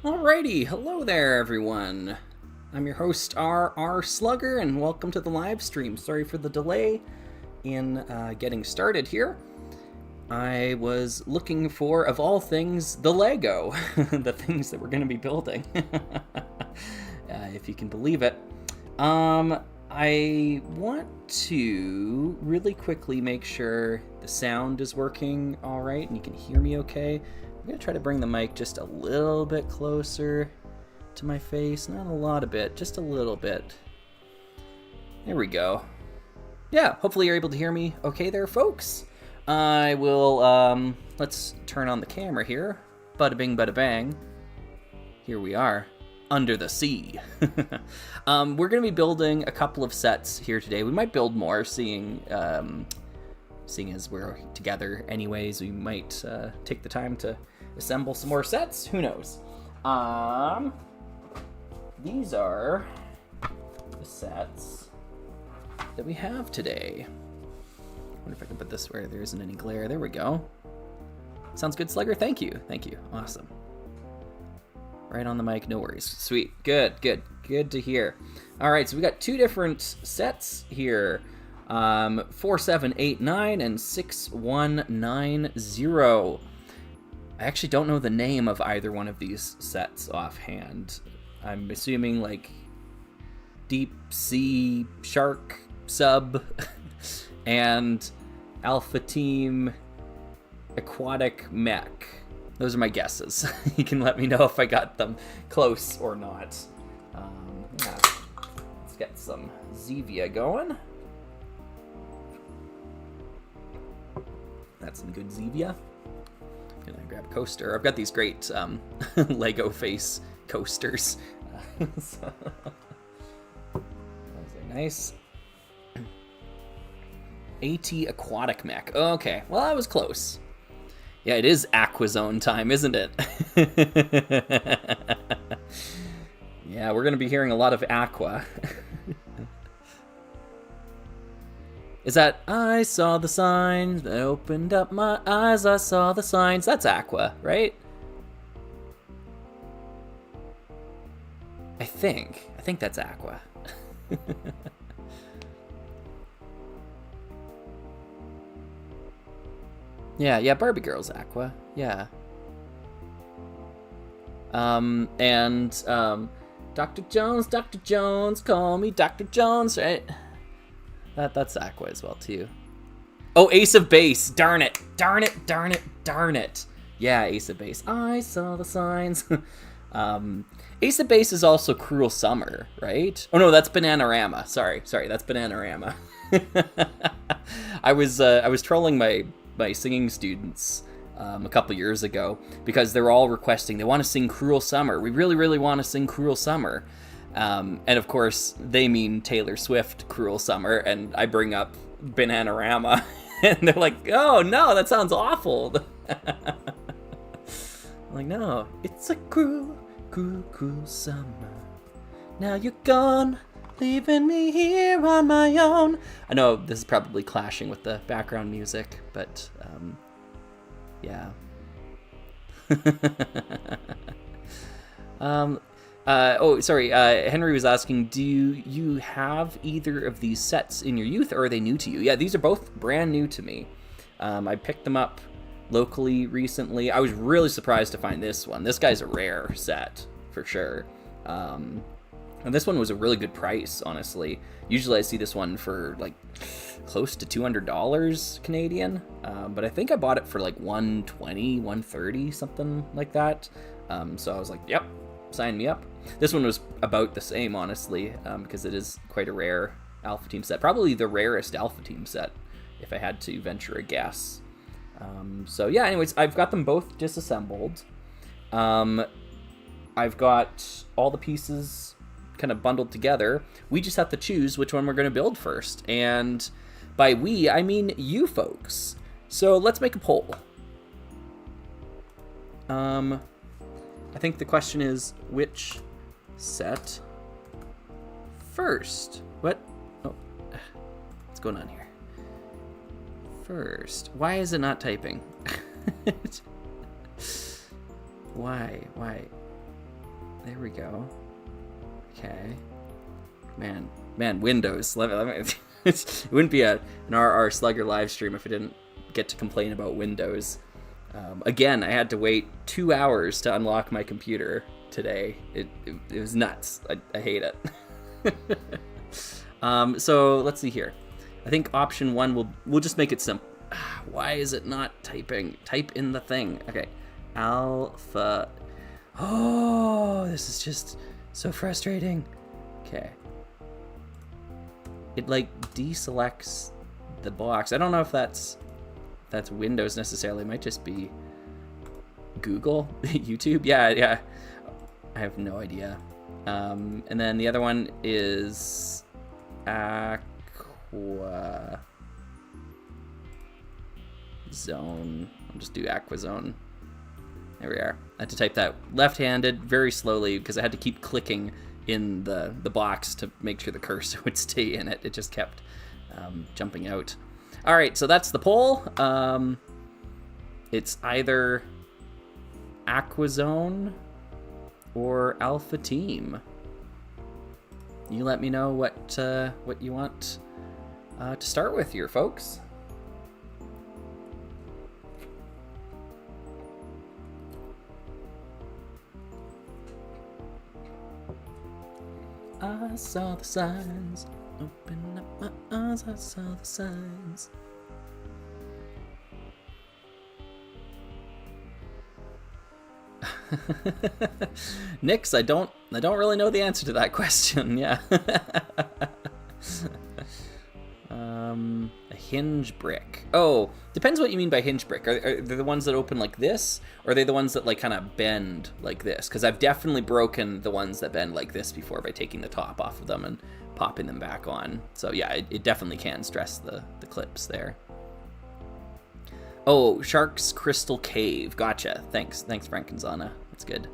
Alrighty, hello there everyone. I'm your host R. Slugger and welcome to the live stream. Sorry for the delay in getting started here. I was looking for, of all things, the Lego, the things that we're going to be building, if you can believe it. I want to really quickly make sure the sound is working all right and you can hear me okay. I'm going to try to bring the mic just a little bit closer to my face. Not a lot of bit, just a little bit. There we go. Yeah, hopefully you're able to hear me okay there, folks. I will, let's turn on the camera here. Bada bing, bada bang. Here we are, under the sea. We're going to be building a couple of sets here today. We might build more, seeing as we're together anyways. We might take the time to assemble some more sets. Who knows? These are the sets that we have today. I wonder if I can put this where there isn't any glare. There we go. Sounds good, Slugger? Thank you. Thank you. Awesome. Right on the mic, no worries. Sweet. Good to hear. All right, so we got two different sets here. 4789 and 6190. I actually don't know the name of either one of these sets offhand. I'm assuming like deep sea shark sub and alpha team aquatic mech. Those are my guesses. You can let me know if I got them close or not. Yeah. Let's get some Zevia going. That's some good Zevia. I'm gonna grab a coaster. I've got these great Lego face coasters. Those are nice. AT Aquatic Mech. Okay, well, that was close. Yeah, it is Aquazone time, isn't it? Yeah, we're gonna be hearing a lot of Aqua. Is that, I saw the signs that opened up my eyes, I saw the signs. That's Aqua, right? I think that's Aqua. Yeah, Barbie Girl's Aqua, yeah. Dr. Jones, call me Dr. Jones, right? That's Aqua as well, too. Oh, Ace of Base. Darn it. Yeah, Ace of Base. I saw the signs. Ace of Base is also Cruel Summer, right? Oh, no, that's Bananarama. Sorry, that's Bananarama. I was trolling my singing students a couple years ago because they were all requesting, they want to sing Cruel Summer. We really want to sing Cruel Summer. And of course, they mean Taylor Swift, Cruel Summer, and I bring up Bananarama, and they're like, oh no, that sounds awful. I'm like, no, it's a cruel summer. Now you're gone, leaving me here on my own. I know this is probably clashing with the background music, but yeah. Henry was asking, do you have either of these sets in your youth, or are they new to you? Yeah, these are both brand new to me. I picked them up locally recently. I was really surprised to find this one. This guy's a rare set, for sure. And this one was a really good price, honestly. Usually I see this one for, like, close to $200 Canadian. But I think I bought it for, like, $120, $130, something like that. So I was like, yep. Sign me up. This one was about the same, honestly, because it is quite a rare Alpha Team set. Probably the rarest Alpha Team set, if I had to venture a guess. So yeah, anyways, I've got them both disassembled. I've got all the pieces kind of bundled together. We just have to choose which one we're going to build first. And by we, I mean you folks. So let's make a poll. I think the question is, which set first? What? Oh, what's going on here? First. Why is it not typing? Why? There we go. Okay. Man, Windows. It wouldn't be an RR Slugger live stream if I didn't get to complain about Windows. Again, I had to wait 2 hours to unlock my computer today. It was nuts. I hate it. So let's see here. I think option 1 we'll just make it simple. Why is it not typing? Type in the thing. Okay. Alpha. Oh, this is just so frustrating. Okay. It like deselects the box. I don't know if that's Windows necessarily. It might just be Google, YouTube. Yeah. I have no idea. And then the other one is Aqua Zone. I'll just do Aquazone. There we are. I had to type that left-handed very slowly because I had to keep clicking in the box to make sure the cursor would stay in it. It just kept jumping out. All right, so that's the poll. It's either Aquazone or Alpha Team. You let me know what you want to start with here, folks. I saw the signs. Open up my eyes, I saw the signs. Nix, I don't really know the answer to that question. Yeah. A hinge brick. Oh, depends what you mean by hinge brick. Are they the ones that open like this, or are they the ones that like kind of bend like this? Because I've definitely broken the ones that bend like this before by taking the top off of them and popping them back on. So yeah, it definitely can stress the clips there. Oh, Shark's Crystal Cave. Gotcha. Thanks, Frankenzana. That's good.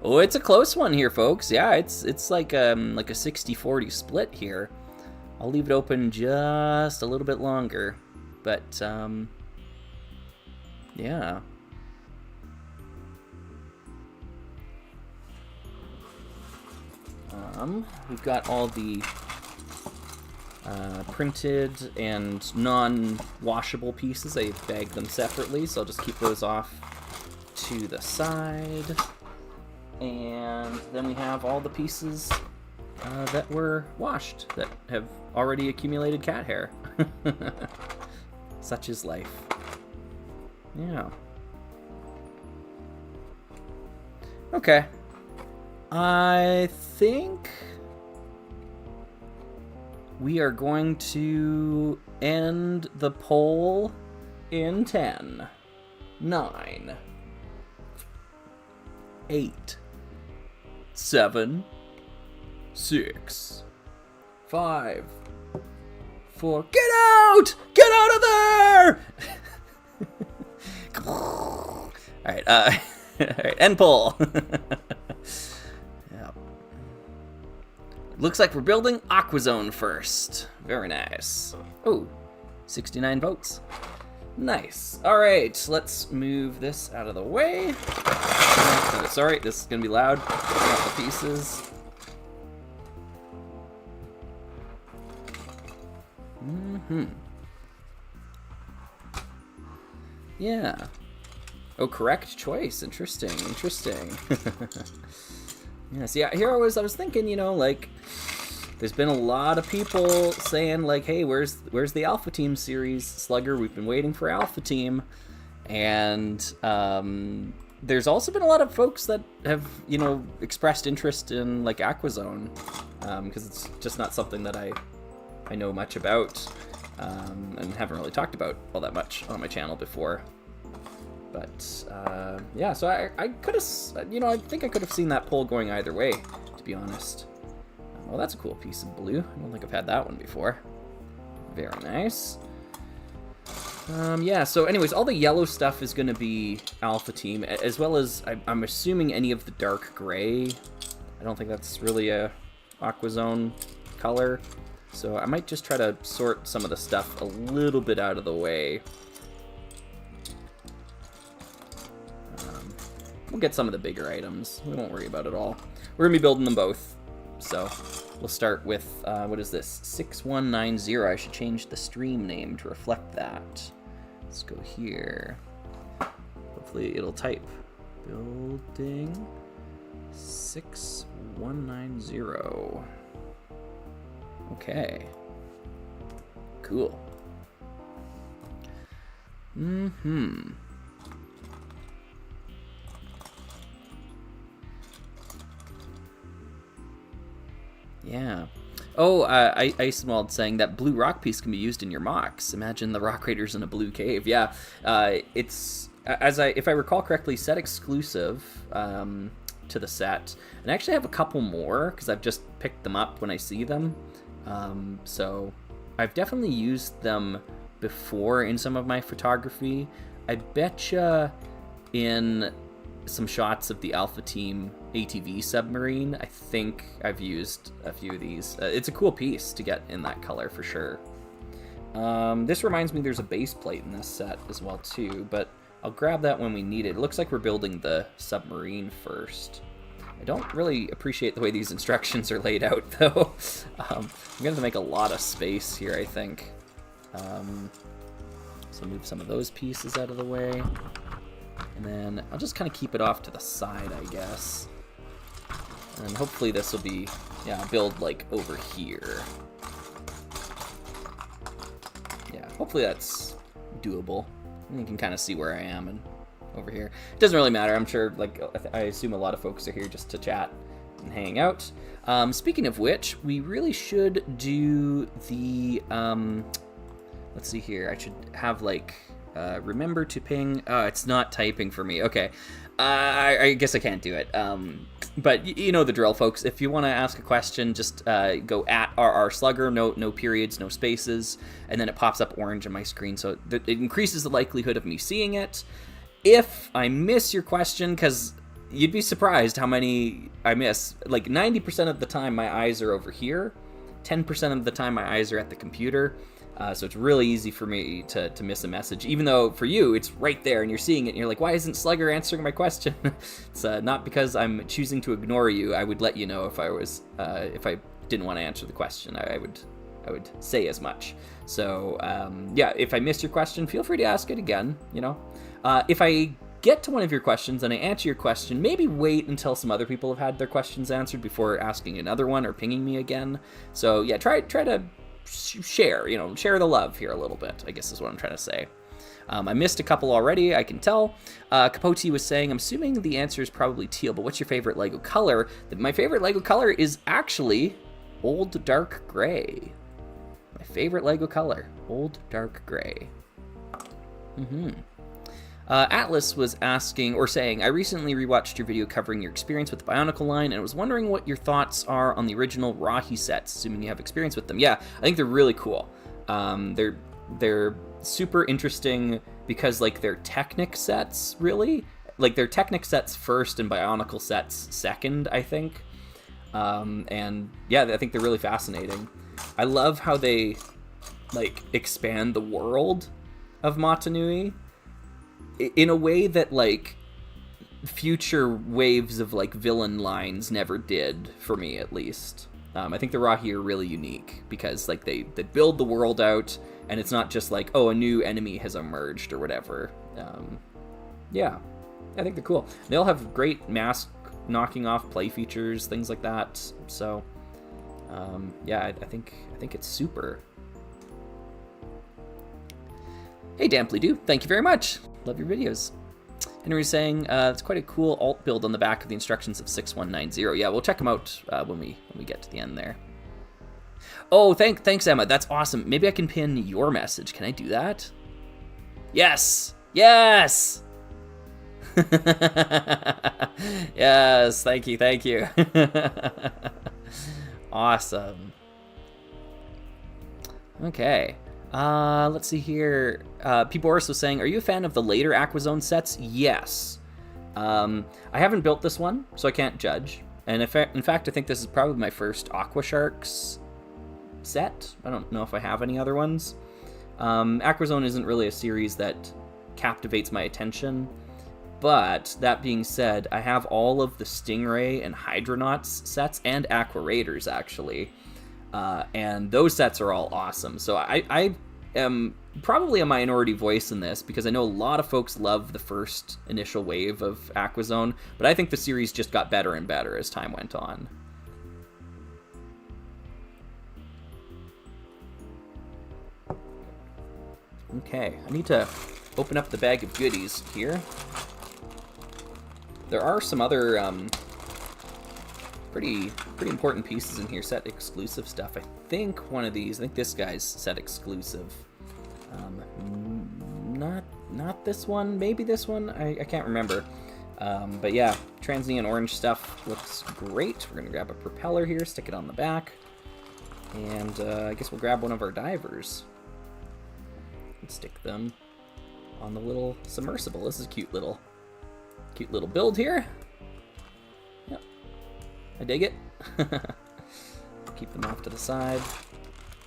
Oh, it's a close one here, folks. Yeah, it's like a 60-40 split here. I'll leave it open just a little bit longer, but yeah. We've got all the printed and non-washable pieces. I bagged them separately, so I'll just keep those off to the side. And then we have all the pieces that were washed, that have already accumulated cat hair. Such is life. Yeah. Okay. I think we are going to end the poll in 10, 9, 8, 7, 6, 5, 4. Get out! Get out of there! All right. All right. End poll. Yeah. Looks like we're building Aquazone first. Very nice. Oh, 69 votes. Nice. All right. Let's move this out of the way. Sorry, this is gonna be loud. Picking up the pieces. Yeah. Oh, correct choice. Interesting. Yeah, see, here I was thinking, you know, like, there's been a lot of people saying, like, hey, where's the Alpha Team series, Slugger? We've been waiting for Alpha Team. And there's also been a lot of folks that have, you know, expressed interest in, like, Aquazone, because it's just not something that I know much about, and haven't really talked about all that much on my channel before. But yeah, so I could have, you know, I think I could have seen that poll going either way, to be honest. Well, that's a cool piece of blue. I don't think I've had that one before. Very nice. Yeah, so anyways, all the yellow stuff is going to be Alpha Team, as well as, I'm assuming, any of the dark gray. I don't think that's really a Aquazone color. So I might just try to sort some of the stuff a little bit out of the way. We'll get some of the bigger items. We won't worry about it all. We're going to be building them both. So we'll start with, what is this? 6190. I should change the stream name to reflect that. Let's go here. Hopefully it'll type. Building 6190. Okay. Cool. Yeah. Oh, Icenwald saying that blue rock piece can be used in your mocks. Imagine the rock raiders in a blue cave. Yeah, it's if I recall correctly, set exclusive to the set, and I actually have a couple more because I've just picked them up when I see them. So I've definitely used them before in some of my photography. I betcha in some shots of the Alpha Team ATV submarine, I think I've used a few of these. It's a cool piece to get in that color for sure. This reminds me there's a base plate in this set as well too, but I'll grab that when we need it. It looks like we're building the submarine first. I don't really appreciate the way these instructions are laid out though. I'm going to have to make a lot of space here, I think. So move some of those pieces out of the way. And then I'll just kind of keep it off to the side, I guess. And hopefully this will be, yeah, build like over here. Yeah, hopefully that's doable. You can kind of see where I am and over here. It doesn't really matter. I'm sure, like, I assume a lot of folks are here just to chat and hang out. Speaking of which, we really should do the, let's see here. I should have like, remember to ping. Oh, it's not typing for me. Okay. I guess I can't do it. But you know the drill, folks. If you want to ask a question, just go at @RRSlugger, no periods, no spaces, and then it pops up orange on my screen, so it increases the likelihood of me seeing it. If I miss your question, because you'd be surprised how many I miss. Like 90% of the time my eyes are over here, 10% of the time my eyes are at the computer. So it's really easy for me to miss a message, even though for you it's right there and you're seeing it and you're like, why isn't Slugger answering my question? It's not because I'm choosing to ignore you. I would let you know if I was if I didn't want to answer the question. I would say as much. So yeah, if I missed your question, feel free to ask it again. You know, if I get to one of your questions and I answer your question, maybe wait until some other people have had their questions answered before asking another one or pinging me again. So yeah, try to share the love here a little bit, I guess is what I'm trying to say. I missed a couple already, I can tell. Capote was saying, I'm assuming the answer is probably teal, but what's your favorite Lego color? My favorite Lego color is actually old dark gray. My favorite Lego color, old dark gray. Atlas was asking, or saying, I recently rewatched your video covering your experience with the Bionicle line, and I was wondering what your thoughts are on the original Rahi sets, assuming you have experience with them. Yeah, I think they're really cool. They're super interesting because, like, they're Technic sets, really. Like, they're Technic sets first and Bionicle sets second, I think. And, yeah, I think they're really fascinating. I love how they, like, expand the world of Matanui in a way that, like, future waves of, like, villain lines never did, for me at least. I think the Rahi are really unique because, like, they build the world out, and it's not just like, oh, a new enemy has emerged or whatever. Yeah, I think they're cool. They all have great mask knocking off play features, things like that. So, yeah, I think it's super. Hey, Damply-Doo, thank you very much. Love your videos. Henry's saying it's quite a cool alt build on the back of the instructions of 6190. Yeah, we'll check them out when we get to the end there. Oh, thanks, Emma. That's awesome. Maybe I can pin your message. Can I do that? Yes. Yes. Yes. Thank you. Awesome. Okay. Let's see here. P-Boris was saying, are you a fan of the later Aquazone sets? Yes. I haven't built this one, so I can't judge. And in fact, I think this is probably my first Aqua Sharks set. I don't know if I have any other ones. Aquazone isn't really a series that captivates my attention. But that being said, I have all of the Stingray and Hydronauts sets and Aqua Raiders, actually. And those sets are all awesome. So I am probably a minority voice in this, because I know a lot of folks love the first initial wave of Aquazone, but I think the series just got better and better as time went on. Okay, I need to open up the bag of goodies here. There are some other pretty important pieces in here, set exclusive stuff. I think one of these, I think this guy's set exclusive. Not this one, maybe this one, I can't remember. But yeah, transient orange stuff looks great. We're gonna grab a propeller here, stick it on the back, and I guess we'll grab one of our divers and stick them on the little submersible. This is a cute little build here. Yep, I dig it. Keep them off to the side.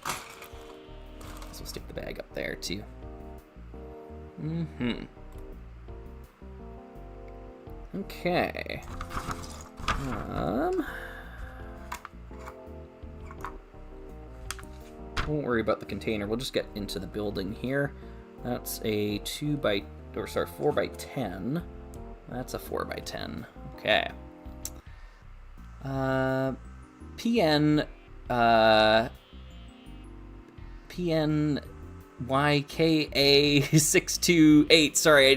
So we'll stick the bag up there too. Okay. Won't worry about the container. We'll just get into the building here. That's a 4x10. That's a 4x10. Okay. PNYKA628. Sorry, I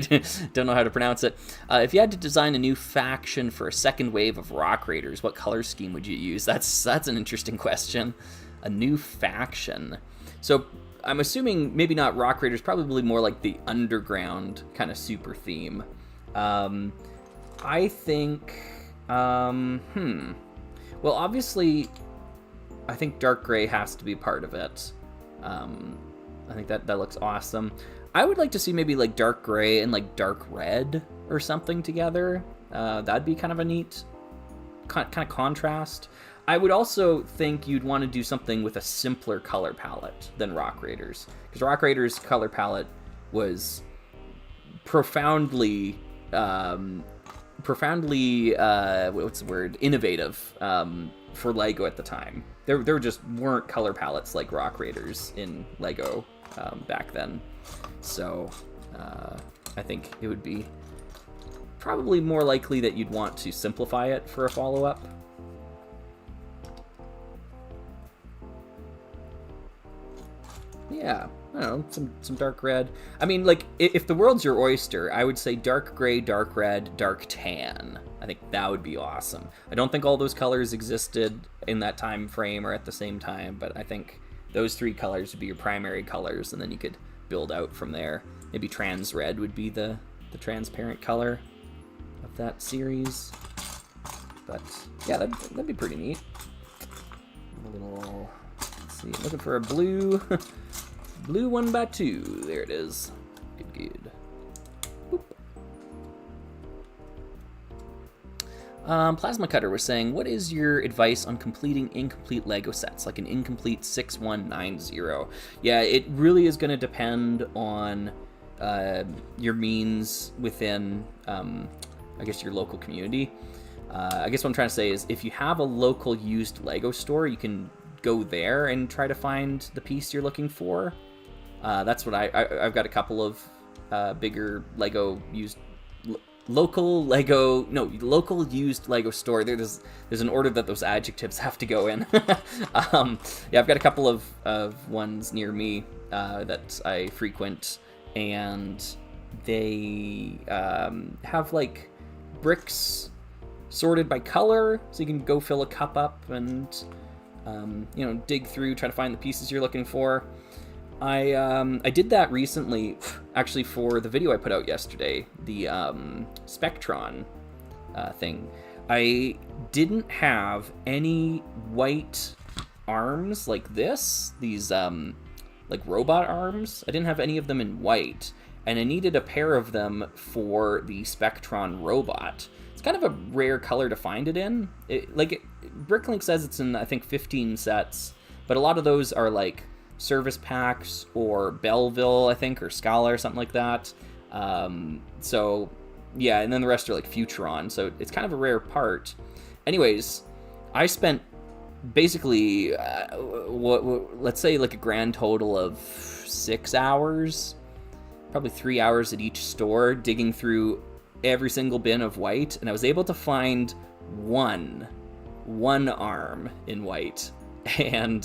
don't know how to pronounce it. If you had to design a new faction for a second wave of Rock Raiders, what color scheme would you use? That's an interesting question. A new faction. So I'm assuming maybe not Rock Raiders, probably more like the underground kind of super theme. I think, well, obviously, I think dark gray has to be part of it. I think that looks awesome. I would like to see maybe like dark gray and like dark red or something together. That'd be kind of a neat kind of contrast. I would also think you'd want to do something with a simpler color palette than Rock Raiders, because Rock Raiders' color palette was profoundly innovative for Lego at the time. There just weren't color palettes like Rock Raiders in Lego back then. So I think it would be probably more likely that you'd want to simplify it for a follow-up. Yeah, I don't know, some dark red. I mean, like, if the world's your oyster, I would say dark gray, dark red, dark tan. I think that would be awesome. I don't think all those colors existed in that time frame or at the same time, but I think those three colors would be your primary colors, and then you could build out from there. Maybe trans red would be the transparent color of that series. But yeah, that'd be pretty neat. A little, let's see, looking for a blue. Blue 1x2. There it is. Good. Boop. Plasma Cutter was saying, what is your advice on completing incomplete Lego sets, like an incomplete 6190? Yeah, it really is going to depend on your means within, I guess, your local community. I guess what I'm trying to say is, if you have a local used Lego store, you can go there and try to find the piece you're looking for. That's what I've got a couple of bigger Lego used local used Lego store. There's an order that those adjectives have to go in. Yeah, I've got a couple of ones near me that I frequent, and they have like bricks sorted by color, so you can go fill a cup up and dig through, try to find the pieces you're looking for. I did that recently, actually, for the video I put out yesterday, the Spectron thing. I didn't have any white arms like these like robot arms. I didn't have any of them in white, and I needed a pair of them for the Spectron robot. It's kind of a rare color to find it in. Bricklink says it's in, I think, 15 sets, but a lot of those are like service packs or Belleville, I think, or Scala or something like that. So yeah, and then the rest are like Futuron, so it's kind of a rare part. Anyways, I spent basically, let's say like a grand total of 6 hours, probably 3 hours at each store, digging through every single bin of white, and I was able to find one arm in white. And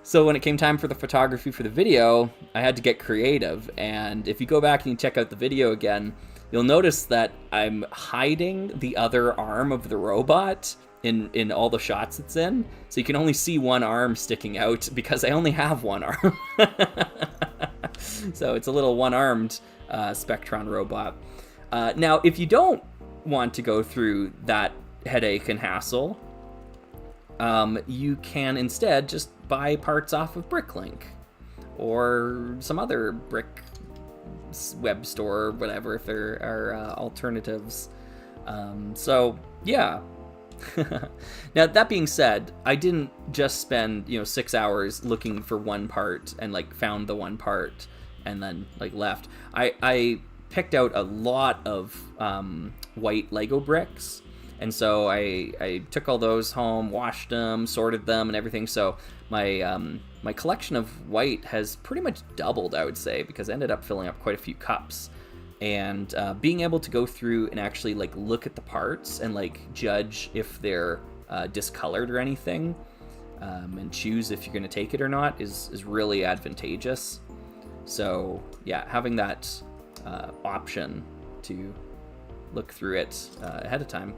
so when it came time for the photography for the video, I had to get creative. And if you go back and you check out the video again, you'll notice that I'm hiding the other arm of the robot in all the shots it's in. So you can only see one arm sticking out because I only have one arm. So it's a little one-armed Spectron robot. Now, if you don't want to go through that headache and hassle, you can instead just buy parts off of Bricklink or some other brick web store or whatever, if there are alternatives. So yeah. Now, that being said, I didn't just spend 6 hours looking for one part and like found the one part and then like left. I picked out a lot of white Lego bricks. And so I took all those home, washed them, sorted them, and everything. So my collection of white has pretty much doubled, I would say, because I ended up filling up quite a few cups. And being able to go through and actually like look at the parts and like judge if they're discolored or anything, and choose if you're going to take it or not is really advantageous. So yeah, having that option to look through it ahead of time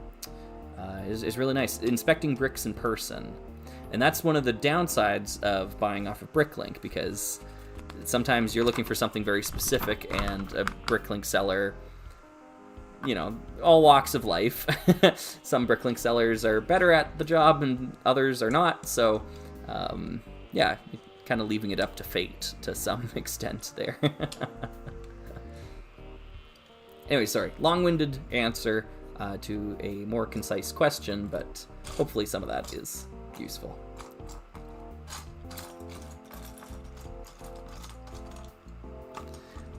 is really nice. Inspecting bricks in person. And that's one of the downsides of buying off of Bricklink, because sometimes you're looking for something very specific and a Bricklink seller, all walks of life. Some Bricklink sellers are better at the job and others are not. So yeah, kind of leaving it up to fate to some extent there. Anyway, sorry, long-winded answer to a more concise question, but hopefully some of that is useful.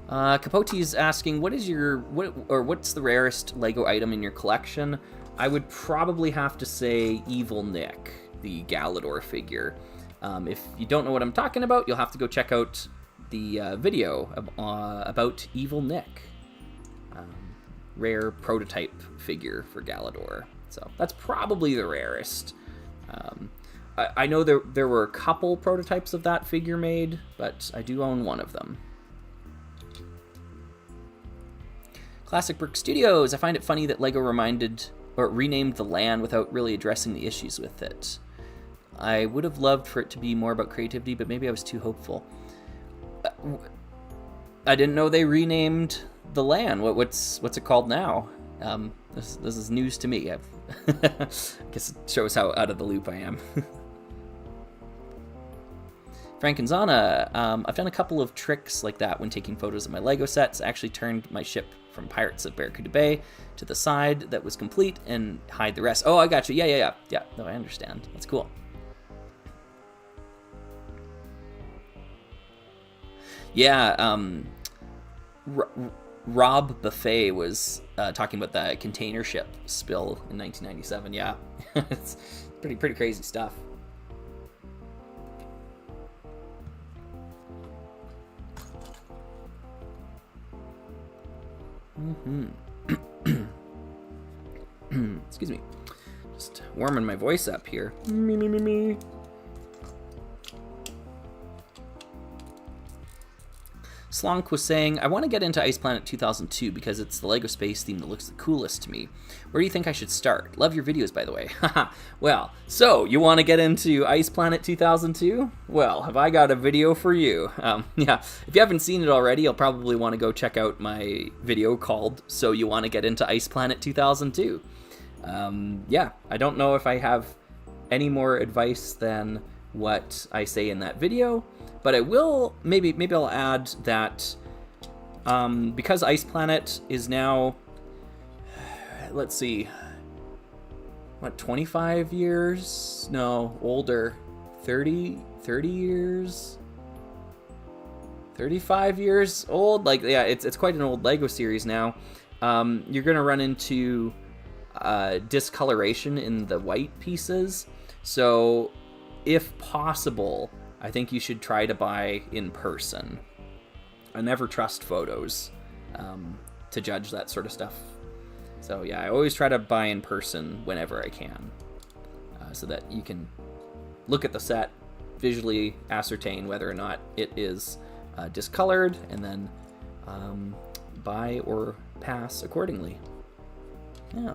Capote is asking, what's the rarest Lego item in your collection? I would probably have to say Evil Nick, the Galador figure. If you don't know what I'm talking about, you'll have to go check out the video about Evil Nick. Rare prototype figure for Galador. So that's probably the rarest. I know there were a couple prototypes of that figure made, but I do own one of them. Classic Brick Studios. I find it funny that LEGO renamed the land without really addressing the issues with it. I would have loved for it to be more about creativity, but maybe I was too hopeful. I didn't know they renamed the land. What's it called now? This is news to me. I guess it shows how out of the loop I am. Frank and Zana, I've done a couple of tricks like that when taking photos of my Lego sets. I actually turned my ship from Pirates of Barracuda Bay to the side that was complete and hide the rest. Oh, I got you. Yeah. No, I understand. That's cool. Yeah, Rob Buffet was talking about the container ship spill in 1997. Yeah, it's pretty crazy stuff. Excuse me. Just warming my voice up here. Me. Slonk was saying, I want to get into Ice Planet 2002 because it's the LEGO space theme that looks the coolest to me. Where do you think I should start? Love your videos, by the way. Well, so you want to get into Ice Planet 2002? Well, have I got a video for you. Yeah, if you haven't seen it already, you'll probably want to go check out my video called So You Want to Get Into Ice Planet 2002. Yeah, I don't know if I have any more advice than what I say in that video, but I will, maybe I'll add that because Ice Planet is now, let's see, what, 25 years? No, older, 30 years? 35 years old? Like, yeah, it's quite an old LEGO series now. you're going to run into discoloration in the white pieces. So if possible, I think you should try to buy in person. I never trust photos to judge that sort of stuff. So yeah, I always try to buy in person whenever I can, so that you can look at the set, visually ascertain whether or not it is discolored, and then buy or pass accordingly. Yeah.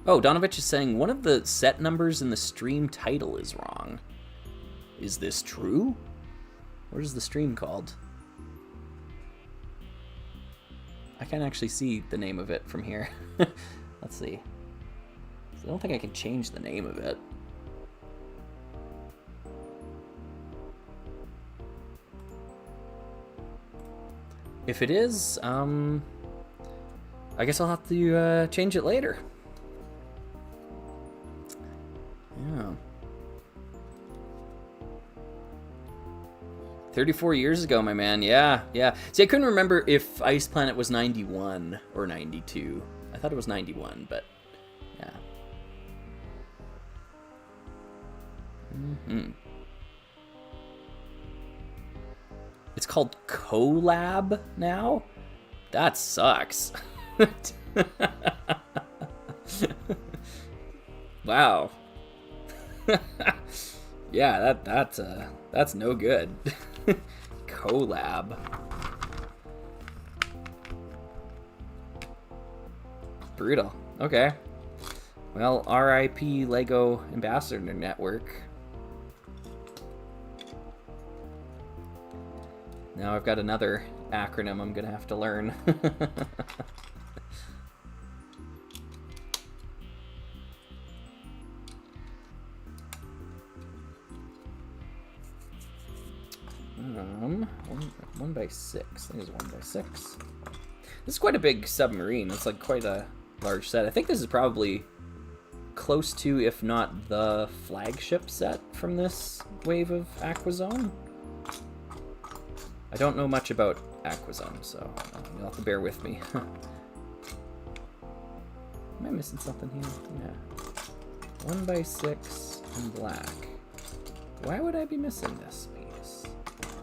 Oh, Donovich is saying one of the set numbers in the stream title is wrong. Is this true? What is the stream called? I can't actually see the name of it from here. Let's see. I don't think I can change the name of it. If it is, I guess I'll have to change it later. Yeah. 34 years ago, my man. Yeah. See, I couldn't remember if Ice Planet was 91 or 92. I thought it was 91, but yeah. It's called Collab now? That sucks. Wow. Yeah, that's no good. Collab. Brutal. Okay. Well, RIP Lego Ambassador Network. Now I've got another acronym I'm gonna have to learn. One by 6. I think it's 1 by 6. This is quite a big submarine. It's like quite a large set. I think this is probably close to, if not the flagship set from this wave of Aquazone. I don't know much about Aquazone, so you'll have to bear with me. Am I missing something here? Yeah. 1 by 6 in black. Why would I be missing this piece?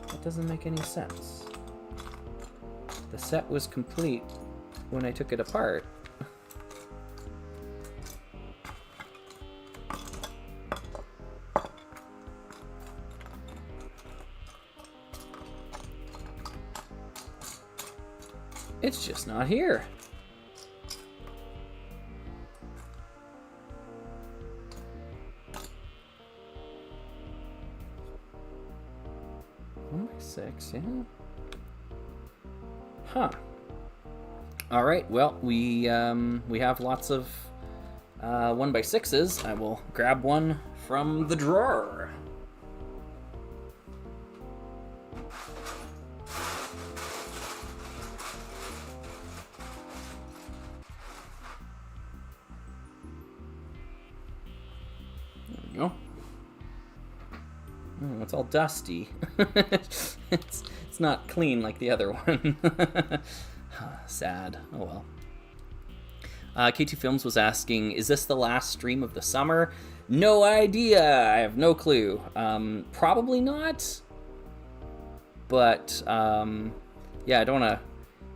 That doesn't make any sense. The set was complete when I took it apart. It's just not here. One by 6, yeah. Huh. All right. Well, we have lots of 1 by 6s. I will grab one from the drawer. Go. Oh, it's all dusty. it's not clean like the other one. Sad. Oh well. K2 Films was asking, is this the last stream of the summer? No idea. I have no clue. Probably not. But yeah, I don't want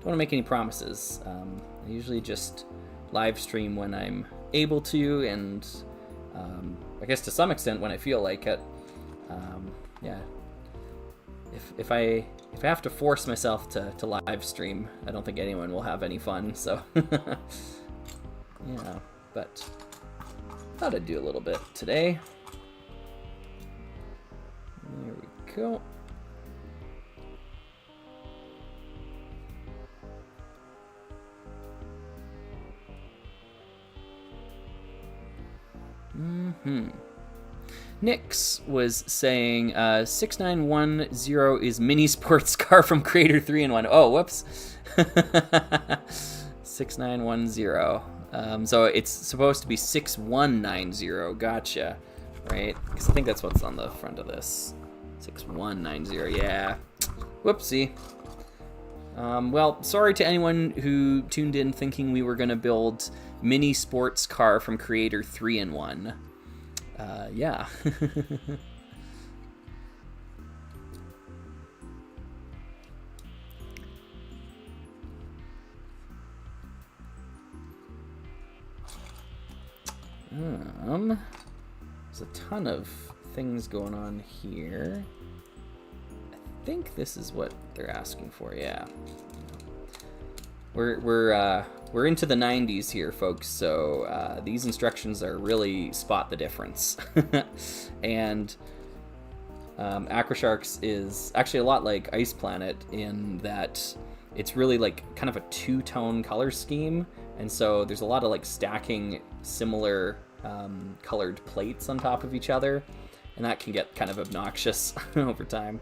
to make any promises. I usually just live stream when I'm able to, and I guess to some extent when I feel like it. Yeah. If I have to force myself to live stream, I don't think anyone will have any fun. So yeah, but thought I'd do a little bit today. There we go. Nix was saying 6910 is mini sports car from Creator 3-in-1. Oh, whoops. 6910. So it's supposed to be 6190. Gotcha. Right? Because I think that's what's on the front of this. 6190. Yeah. Whoopsie. Well, sorry to anyone who tuned in thinking we were going to build mini sports car from Creator 3-in-1. Yeah. There's a ton of things going on here. I think this is what they're asking for. Yeah. We're into the 90s here, folks. So these instructions are really spot the difference. And Aquasharks is actually a lot like Ice Planet in that it's really like kind of a two-tone color scheme, and so there's a lot of like stacking similar colored plates on top of each other, and that can get kind of obnoxious over time.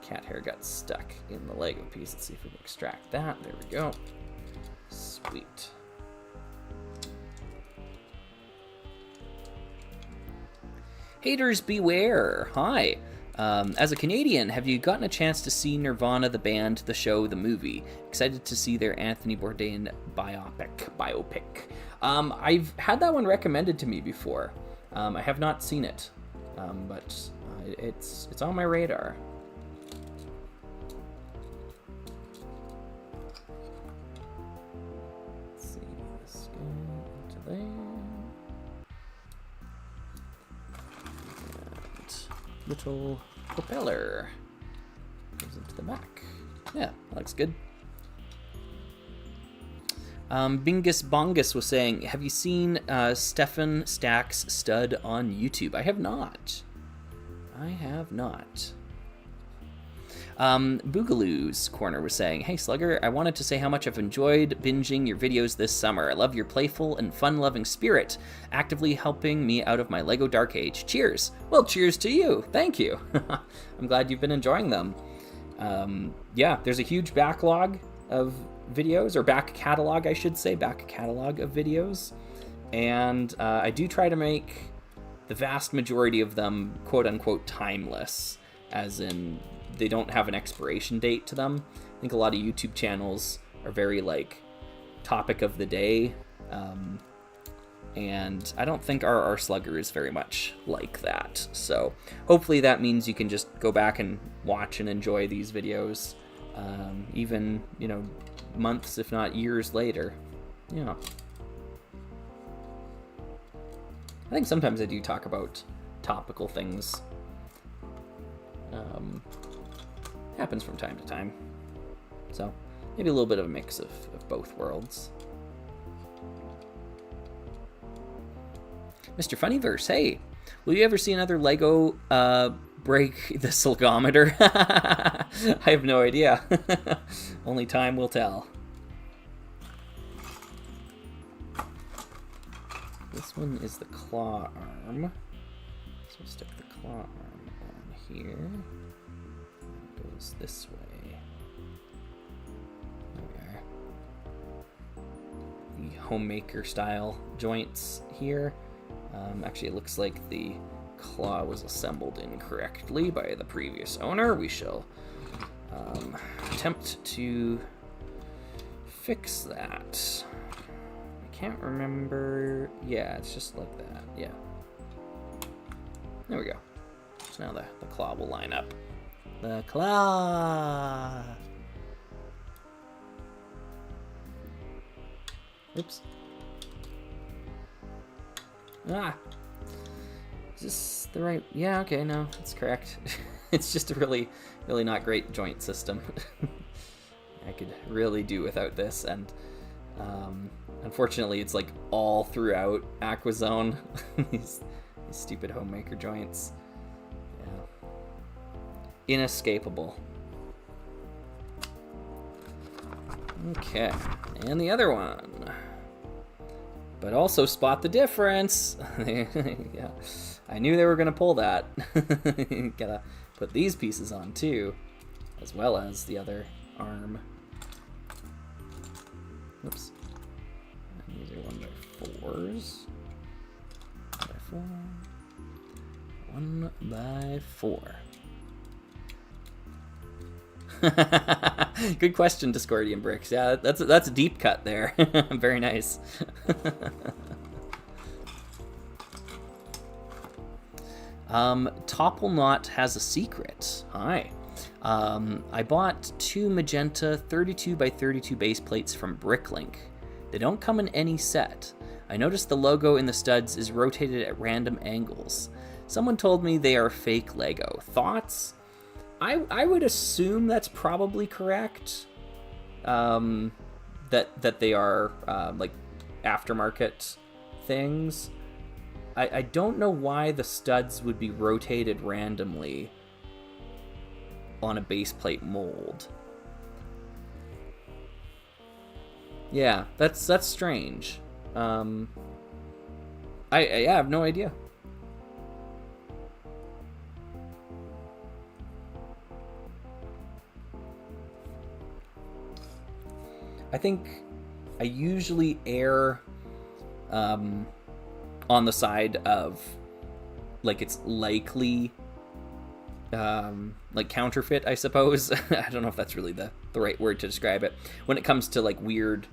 Cat hair got stuck in the Lego piece. Let's see if we can extract that. There we go. Sweet. Haters beware. Hi. As a Canadian, have you gotten a chance to see Nirvana, the band, the show, the movie? Excited to see their Anthony Bourdain biopic. I've had that one recommended to me before. I have not seen it, but it's on my radar. Let's see, let's go into there. Little propeller goes into the back. Yeah, that looks good. Bingus Bongus was saying, have you seen Stefan Stack's stud on YouTube? I have not. Boogaloo's Corner was saying, hey Slugger, I wanted to say how much I've enjoyed binging your videos this summer. I love your playful and fun-loving spirit, actively helping me out of my Lego Dark Age. Cheers. Well, cheers to you. Thank you. I'm glad you've been enjoying them. Yeah, there's a huge backlog of videos, or back catalog, I should say, back catalog of videos. And I do try to make the vast majority of them quote-unquote timeless, as in they don't have an expiration date to them. I think a lot of YouTube channels are very like topic of the day, and I don't think our Slugger is very much like that. So hopefully that means you can just go back and watch and enjoy these videos, even, you know, months if not years later. Yeah. I think sometimes I do talk about topical things. Happens from time to time. So maybe a little bit of a mix of both worlds. Mr. Funnyverse, hey, will you ever see another Lego break the Sluggometer? I have no idea. Only time will tell. This one is the claw arm. So we'll stick the claw arm on here. It goes this way. There we are. The homemaker style joints here. Actually, it looks like the claw was assembled incorrectly by the previous owner. We shall attempt to fix that. I can't remember. Yeah, it's just like that. Yeah. There we go. So now the claw will line up. The claw! Oops. Ah! Is this the right... Yeah, okay, no, that's correct. It's just a really, really not great joint system. I could really do without this, and unfortunately it's like all throughout Aquazone. these stupid homemaker joints. Yeah. Inescapable. Okay, and the other one. But also spot the difference. Yeah, I knew they were gonna pull that. Gotta put these pieces on too, as well as the other arm. Oops. 4s. 1 by 4. 1 by 4. Good question, Discordian Bricks. Yeah, that's a deep cut there. Very nice. Topple Knot has a secret. Hi. I bought 2 magenta 32 by 32 base plates from Bricklink. They don't come in any set. I noticed the logo in the studs is rotated at random angles. Someone told me they are fake Lego. Thoughts? I would assume that's probably correct. That they are like aftermarket things. I don't know why the studs would be rotated randomly on a base plate mold. Yeah, that's strange. I have no idea. I think I usually err on the side of like it's likely like counterfeit, I suppose. I don't know if that's really the right word to describe it. When it comes to like weird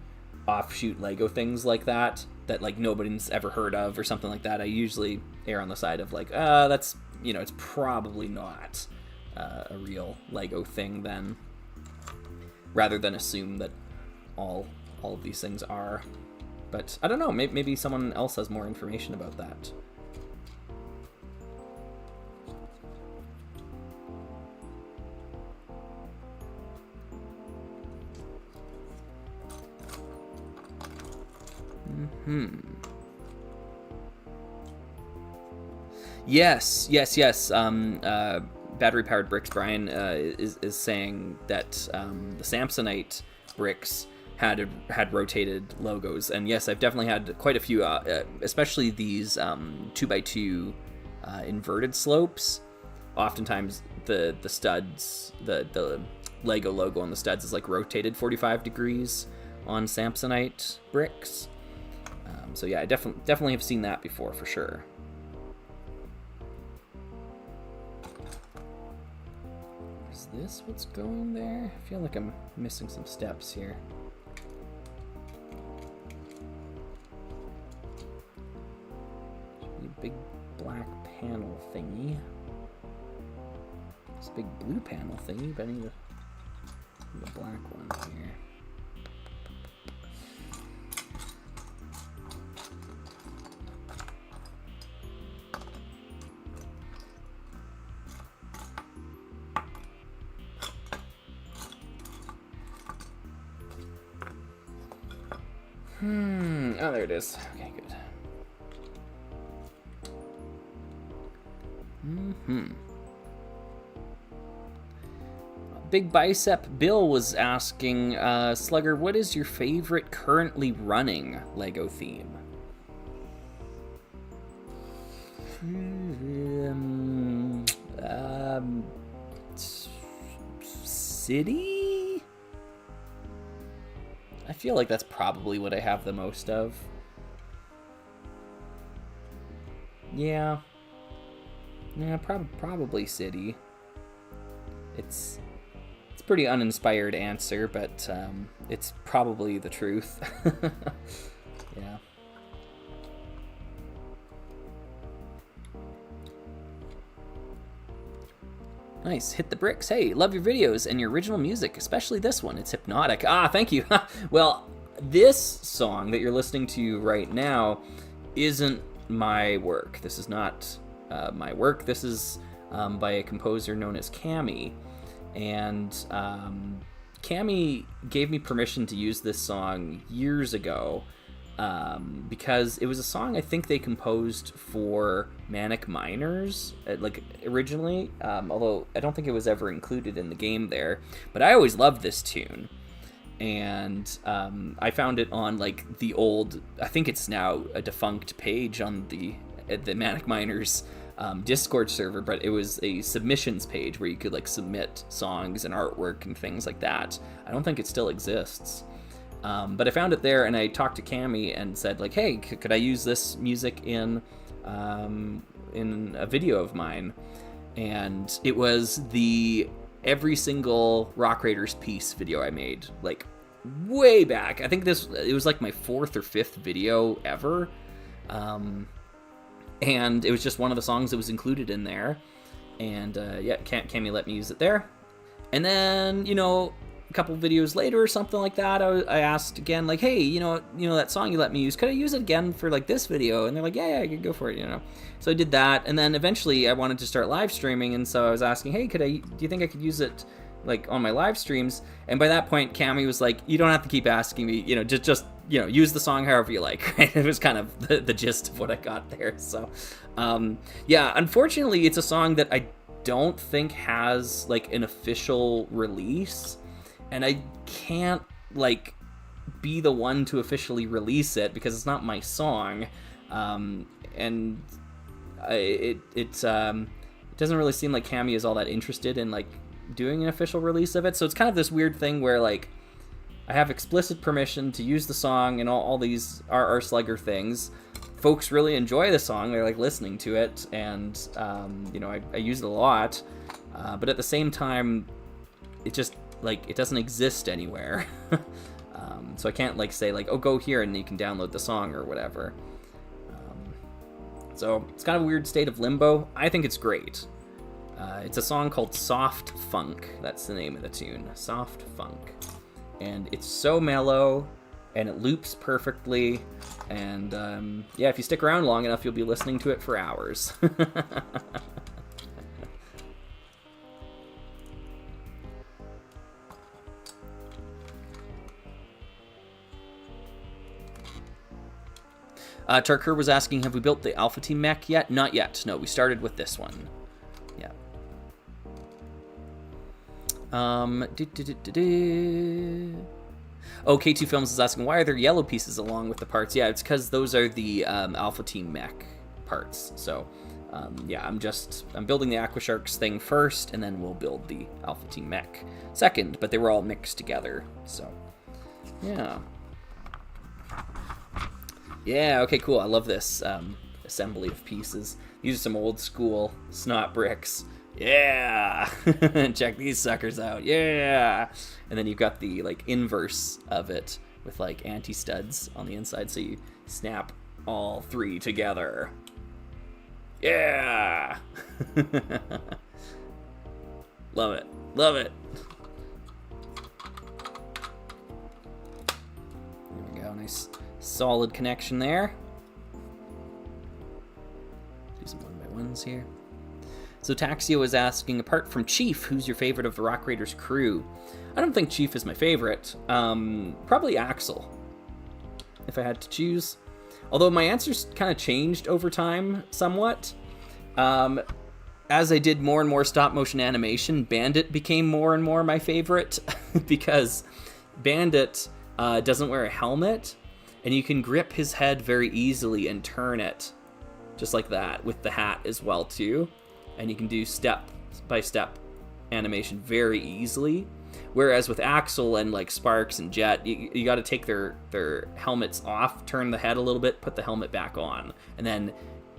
offshoot Lego things like that like nobody's ever heard of or something like that, I usually err on the side of like, that's, you know, it's probably not a real Lego thing then, rather than assume that all of these things are. But I don't know, maybe someone else has more information about that. Yes. Battery Powered Bricks Brian is saying that the Samsonite bricks had rotated logos, and yes, I've definitely had quite a few, especially these 2x2 inverted slopes. Oftentimes the studs, the Lego logo on the studs is like rotated 45 degrees on Samsonite bricks. So yeah, I definitely have seen that before for sure. Is this what's going there? I feel like I'm missing some steps here. Big black panel thingy. This big blue panel thingy, but I need the black one here. Oh, there it is. Okay, good. Big Bicep Bill was asking, Slugger, what is your favorite currently running Lego theme? City? I feel like that's probably what I have the most of. Yeah, probably City. It's a pretty uninspired answer, but it's probably the truth. Yeah. Nice. Hit the bricks. Hey, love your videos and your original music, especially this one. It's hypnotic. Thank you. Well, this song that you're listening to right now isn't my work. This is not my work. This is by a composer known as Cami. And Cami gave me permission to use this song years ago because it was a song I think they composed for Manic Miners, like originally, although I don't think it was ever included in the game there. But I always loved this tune. And I found it on like the old, I think it's now a defunct page on the Manic Miners Discord server, but it was a submissions page where you could like submit songs and artwork and things like that. I don't think it still exists. But I found it there, and I talked to Cami and said, like, hey, could I use this music in a video of mine? And it was the every single Rock Raiders piece video I made, like, way back. I think it was like my 4th or 5th video ever. And it was just one of the songs that was included in there. And yeah, Cami let me use it there. And then, you know, a couple videos later or something like that, I asked again, like, hey, you know that song you let me use, could I use it again for like this video? And they're like, yeah, I could go for it, you know. So I did that, and then eventually I wanted to start live streaming, and so I was asking, hey, do you think I could use it like on my live streams? And by that point, Cami was like, you don't have to keep asking me, you know, just you know, use the song however you like. Right? It was kind of the gist of what I got there. So yeah, unfortunately, it's a song that I don't think has like an official release. And I can't, like, be the one to officially release it because it's not my song. And it doesn't really seem like Cami is all that interested in, like, doing an official release of it. So it's kind of this weird thing where, like, I have explicit permission to use the song and all these our Slugger things. Folks really enjoy the song. They're, like, listening to it. And, you know, I use it a lot. But at the same time, it just... like, it doesn't exist anywhere. So I can't, like, say, like, oh, go here and you can download the song or whatever. So it's kind of a weird state of limbo. I think it's great. It's a song called Soft Funk. That's the name of the tune. Soft Funk. And it's so mellow, and it loops perfectly. And, yeah, if you stick around long enough, you'll be listening to it for hours. Tarkur was asking, have we built the Alpha Team mech yet? Not yet. No, we started with this one. Yeah. Oh, K2 Films is asking, why are there yellow pieces along with the parts? Yeah, it's because those are the Alpha Team mech parts. So, yeah, I'm building the Aquasharks thing first, and then we'll build the Alpha Team mech second, but they were all mixed together. So, yeah. Yeah, okay, cool. I love this assembly of pieces. These are some old school snot bricks. Yeah! Check these suckers out. Yeah! And then you've got the, like, inverse of it with, like, anti-studs on the inside, so you snap all 3 together. Yeah! Love it. Love it. There we go. Nice. Solid connection there. Do some 1x1s here. So Taxio is asking, apart from Chief, who's your favorite of the Rock Raiders crew? I don't think Chief is my favorite. Probably Axel, if I had to choose. Although my answers kind of changed over time somewhat. As I did more and more stop motion animation, Bandit became more and more my favorite because Bandit doesn't wear a helmet. And you can grip his head very easily and turn it just like that with the hat as well too. And you can do step-by-step animation very easily. Whereas with Axel and like Sparks and Jet, you got to take their helmets off, turn the head a little bit, put the helmet back on. And then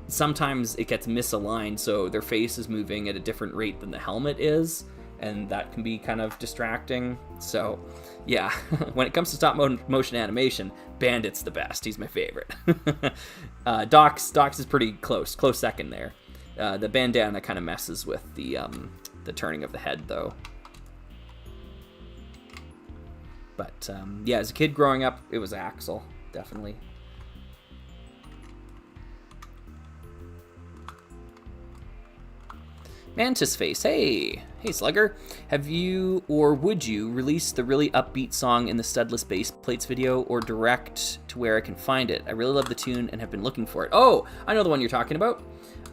sometimes it gets misaligned, so their face is moving at a different rate than the helmet is. And that can be kind of distracting. So, yeah, when it comes to stop motion animation, Bandit's the best. He's my favorite. Docs is pretty close second there. The bandana kind of messes with the turning of the head, though. But, yeah, as a kid growing up, it was Axel, definitely. Mantis Face, hey Slugger, have you or would you release the really upbeat song in the Studless Base Plates video or direct to where I can find it? I really love the tune and have been looking for it. Oh, I know the one you're talking about.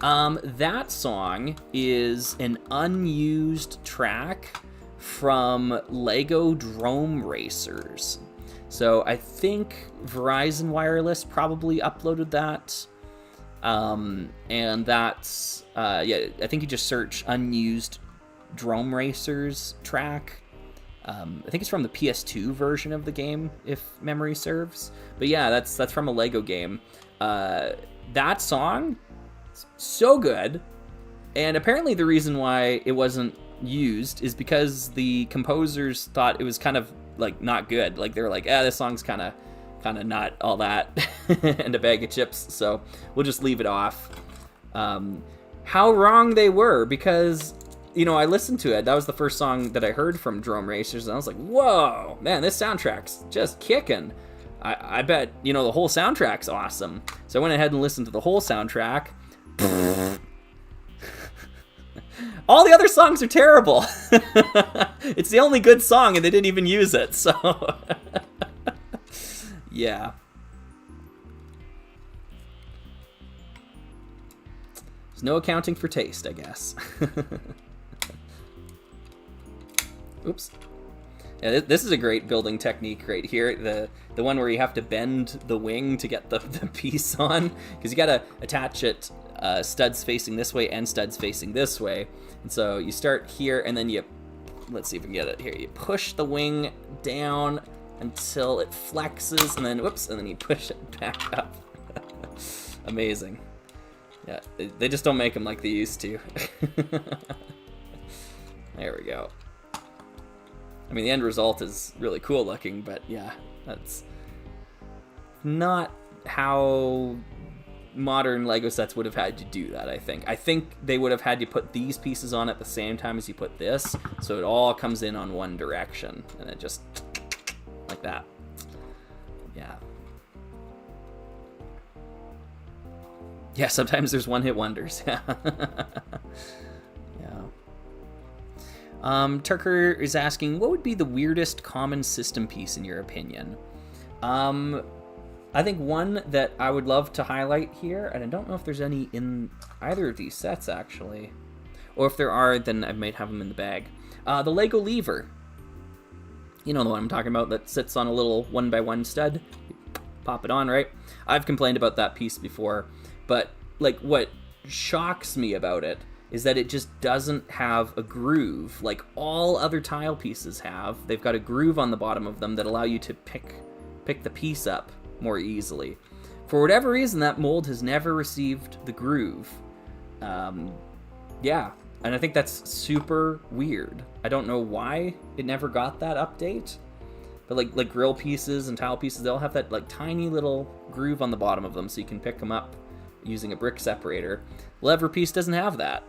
That song is an unused track from Lego Drome Racers. So I think Verizon Wireless probably uploaded that. And that's, yeah, I think you just search unused Drome Racers track. I think it's from the PS2 version of the game, if memory serves. But yeah, that's from a Lego game. That song, so good. And apparently the reason why it wasn't used is because the composers thought it was kind of like not good. Like they were like, this song's kind of not all that and a bag of chips, so we'll just leave it off. How wrong they were, because I listened to it. That was the first song that I heard from Drome Racers, and I was like, whoa, man, this soundtrack's just kicking. I bet the whole soundtrack's awesome. So I went ahead and listened to the whole soundtrack. All the other songs are terrible. It's the only good song, and they didn't even use it, so yeah. There's no accounting for taste, I guess. Oops. Yeah, this is a great building technique right here. The one where you have to bend the wing to get the piece on, because you got to attach it studs facing this way and studs facing this way. And so you start here, and then let's see if we can get it here. You push the wing down until it flexes, and then whoops, and then you push it back up. Amazing. Yeah, they just don't make them like they used to. There we go. I mean, the end result is really cool looking, but yeah, that's not how modern Lego sets would have had to do that, I think. I think they would have had to put these pieces on at the same time as you put this, so it all comes in on one direction, and it just like that. Yeah. Yeah, sometimes there's one-hit wonders. Yeah. Tucker is asking, what would be the weirdest common system piece in your opinion? I think one that I would love to highlight here, and I don't know if there's any in either of these sets, actually. Or if there are, then I might have them in the bag. The Lego lever. You know the one I'm talking about, that sits on a little 1x1 stud. You pop it on, right? I've complained about that piece before, but like what shocks me about it is that it just doesn't have a groove like all other tile pieces have. They've got a groove on the bottom of them that allow you to pick the piece up more easily. For whatever reason, that mold has never received the groove. Yeah, and I think that's super weird. I don't know why it never got that update, but like grill pieces and tile pieces, they'll have that like tiny little groove on the bottom of them so you can pick them up using a brick separator. Lever piece doesn't have that.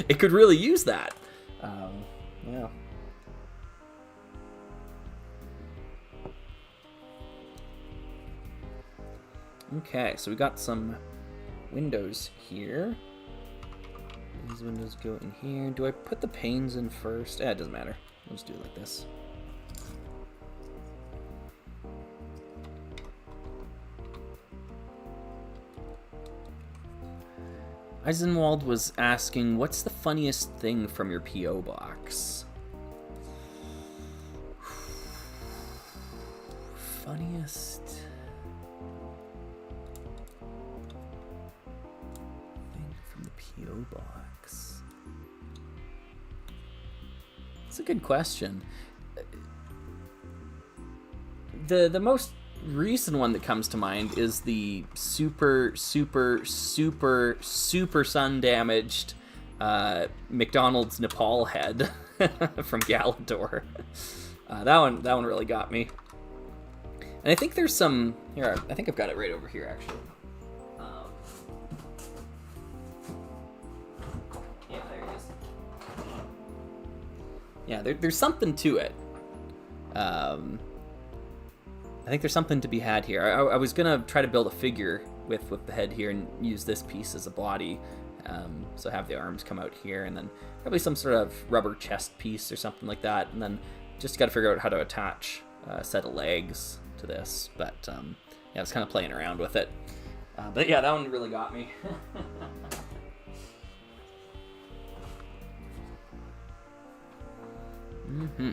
It could really use that. Yeah. Okay, so we got some windows here. These windows go in here. Do I put the panes in first? It doesn't matter. I'll just do it like this. Eisenwald was asking, what's the funniest thing from your P.O. box? Funniest thing from the P.O. box? That's a good question. The most recent one that comes to mind is the super sun damaged McDonald's Nepal head from Galador. That one really got me. And I think there's some here. I think I've got it right over here actually. Yeah, there it is. Yeah, there's something to it. I think there's something to be had here. I was gonna try to build a figure with the head here and use this piece as a body. So have the arms come out here, and then probably some sort of rubber chest piece or something like that. And then just got to figure out how to attach a set of legs to this. But yeah, I was kind of playing around with it. But yeah, that one really got me. Mm-hmm.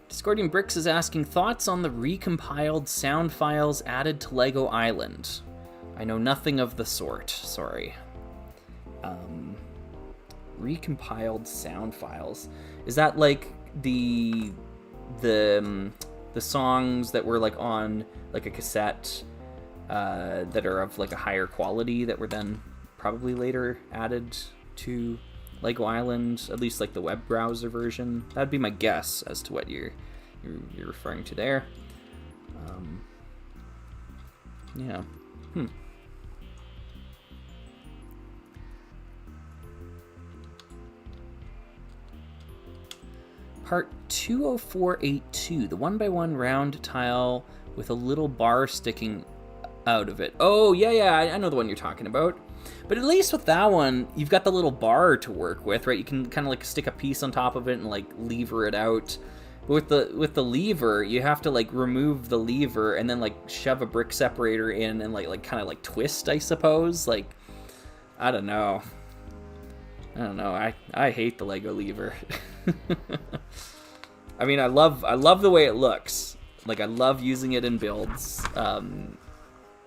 Discordian Bricks is asking, thoughts on the recompiled sound files added to Lego Island? I know nothing of the sort, sorry. recompiled sound files. Is that like the songs that were like on like a cassette that are of like a higher quality that were then probably later added to Lego Island, at least like the web browser version? That'd be my guess as to what you're referring to there. Yeah. Part 20482, the 1x1 round tile with a little bar sticking out of it. Oh, yeah, I know the one you're talking about. But at least with that one, you've got the little bar to work with, right? You can kind of like stick a piece on top of it and like lever it out. But with the lever, you have to like remove the lever and then like shove a brick separator in and like kind of like twist, I suppose. Like, I don't know. I hate the Lego lever. I mean, I love the way it looks. Like, I love using it in builds,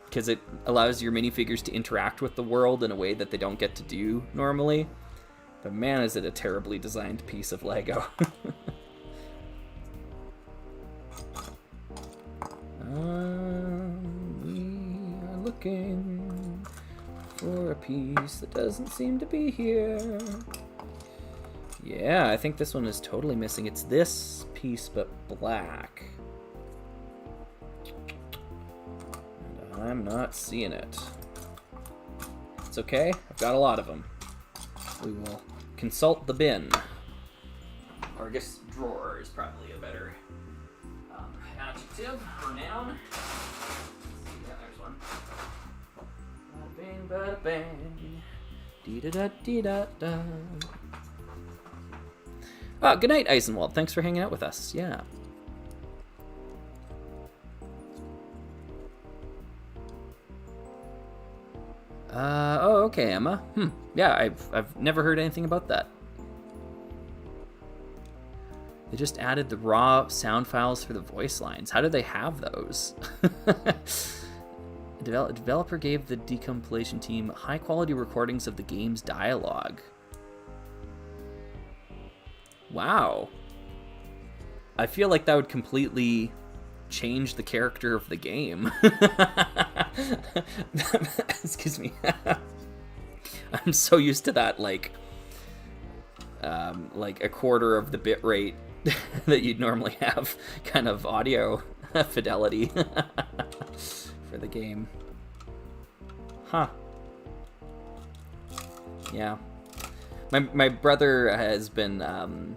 because it allows your minifigures to interact with the world in a way that they don't get to do normally. But man, is it a terribly designed piece of Lego. We are looking for a piece that doesn't seem to be here. Yeah, I think this one is totally missing. It's this piece, but black. And I'm not seeing it. It's okay. I've got a lot of them. We will consult the bin. Or I guess drawer is probably a better adjective or noun. Yeah, there's one. Bada bing, bada bang. Dee-da-da-dee-da-da. Good night, Eisenwald. Thanks for hanging out with us. Yeah. Oh, okay, Emma. Yeah, I've never heard anything about that. They just added the raw sound files for the voice lines. How do they have those? The developer gave the decompilation team high-quality recordings of the game's dialogue. Wow. I feel like that would completely change the character of the game. Excuse me. I'm so used to that, like a quarter of the bit rate that you'd normally have kind of audio fidelity for the game. Huh. Yeah. My brother has been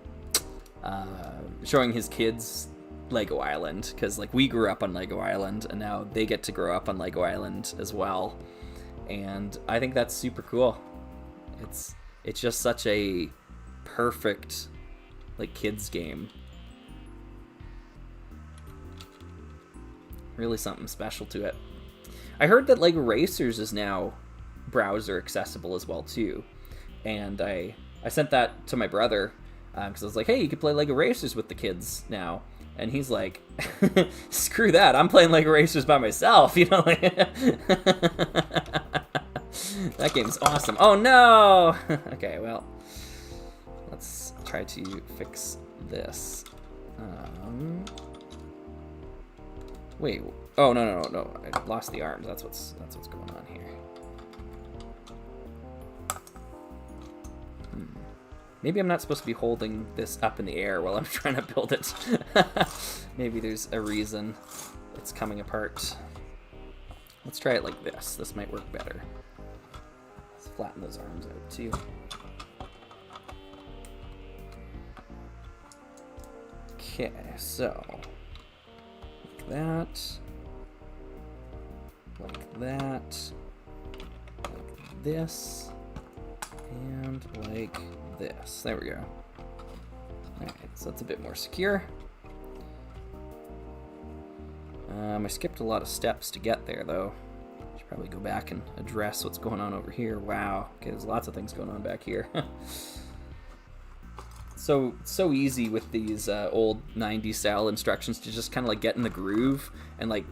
showing his kids Lego Island, because like we grew up on Lego Island and now they get to grow up on Lego Island as well, and I think that's super cool. It's just such a perfect like kids game. Really something special to it. I heard that Lego Racers is now browser accessible as well too, and I sent that to my brother because I was like, hey, you could play Lego Racers with the kids now. And he's like, screw that, I'm playing Lego Racers by myself, you know? Like that game's awesome. Oh no! Okay, well, let's try to fix this. Wait, oh no, I lost the arms. That's what's going on here. Maybe I'm not supposed to be holding this up in the air while I'm trying to build it. Maybe there's a reason it's coming apart. Let's try it like this. This might work better. Let's flatten those arms out too. Okay, so like that, like that, like this, and like this. There we go. Alright, so that's a bit more secure. I skipped a lot of steps to get there, though. Should probably go back and address what's going on over here. Wow. Okay, there's lots of things going on back here. So easy with these old 90s style instructions to just kind of like get in the groove and like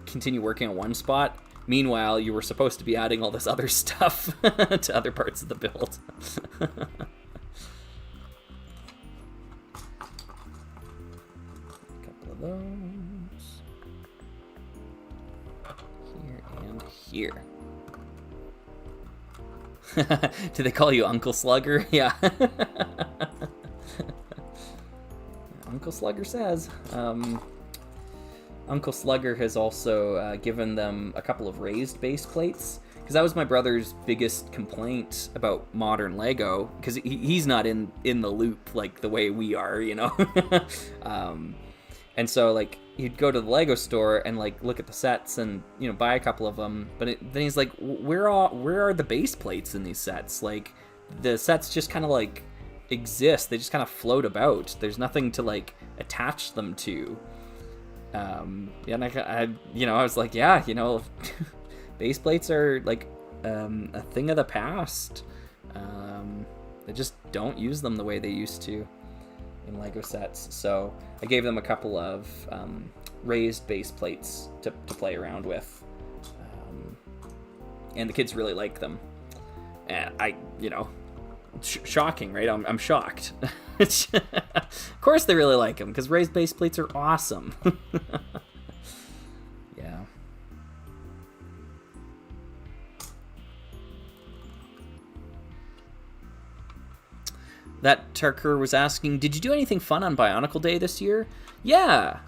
continue working on one spot. Meanwhile, you were supposed to be adding all this other stuff to other parts of the build. those. Here and here. Do they call you Uncle Slugger? Yeah. Uncle Slugger says. Uncle Slugger has also given them a couple of raised base plates, because that was my brother's biggest complaint about modern Lego, because he's not in the loop like the way we are, you know. And so like he'd go to the Lego store and like look at the sets and, you know, buy a couple of them, but then he's like, where are the base plates in these sets? Like the sets just kind of like exist, they just kind of float about, there's nothing to like attach them to. Yeah, and I you know, I was like, yeah, you know, base plates are like a thing of the past. They just don't use them the way they used to in Lego sets. So I gave them a couple of raised base plates to play around with, and the kids really like them. And I, you know, shocking, right? I'm shocked. Of course they really like them, because raised base plates are awesome. Yeah. That Tarkur was asking, did you do anything fun on Bionicle Day this year? Yeah.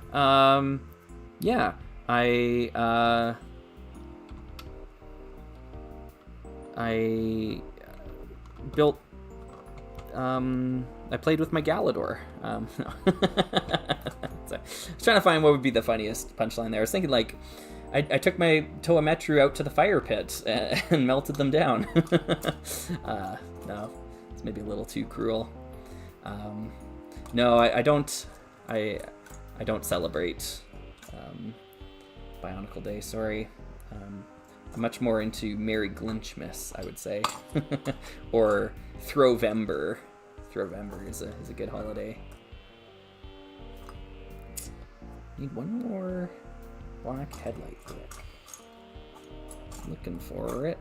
Yeah. I built... I played with my Galador. No. So, I was trying to find what would be the funniest punchline there. I was thinking, like, I took my Toametru out to the fire pit and melted them down. No, it's maybe a little too cruel. No, I don't celebrate Bionicle Day. Sorry. I'm much more into Merry Glinchmas, I would say, or Throwvember. Throwvember is a good holiday. Need one more black headlight brick. Looking for it.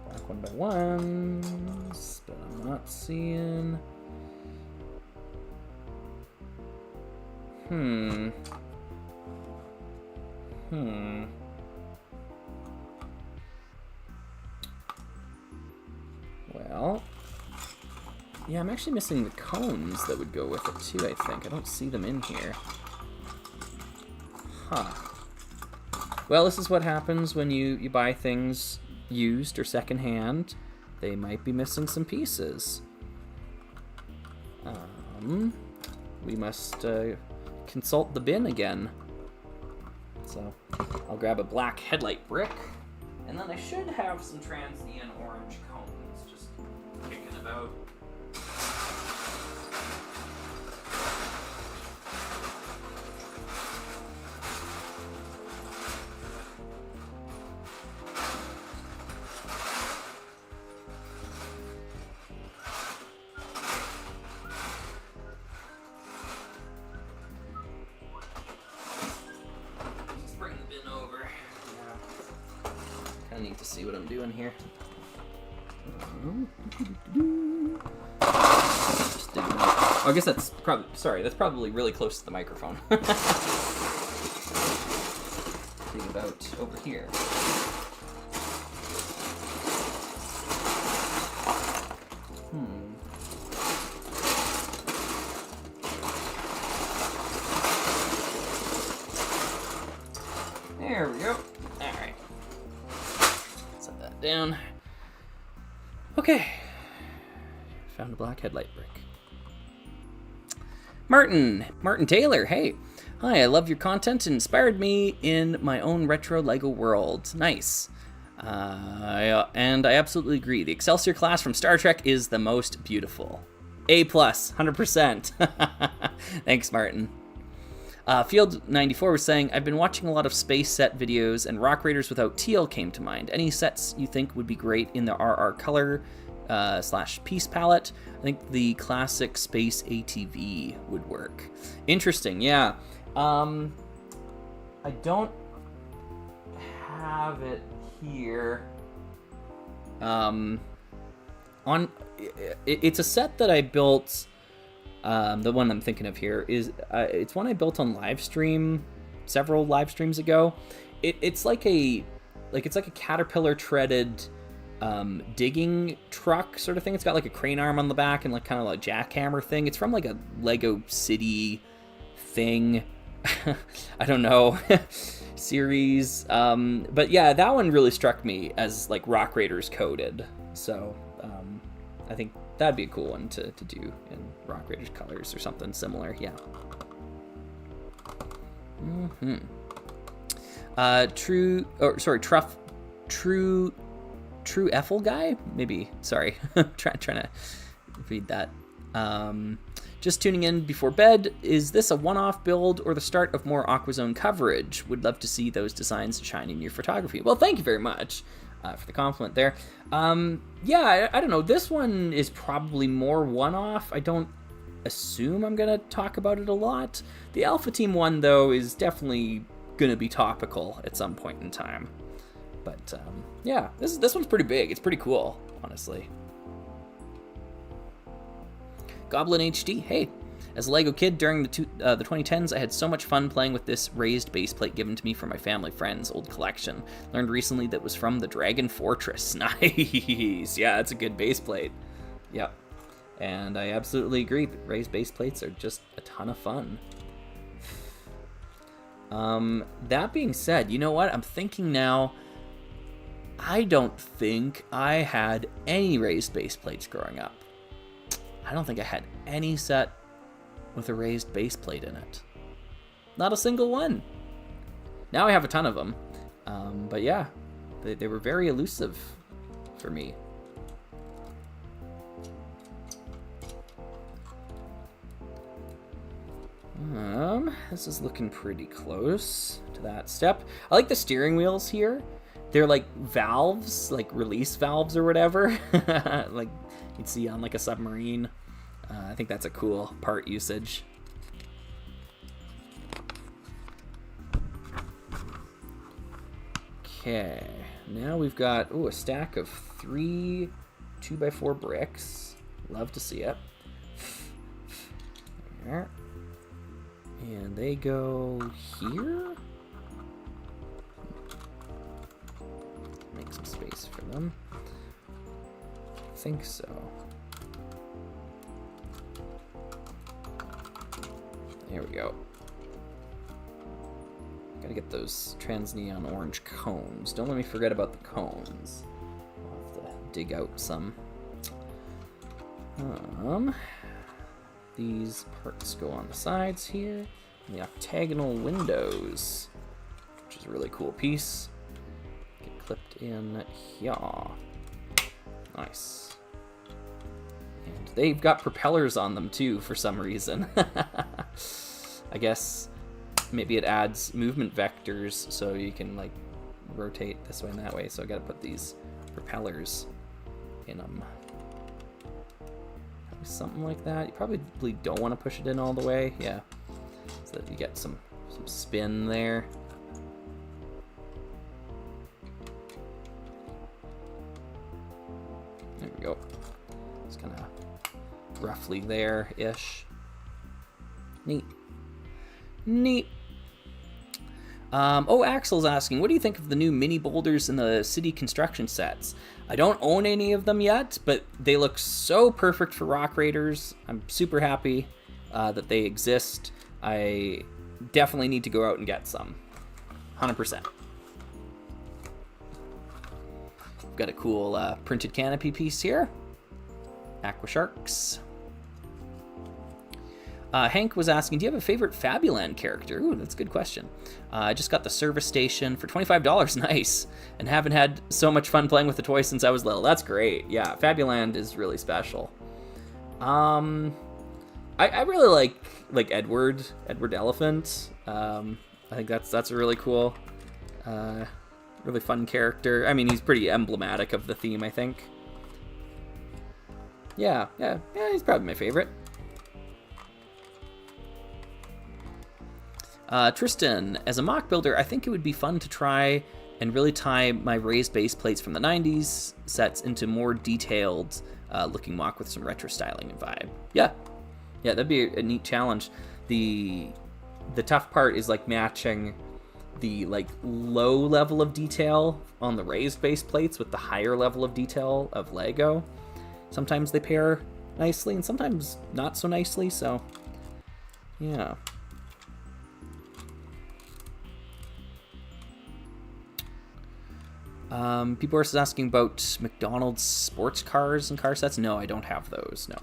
Black one by ones, but I'm not seeing. Well, yeah, I'm actually missing the cones that would go with it too, I think. I don't see them in here. Huh. Well, this is what happens when you buy things used or secondhand. They might be missing some pieces. We must consult the bin again. So I'll grab a black headlight brick, and then I should have some transient orange cones just kicking about. Need to see what I'm doing here. Just digging out. Oh, I guess that's probably, sorry, that's probably really close to the microphone. Dig about over here. There we go. All right. Down. Okay. Found a black headlight brick. Martin Taylor, hey. Hi, I love your content. It inspired me in my own retro Lego world. Nice. And I absolutely agree. The Excelsior class from Star Trek is the most beautiful. A+, 100%. Thanks, Martin. Field 94 was saying, I've been watching a lot of space set videos, and Rock Raiders without teal came to mind. Any sets you think would be great in the RR color / piece palette? I think the classic space ATV would work. Interesting, yeah. I don't have it here. It's a set that I built. The one I'm thinking of here is it's one I built on live stream several live streams ago. It's like a caterpillar treaded digging truck sort of thing. It's got like a crane arm on the back and like kind of like jackhammer thing. It's from like a Lego City thing. I don't know. Series. But yeah, that one really struck me as like Rock Raiders coded. So I think that'd be a cool one to do in Rock Raiders colors or something similar. Yeah. True Ethel guy? Maybe. Sorry. trying to read that. Just tuning in before bed. Is this a one-off build or the start of more Aquazone coverage? Would love to see those designs shine in your photography. Well, thank you very much for the compliment there. Yeah, I don't know. This one is probably more one-off. I don't assume I'm going to talk about it a lot. The Alpha Team one, though, is definitely going to be topical at some point in time. But, yeah, this one's pretty big. It's pretty cool, honestly. Goblin HD, hey. As a Lego kid during the 2010s, I had so much fun playing with this raised base plate given to me from my family friends' old collection. Learned recently that was from the Dragon Fortress. Nice. Yeah, it's a good base plate. Yep. And I absolutely agree that raised base plates are just a ton of fun. That being said, you know what? I'm thinking now, I don't think I had any raised base plates growing up. I don't think I had any set with a raised base plate in it. Not a single one. Now I have a ton of them. But yeah, they were very elusive for me. This is looking pretty close to that step. I like the steering wheels here. They're like valves, like release valves or whatever. Like you'd see on like a submarine. I think that's a cool part usage. Okay, now we've got a stack of 3 2x4 bricks. Love to see it. There. And they go here. Make some space for them. I think so. There we go. Gotta get those trans neon orange cones. Don't let me forget about the cones. I'll have to dig out some. These parts go on the sides here. And the octagonal windows, which is a really cool piece. Get clipped in here. Nice. And they've got propellers on them too for some reason. I guess maybe it adds movement vectors so you can like rotate this way and that way. So I gotta put these propellers in them. Something like that. You probably don't want to push it in all the way. Yeah. So that you get some spin there. There we go. It's kind of roughly there-ish. Neat. Axel's asking, what do you think of the new mini boulders in the city construction sets? I don't own any of them yet, but they look so perfect for Rock Raiders. I'm super happy that they exist. I definitely need to go out and get some. 100%. We've got a cool printed canopy piece here. Aqua Sharks. Hank was asking, do you have a favorite Fabuland character? Ooh, that's a good question. I just got the service station for $25. Nice. And haven't had so much fun playing with the toy since I was little. That's great. Yeah, Fabuland is really special. I really like Edward Elephant. I think that's a really cool, really fun character. I mean, he's pretty emblematic of the theme, I think. Yeah, he's probably my favorite. Tristan, as a mock builder, I think it would be fun to try and really tie my raised base plates from the 90s sets into more detailed looking MOC with some retro styling and vibe. Yeah, that'd be a neat challenge. The tough part is like matching the like low level of detail on the raised base plates with the higher level of detail of Lego. Sometimes they pair nicely and sometimes not so nicely, so yeah. People are asking about McDonald's sports cars and car sets. No, I don't have those, no.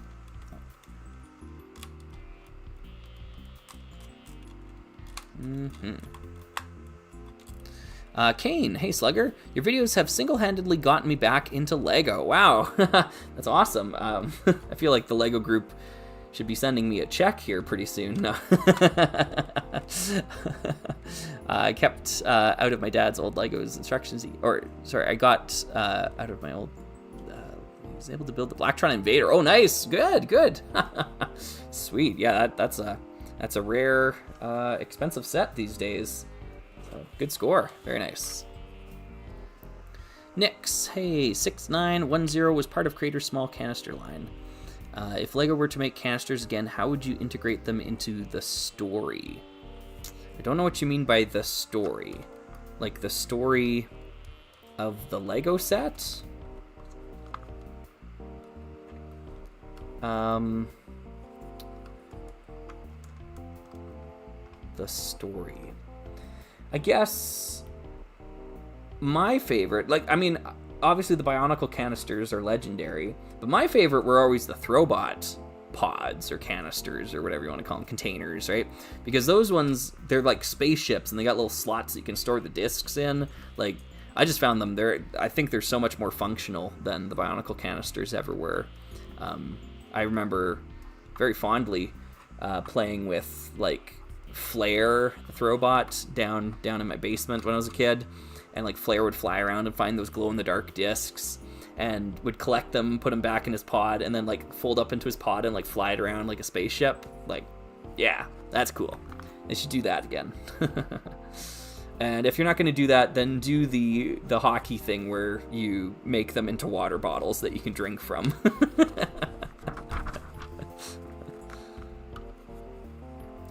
Kane, hey Slugger, your videos have single-handedly gotten me back into Lego. Wow, that's awesome. I feel like the Lego group should be sending me a check here pretty soon. No. I kept out of my dad's old Legos instructions, I got out of my old, I was able to build the Blacktron Invader. Oh, nice, good. Sweet, yeah, that's a rare, expensive set these days. So, good score, very nice. Nix, hey, 6910 was part of Creator's small canister line. If Lego were to make canisters again, how would you integrate them into the story? I don't know what you mean by the story. Like the story of the Lego set? The story. I guess my favorite, like, I mean, obviously the Bionicle canisters are legendary, but my favorite were always the Throwbot pods or canisters or whatever you want to call them, containers, right? Because those ones, they're like spaceships and they got little slots that you can store the discs in. Like, I just found them, I think they're so much more functional than the Bionicle canisters ever were. I remember very fondly playing with like Flare, the Throwbot, down in my basement when I was a kid. And like Flare would fly around and find those glow-in-the-dark discs and would collect them, put them back in his pod, and then like fold up into his pod and like fly it around like a spaceship. Like, yeah, that's cool. They should do that again. And if you're not going to do that, then do the hockey thing where you make them into water bottles that you can drink from.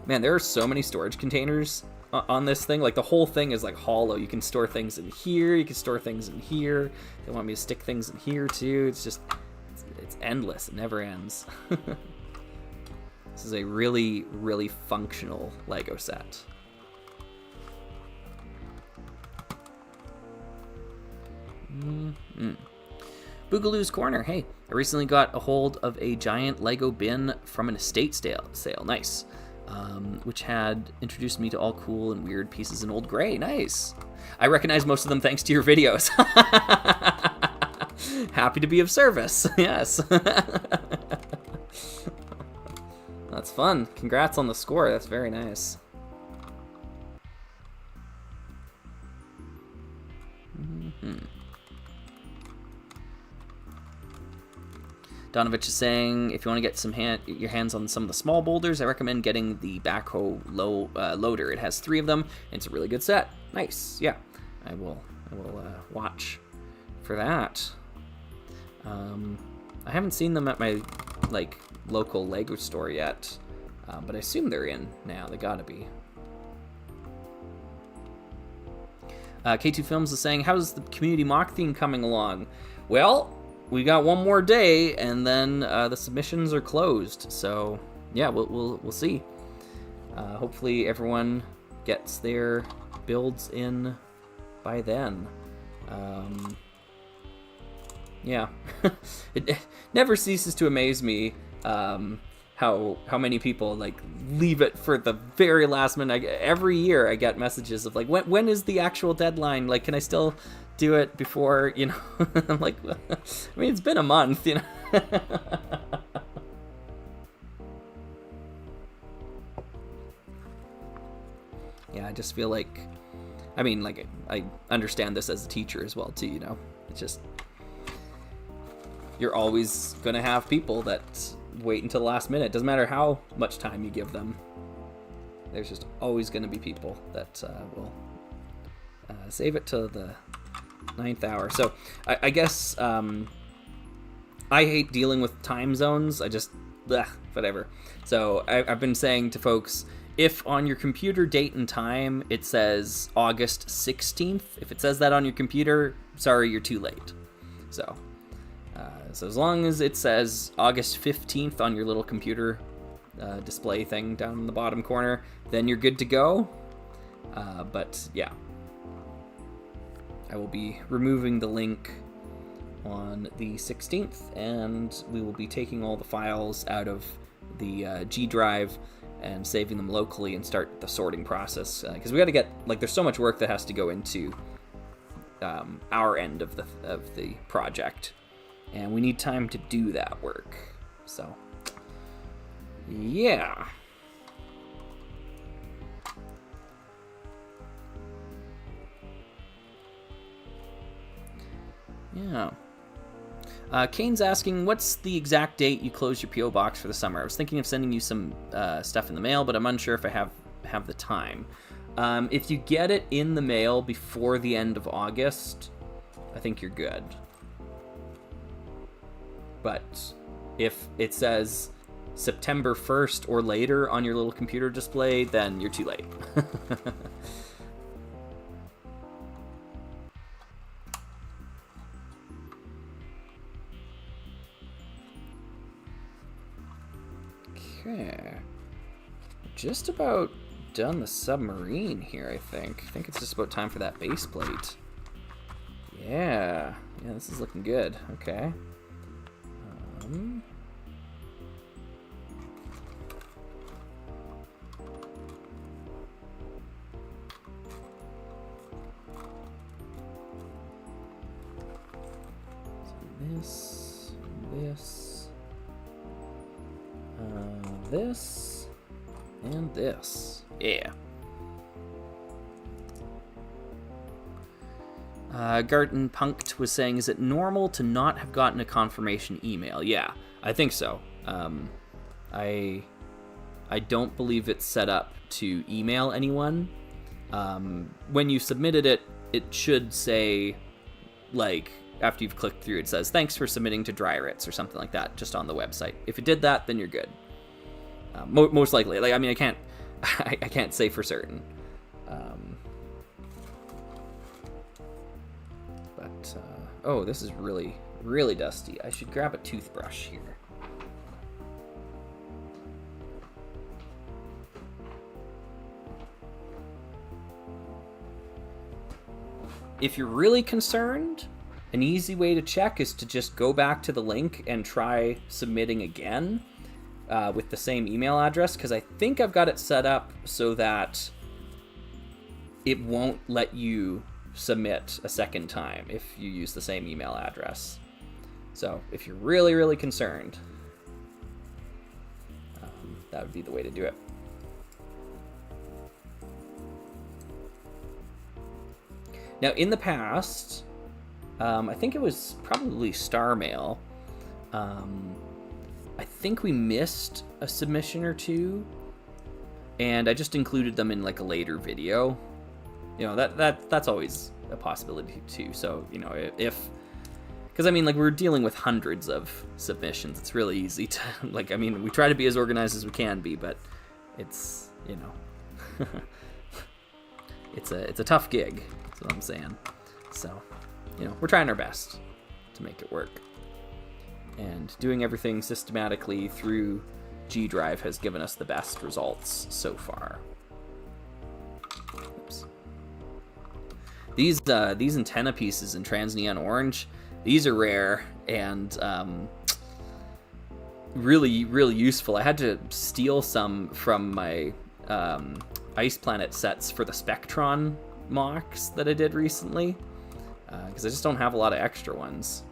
Man, there are so many storage containers on this thing. Like, the whole thing is like hollow. You can store things in here, you can store things in here. They want me to stick things in here too. It's just, it's endless. It never ends. This is a really, really functional Lego set. Boogaloo's Corner. Hey, I recently got a hold of a giant Lego bin from an estate sale. Nice. Which had introduced me to all cool and weird pieces in Old Gray. Nice. I recognize most of them thanks to your videos. Happy to be of service. Yes. That's fun. Congrats on the score. That's very nice. Donovich is saying, if you want to get your hands on some of the small boulders, I recommend getting the backhoe loader. It has 3 of them, and it's a really good set. Nice, yeah. I will watch for that. I haven't seen them at my local Lego store yet, but I assume they're in now. They gotta be. K2 Films is saying, how's the community mock theme coming along? Well, we got one more day, and then the submissions are closed. So yeah, we'll see. Hopefully everyone gets their builds in by then. Yeah, it never ceases to amaze me how many people leave it for the very last minute. Every year I get messages of when is the actual deadline? Can I still do it before, I'm like, I mean, it's been a month, Yeah, I just feel like, I understand this as a teacher as well too, It's just, you're always gonna have people that wait until the last minute. Doesn't matter how much time you give them. There's just always gonna be people that will Save it to the 9th hour. So I guess I hate dealing with time zones. I just, whatever. So I've been saying to folks, if on your computer date and time it says August 16th, if it says that on your computer, sorry, you're too late. So as long as it says August 15th on your little computer display thing down in the bottom corner, then you're good to go. But yeah, I will be removing the link on the 16th, and we will be taking all the files out of the G drive and saving them locally and start the sorting process, because we got to get, like, there's so much work that has to go into our end of the project, and we need time to do that work. So yeah. Kane's asking, what's the exact date you close your P.O. box for the summer? I was thinking of sending you some stuff in the mail, but I'm unsure if I have the time. If you get it in the mail before the end of August, I think you're good. But if it says September 1st or later on your little computer display, then you're too late. Okay, just about done the submarine here, I think. I think it's just about time for that base plate. Yeah, this is looking good. Okay. So this, and this. Yeah. Garten Punkt was saying, is it normal to not have gotten a confirmation email? Yeah, I think so. I don't believe it's set up to email anyone. When you submitted it, it should say, like, after you've clicked through, it says, thanks for submitting to Dryrits or something like that, just on the website. If it did that, then you're good. Most likely. Like, I mean, I can't say for certain. Oh, this is really, really dusty. I should grab a toothbrush here. If you're really concerned, an easy way to check is to just go back to the link and try submitting again with the same email address, because I think I've got it set up so that it won't let you submit a second time if you use the same email address. So if you're really, really concerned, that would be the way to do it. Now, in the past, I think it was probably Star Mail. I think we missed a submission or two, and I just included them in like a later video. You know, that's always a possibility too. So, you know, because I mean, like, we're dealing with hundreds of submissions. It's really easy to, like, I mean, we try to be as organized as we can be, but it's, you know, it's a tough gig. That's what I'm saying. So, you know, we're trying our best to make it work. And doing everything systematically through G Drive has given us the best results so far. Oops. These antenna pieces in trans neon orange, these are rare and really, really useful. I had to steal some from my Ice Planet sets for the Spectron mocks that I did recently, because I just don't have a lot of extra ones.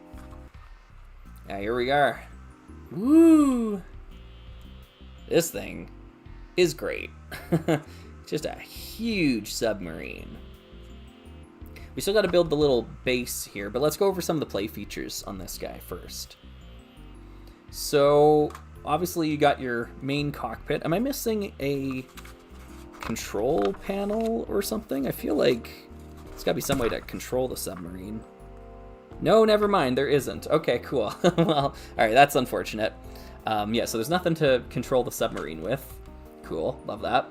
Yeah, here we are. Woo! This thing is great. Just a huge submarine. We still got to build the little base here, but let's go over some of the play features on this guy first. So, obviously you got your main cockpit. Am I missing a control panel or something? I feel like There's gotta be some way to control the submarine. No, never mind, there isn't. Okay, cool. Well, alright, that's unfortunate. Yeah, so there's nothing to control the submarine with. Cool, love that.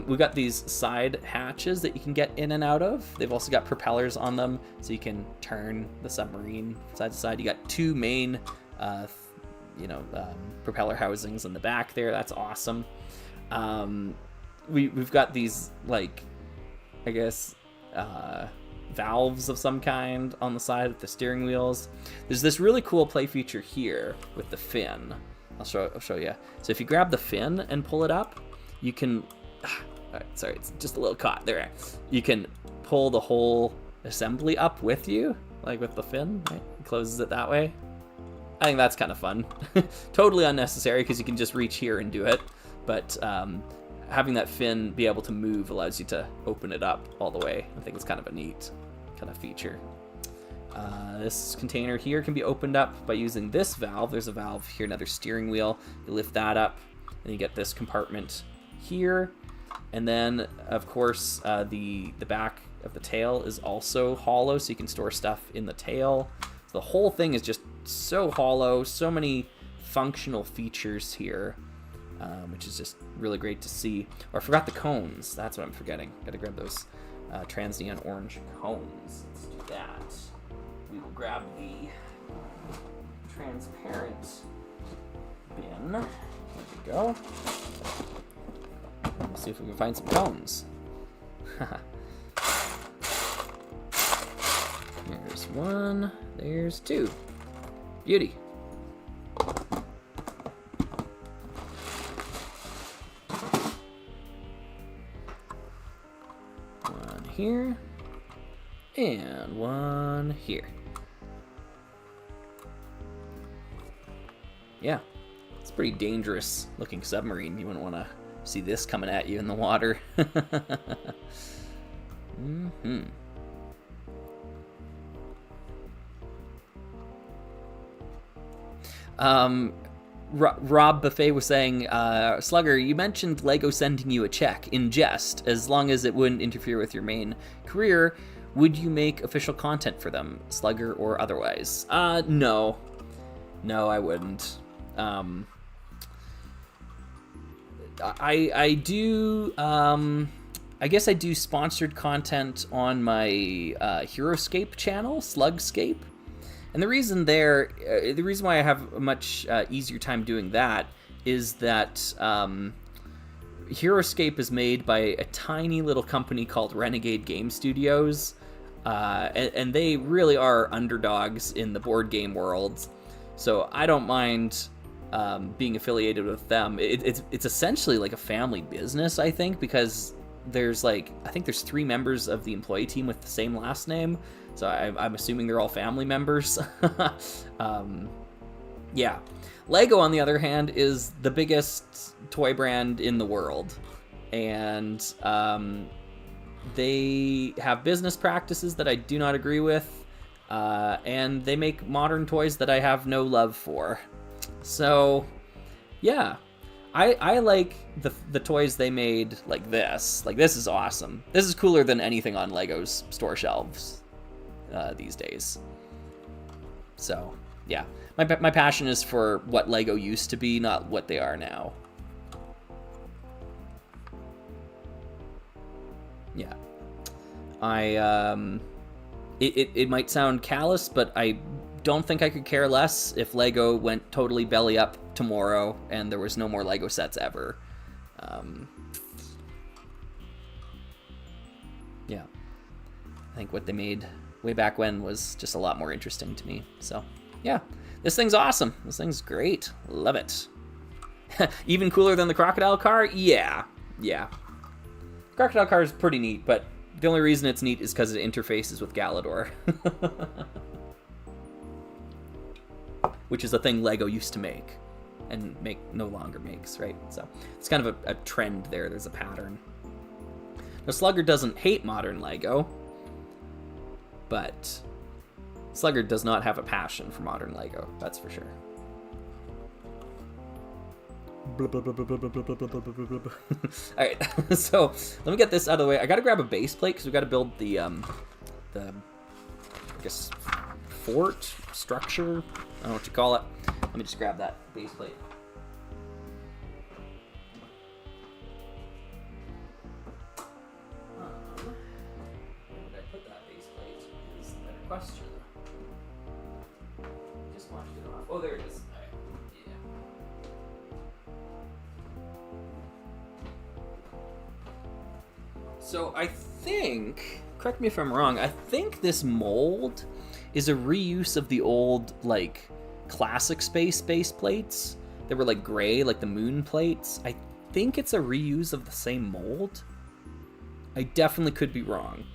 We've got these side hatches that you can get in and out of. They've also got propellers on them, so you can turn the submarine side to side. You got two main, propeller housings in the back there. That's awesome. We've got these, like, I guess, valves of some kind on the side of the steering wheels. There's this really cool play feature here with the fin. I'll show you. So if you grab the fin and pull it up, you can... sorry, it's just a little caught. There. You can pull the whole assembly up with you, like with the fin. Right? It closes it that way. I think that's kind of fun. Totally unnecessary because you can just reach here and do it. But having that fin be able to move allows you to open it up all the way. I think it's kind of a neat kind of feature. This container here can be opened up by using this valve. There's a valve here, another steering wheel. You lift that up, and you get this compartment here. And then, of course, the back of the tail is also hollow, so you can store stuff in the tail. So the whole thing is just so hollow, so many functional features here, which is just really great to see. Oh, I forgot the cones. That's what I'm forgetting. Gotta grab those trans-neon orange cones. Let's do that. We will grab the transparent bin. There we go. Let's see if we can find some cones. There's one. There's two. Beauty. One here. And one here. Yeah. It's a pretty dangerous looking submarine. You wouldn't want to see this coming at you in the water. Mm-hmm. Rob Buffet was saying, Slugger, you mentioned Lego sending you a check in jest, as long as it wouldn't interfere with your main career. Would you make official content for them, Slugger or otherwise? No. No, I wouldn't. I do, I guess I do sponsored content on my Heroscape channel, Slugscape. And the reason why I have a much easier time doing that is that Heroscape is made by a tiny little company called Renegade Game Studios, and they really are underdogs in the board game world. So I don't mind being affiliated with them. It's essentially like a family business, I think, because there's I think there's 3 members of the employee team with the same last name. So I'm assuming they're all family members. Yeah. Lego, on the other hand, is the biggest toy brand in the world. And they have business practices that I do not agree with. And they make modern toys that I have no love for. So, yeah. I like the toys they made like this. Like, this is awesome. This is cooler than anything on Lego's store shelves these days. So, yeah. My passion is for what Lego used to be, not what they are now. Yeah. It might sound callous, but I don't think I could care less if Lego went totally belly up tomorrow and there was no more Lego sets ever. Yeah. I think what they made way back when was just a lot more interesting to me. So, yeah. This thing's awesome. This thing's great. Love it. Even cooler than the crocodile car? Yeah. Yeah. Crocodile car is pretty neat, but the only reason it's neat is because it interfaces with Galador. Which is a thing Lego used to make and no longer makes, right? So it's kind of a trend there. There's a pattern. Now, Slugger doesn't hate modern Lego, but Slugger does not have a passion for modern Lego, that's for sure. All right, so let me get this out of the way. I gotta grab a base plate because we gotta build the I guess fort structure. I don't know what you call it. Let me just grab that base plate. Where did I put that base plate? Is the better question. Just watched it off. Oh, there it is. So I think, correct me if I'm wrong, I think this mold is a reuse of the old, like, classic space base plates that were, like, gray, like the moon plates. I think it's a reuse of the same mold. I definitely could be wrong.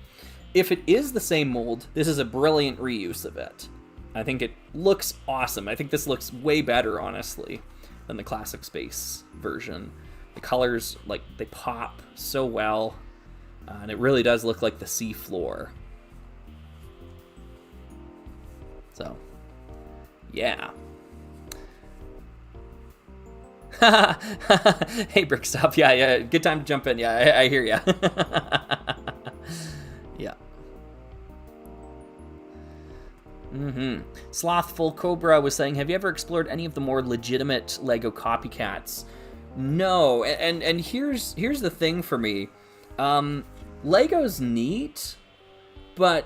If it is the same mold, this is a brilliant reuse of it. I think it looks awesome. I think this looks way better, honestly, than the classic space version. The colors, like, they pop so well. And it really does look like the sea floor. So, yeah. Hey, Brickstop. Yeah, good time to jump in. Yeah, I hear ya. Yeah. Slothful Cobra was saying, have you ever explored any of the more legitimate LEGO copycats? No, and here's the thing for me. Lego's neat, but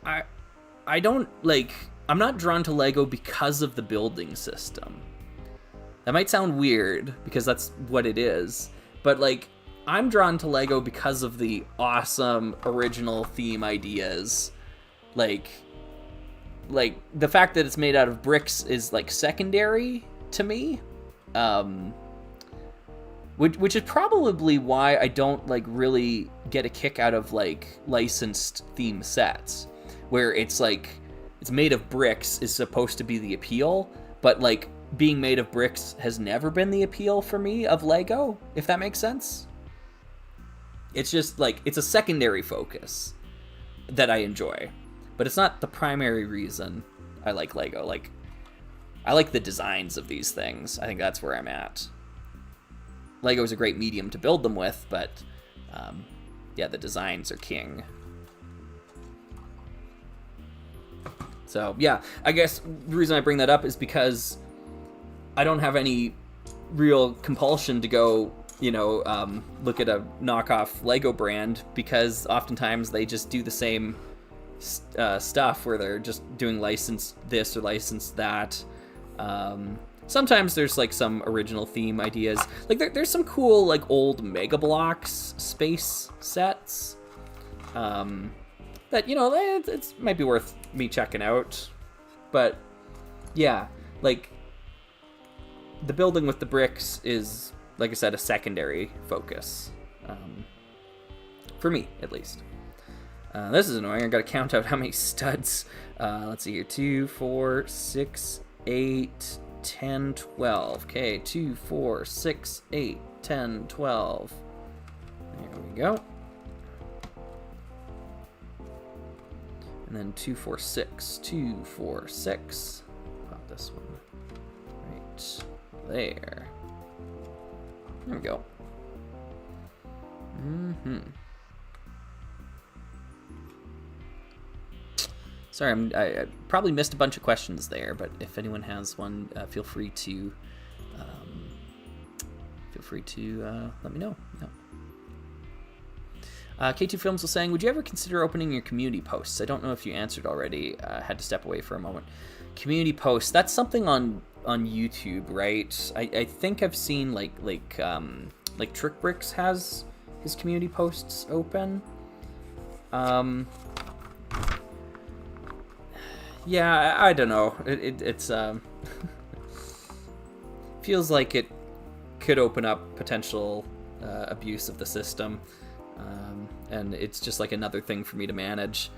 I don't, like, I'm not drawn to Lego because of the building system. That might sound weird, because that's what it is, but, like, I'm drawn to Lego because of the awesome original theme ideas. Like, the fact that it's made out of bricks is, like, secondary to me. Which is probably why I don't, like, really get a kick out of, like, licensed theme sets, where it's, like, it's made of bricks is supposed to be the appeal, but, like, being made of bricks has never been the appeal for me of Lego, if that makes sense. It's just, like, it's a secondary focus that I enjoy, but it's not the primary reason I like Lego. Like, I like the designs of these things. I think that's where I'm at. Lego is a great medium to build them with, but yeah, the designs are king. So yeah, I guess the reason I bring that up is because I don't have any real compulsion to go, you know, look at a knockoff Lego brand, because oftentimes they just do the same stuff where they're just doing license this or license that. Sometimes there's, like, some original theme ideas. Like, there's some cool, like, old Mega Bloks space sets that, you know, it might be worth me checking out. But, yeah, like, the building with the bricks is, like I said, a secondary focus. For me, at least. This is annoying. I gotta count out how many studs. Let's see here. 2, 4, 6, 8... 10, 12. Okay, 2, 4, 6, 8, 10, 12. There we go. And then 2, 4, 6. 2, 4, 6. Pop this one right there. There we go. Sorry, I probably missed a bunch of questions there, but if anyone has one, feel free to let me know. K2 Films was saying, would you ever consider opening your community posts? I don't know if you answered already. Had to step away for a moment. Community posts, that's something on YouTube, right? I think I've seen like Trick Bricks has his community posts open. Yeah, I don't know. It's feels like it could open up potential abuse of the system, and it's just like another thing for me to manage.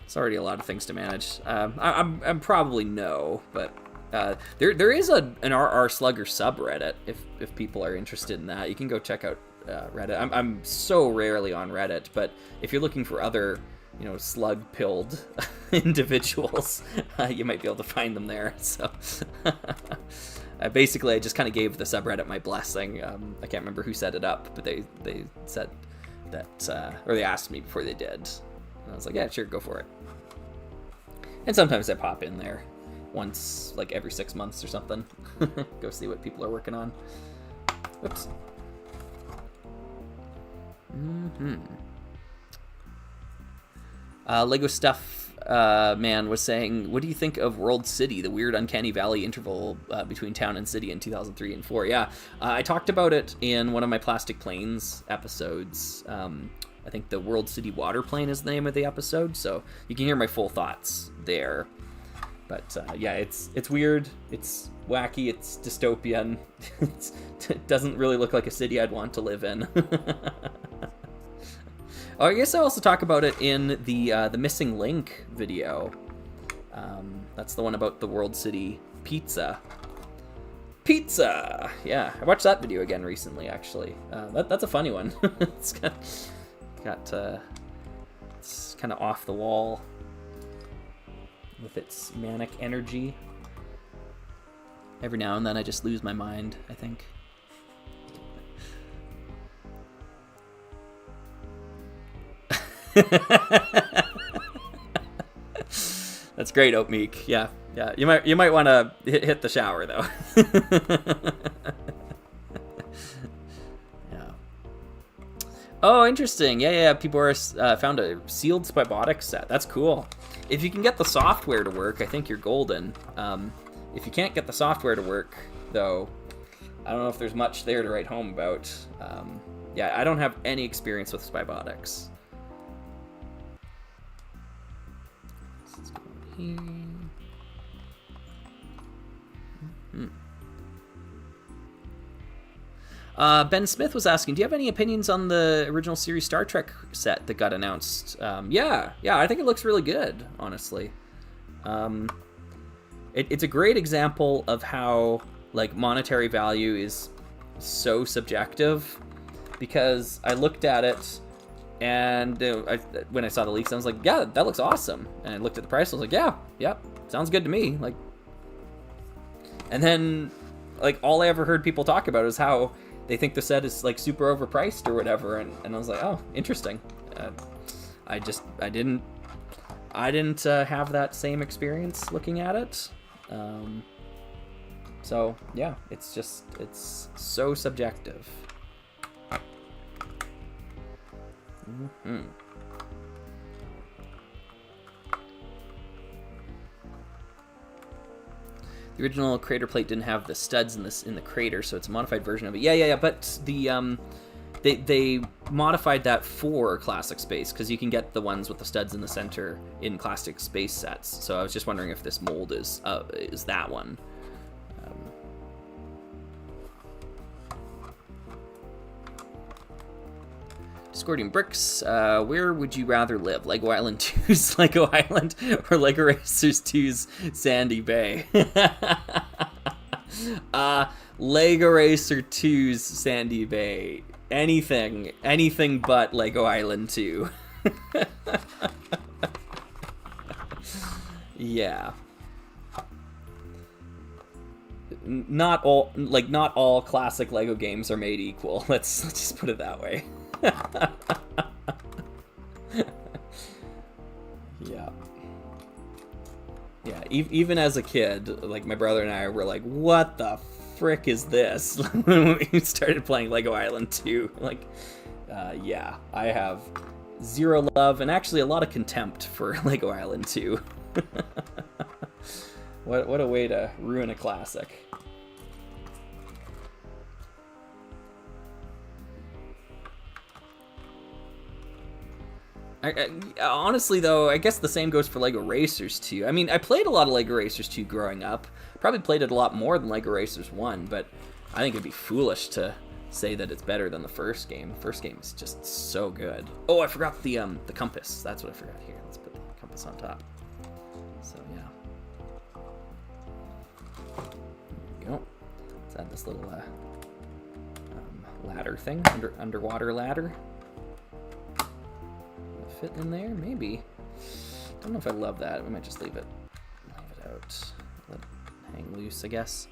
It's already a lot of things to manage. I'm probably no, but there is an RR Slugger subreddit if people are interested in that. You can go check out Reddit. I'm so rarely on Reddit, but if you're looking for other, you know, slug-pilled individuals, you might be able to find them there. So, Basically, I just kind of gave the subreddit my blessing. I can't remember who set it up, but they said that, or they asked me before they did. And I was like, yeah, sure, go for it. And sometimes I pop in there once, like every 6 months or something. Go see what people are working on. Whoops. Lego Stuff Man was saying, what do you think of World City, the weird uncanny valley interval between town and city in 2003 and 4? Yeah, I talked about it in one of my Plastic Planes episodes. I think the World City Water Plane is the name of the episode, so you can hear my full thoughts there. But yeah, it's weird, it's wacky, it's dystopian. It doesn't really look like a city I'd want to live in. Oh, I guess I also talk about it in the Missing Link video. That's the one about the World City pizza. Pizza! Yeah, I watched that video again recently, actually. That's a funny one. It's kind of off the wall with its manic energy. Every now and then I just lose my mind, I think. That's great, Oatmeek. Yeah. You might want to hit the shower though. Yeah. Oh, interesting. Yeah. People are found a sealed Spybotic set. That's cool. If you can get the software to work, I think you're golden. If you can't get the software to work, though, I don't know if there's much there to write home about. Yeah, I don't have any experience with Spybotics. Let's go here. Ben Smith was asking, do you have any opinions on the original series Star Trek set that got announced? Yeah, I think it looks really good, honestly. It's a great example of how, like, monetary value is so subjective, because I looked at it, and when I saw the leaks, I was like, yeah, that looks awesome. And I looked at the price, I was like, yeah, sounds good to me. Like, and then, like, all I ever heard people talk about is how they think the set is, like, super overpriced or whatever, and I was like, oh, interesting. I didn't have that same experience looking at it. So yeah, it's so subjective. The original crater plate didn't have the studs in the crater, so it's a modified version of it. Yeah. But the they modified that for Classic Space, because you can get the ones with the studs in the center in Classic Space sets. So I was just wondering if this mold is that one. Discordian Bricks, where would you rather live? Lego Island 2's Lego Island or Lego Racers 2's Sandy Bay? Lego Racer 2's Sandy Bay. Anything but Lego Island 2. Yeah. Not all classic Lego games are made equal. Let's just put it that way. Yeah, even as a kid, like, my brother and I were like, what the frick is this? When we started playing Lego Island 2. Like, yeah, I have zero love and actually a lot of contempt for Lego Island 2. What a way to ruin a classic. Honestly, though, I guess the same goes for Lego Racers 2. I mean, I played a lot of Lego Racers 2 growing up. Probably played it a lot more than Lego Racers 1, but I think it'd be foolish to say that it's better than the first game. The first game is just so good. Oh, I forgot the compass. That's what I forgot here. Let's put the compass on top. So, yeah. There we go. Let's add this little ladder thing, underwater ladder. Fit in there, maybe. Don't know if I love that. We might just leave it out. Let it hang loose, I guess.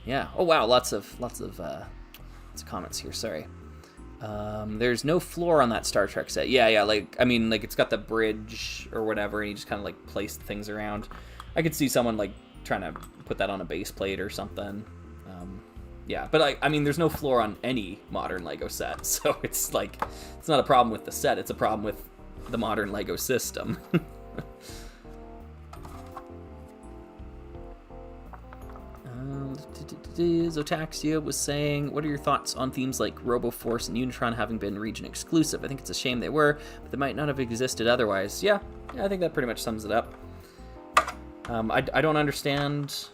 Yeah. Oh wow, lots of comments here. Sorry. There's no floor on that Star Trek set. Yeah, like, I mean, like, it's got the bridge or whatever, and you just kind of, like, place things around. I could see someone, like, trying to put that on a base plate or something. Yeah, but, I mean, there's no floor on any modern Lego set, so it's, like, it's not a problem with the set, it's a problem with the modern Lego system. Zotaxia was saying, what are your thoughts on themes like RoboForce and Unitron having been region exclusive? I think it's a shame they were, but they might not have existed otherwise. Yeah, I think that pretty much sums it up. I don't understand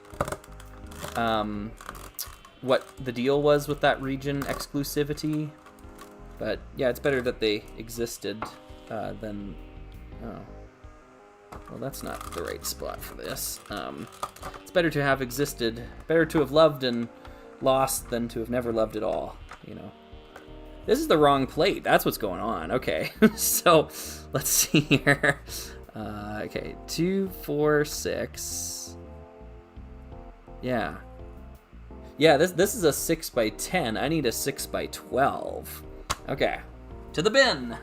what the deal was with that region exclusivity, but yeah, it's better that they existed than... Oh. Well, that's not the right spot for this. It's better to have existed, better to have loved and lost than to have never loved at all, you know. This is the wrong plate. That's what's going on. Okay, so let's see here. Okay, 2, 4, 6. Yeah. Yeah, this is a 6 by 10. I need a 6 by 12. Okay, to the bin.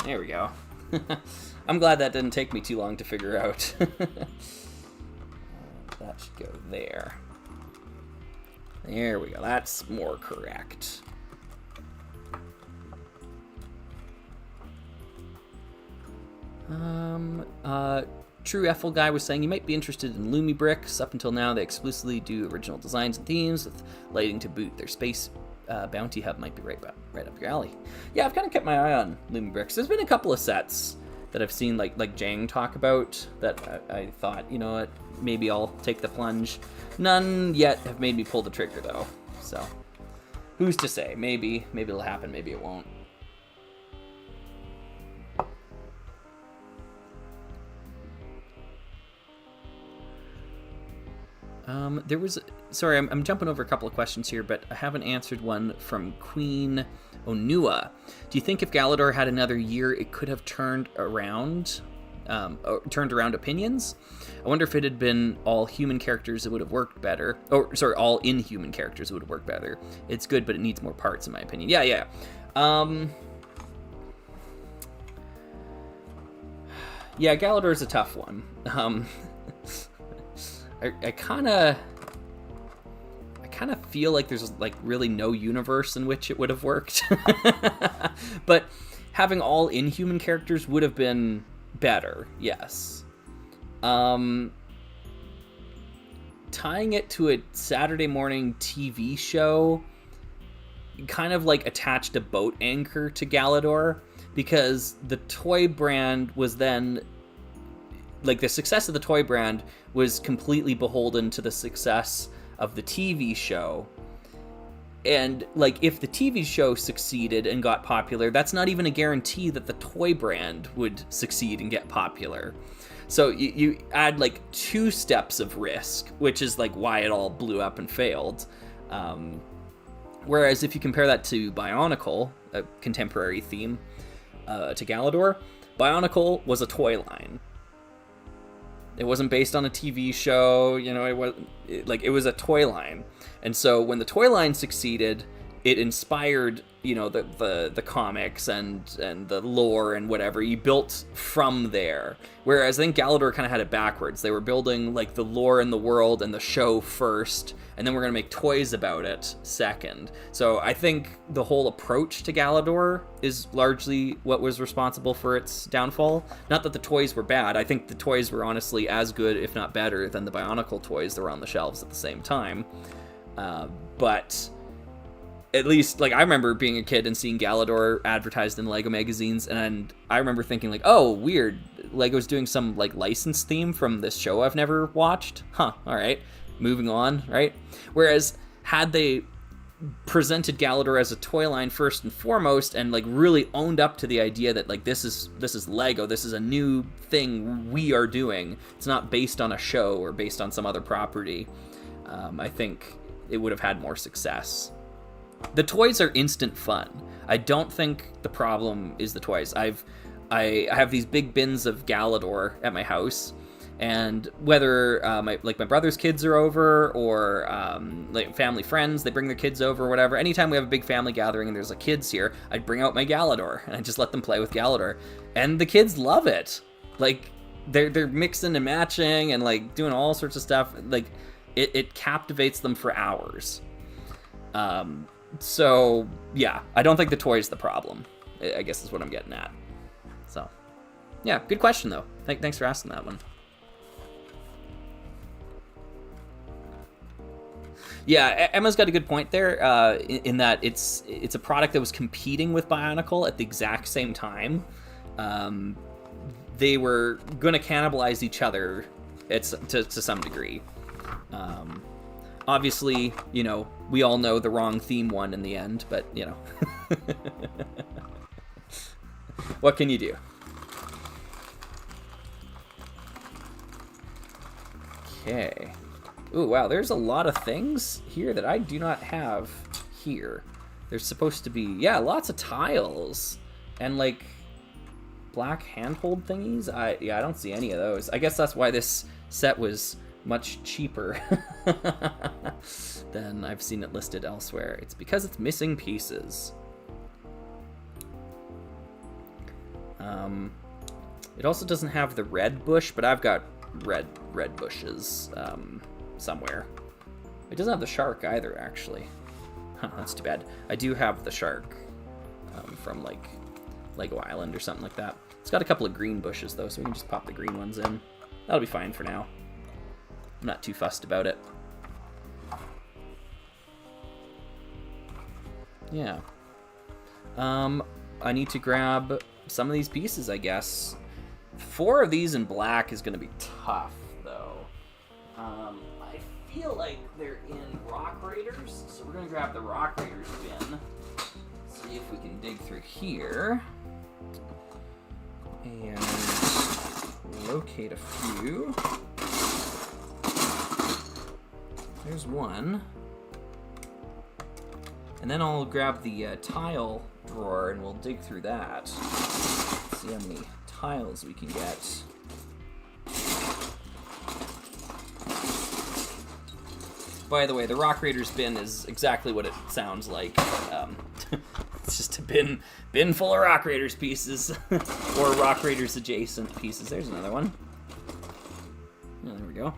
There we go. I'm glad that didn't take me too long to figure out. That should go there. There we go. That's more correct. True Ethel Guy was saying you might be interested in Lumi Bricks. Up until now, they exclusively do original designs and themes with lighting to boot. Their space bounty hub might be right up your alley. Yeah, I've kind of kept my eye on Lumi Bricks. There's been a couple of sets that I've seen like Jang talk about that I thought, you know what, maybe I'll take the plunge. None yet have made me pull the trigger though. So who's to say? Maybe it'll happen, maybe it won't. There was, sorry, I'm jumping over a couple of questions here, but I haven't answered one from Queen Onua. Do you think if Galador had another year, it could have turned around opinions? I wonder if it had been all human characters, it would have worked better. Or, sorry, all inhuman characters, it would have worked better. It's good, but it needs more parts, in my opinion. Yeah. Yeah, Galador is a tough one. I kind of feel like there's like really no universe in which it would have worked. But having all inhuman characters would have been better, yes. Tying it to a Saturday morning TV show kind of like attached a boat anchor to Galador, because the toy brand was then, like, the success of the toy brand was completely beholden to the success of the TV show. And, like, if the TV show succeeded and got popular, that's not even a guarantee that the toy brand would succeed and get popular. So you add, like, 2 steps of risk, which is, like, why it all blew up and failed. Whereas if you compare that to Bionicle, a contemporary theme to Galador, Bionicle was a toy line. It wasn't based on a TV show, you know, it was a toy line. And so when the toy line succeeded, it inspired, you know, the comics and the lore and whatever. You built from there. Whereas I think Galador kind of had it backwards. They were building, like, the lore in the world and the show first, and then we're going to make toys about it second. So I think the whole approach to Galador is largely what was responsible for its downfall. Not that the toys were bad. I think the toys were honestly as good, if not better, than the Bionicle toys that were on the shelves at the same time. But at least, like, I remember being a kid and seeing Galador advertised in Lego magazines, and I remember thinking, like, oh, weird, Lego's doing some, like, licensed theme from this show I've never watched? Huh, alright, moving on, right? Whereas, had they presented Galador as a toy line first and foremost, and, like, really owned up to the idea that, like, this is Lego, this is a new thing we are doing, it's not based on a show or based on some other property, I think it would have had more success. The toys are instant fun. I don't think the problem is the toys. I have these big bins of Galador at my house, and whether my brother's kids are over or like family friends, they bring their kids over or whatever. Anytime we have a big family gathering and there's like kids here, I'd bring out my Galador and I just let them play with Galador, and the kids love it. Like they're mixing and matching and like doing all sorts of stuff. Like it captivates them for hours. So yeah, I don't think the toy is the problem, I guess is what I'm getting at. So yeah, good question though. Thanks for asking that one. Yeah, Emma's got a good point there, in that it's a product that was competing with Bionicle at the exact same time. They were going to cannibalize each other to some degree. Obviously, you know, we all know the wrong theme won in the end, but, you know. What can you do? Okay. Ooh, wow, there's a lot of things here that I do not have here. There's supposed to be, yeah, lots of tiles and like black handhold thingies. I don't see any of those. I guess that's why this set was much cheaper than I've seen it listed elsewhere. It's because it's missing pieces. It also doesn't have the red bush, but I've got red bushes somewhere. It doesn't have the shark either, actually. Huh, that's too bad. I do have the shark from like Lego Island or something like that. It's got a couple of green bushes though, so we can just pop the green ones in. That'll be fine for now. I'm not too fussed about it. Yeah. I need to grab some of these pieces, I guess. 4 of these in black is going to be tough, though. I feel like they're in Rock Raiders, so we're going to grab the Rock Raiders bin. See if we can dig through here. And locate a few. There's one. And then I'll grab the tile drawer and we'll dig through that. See how many tiles we can get. By the way, the Rock Raiders bin is exactly what it sounds like. It's just a bin full of Rock Raiders pieces, or Rock Raiders adjacent pieces. There's another one. Oh, there we go.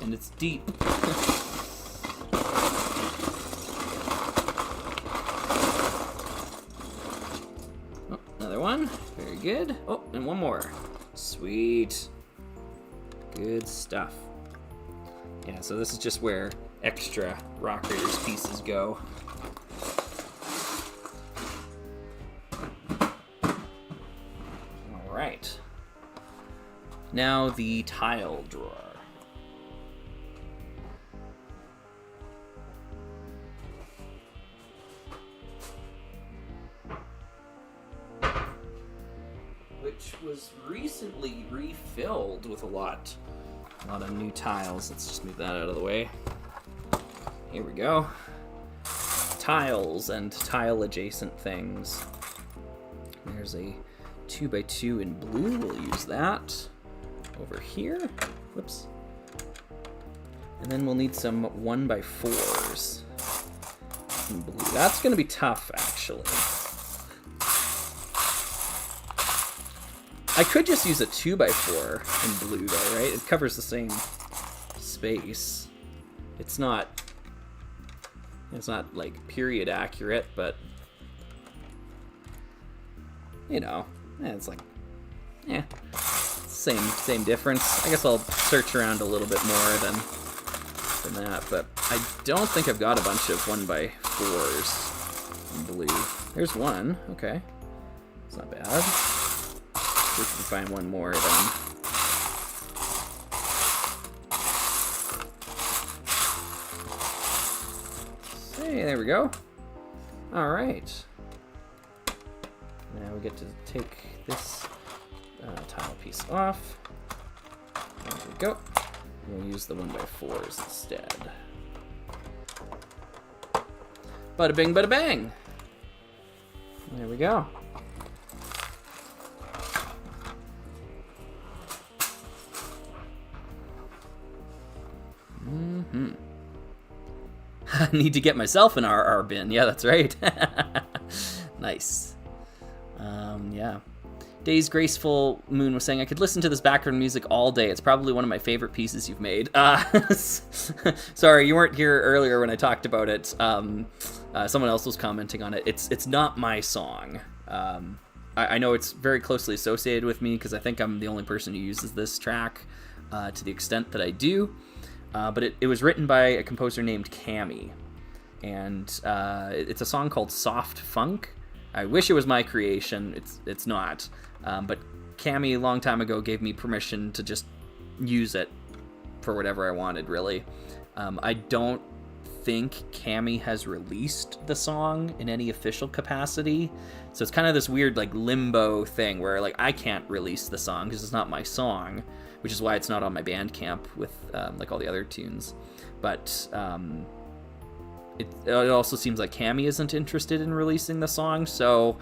And it's deep. Oh, another one. Very good. Oh, and one more. Sweet. Good stuff. Yeah, so this is just where extra Rock Raiders pieces go. All right. Now the tile drawer. Which was recently refilled with a lot of new tiles. Let's just move that out of the way. Here we go. Tiles and tile adjacent things. There's a 2x2 in blue. We'll use that. Over here. Whoops. And then we'll need some 1x4s in blue. That's going to be tough, actually. I could just use a 2x4 in blue, though, right? It covers the same space. It's not like period accurate, but you know, it's like, same difference. I guess I'll search around a little bit more than that, but I don't think I've got a bunch of 1x4s in blue. There's one. Okay, it's not bad. We can find one more then. Hey, there we go. All right. Now we get to take this tile piece off. There we go. We'll use the 1x4s instead. Bada bing, bada bang. There we go. I need to get myself an RR bin. Yeah, that's right. Nice. Yeah. Days Graceful Moon was saying, I could listen to this background music all day. It's probably one of my favorite pieces you've made. Sorry, you weren't here earlier when I talked about it. Someone else was commenting on it. It's not my song. I know it's very closely associated with me because I think I'm the only person who uses this track to the extent that I do. But it was written by a composer named Cami. And it's a song called Soft Funk. I wish it was my creation. It's not. But Cami, a long time ago, gave me permission to just use it for whatever I wanted, really. I don't think Cami has released the song in any official capacity. So it's kind of this weird, like, limbo thing where, like, I can't release the song because it's not my song, which is why it's not on my Bandcamp with, like, all the other tunes. But it also seems like Cami isn't interested in releasing the song, so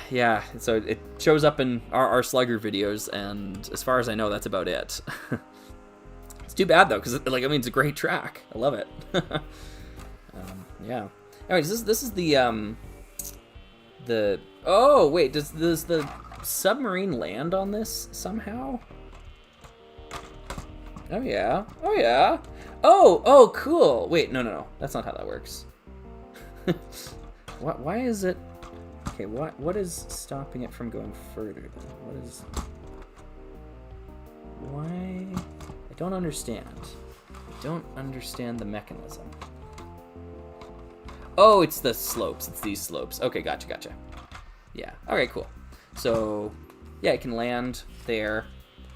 yeah, so it shows up in our Slugger videos, and as far as I know, that's about it. It's too bad though, because like, I mean, it's a great track. I love it. Yeah. Anyways, this is the oh wait, does the submarine land on this somehow? Oh yeah. Oh yeah. Oh, cool. Wait, no. That's not how that works. Why is it... Okay, what is stopping it from going further then? What is... Why... I don't understand. I don't understand the mechanism. Oh, it's the slopes. It's these slopes. Okay, gotcha. Yeah. Okay, cool. So, yeah, it can land there.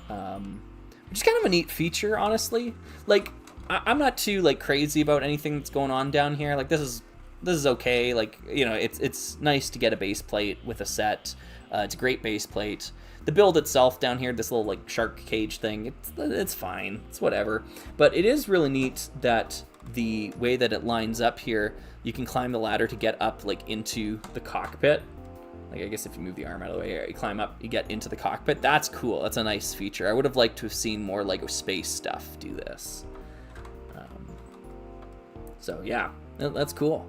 Which is kind of a neat feature, honestly. Like, I'm not too, like, crazy about anything that's going on down here. Like, this is okay. Like, you know, it's nice to get a base plate with a set. It's a great base plate. The build itself down here, this little, like, shark cage thing, it's fine. It's whatever. But it is really neat that the way that it lines up here, you can climb the ladder to get up, like, into the cockpit. Like, I guess if you move the arm out of the way, you climb up, you get into the cockpit. That's cool. That's a nice feature. I would have liked to have seen more LEGO Space stuff do this. So yeah, that's cool.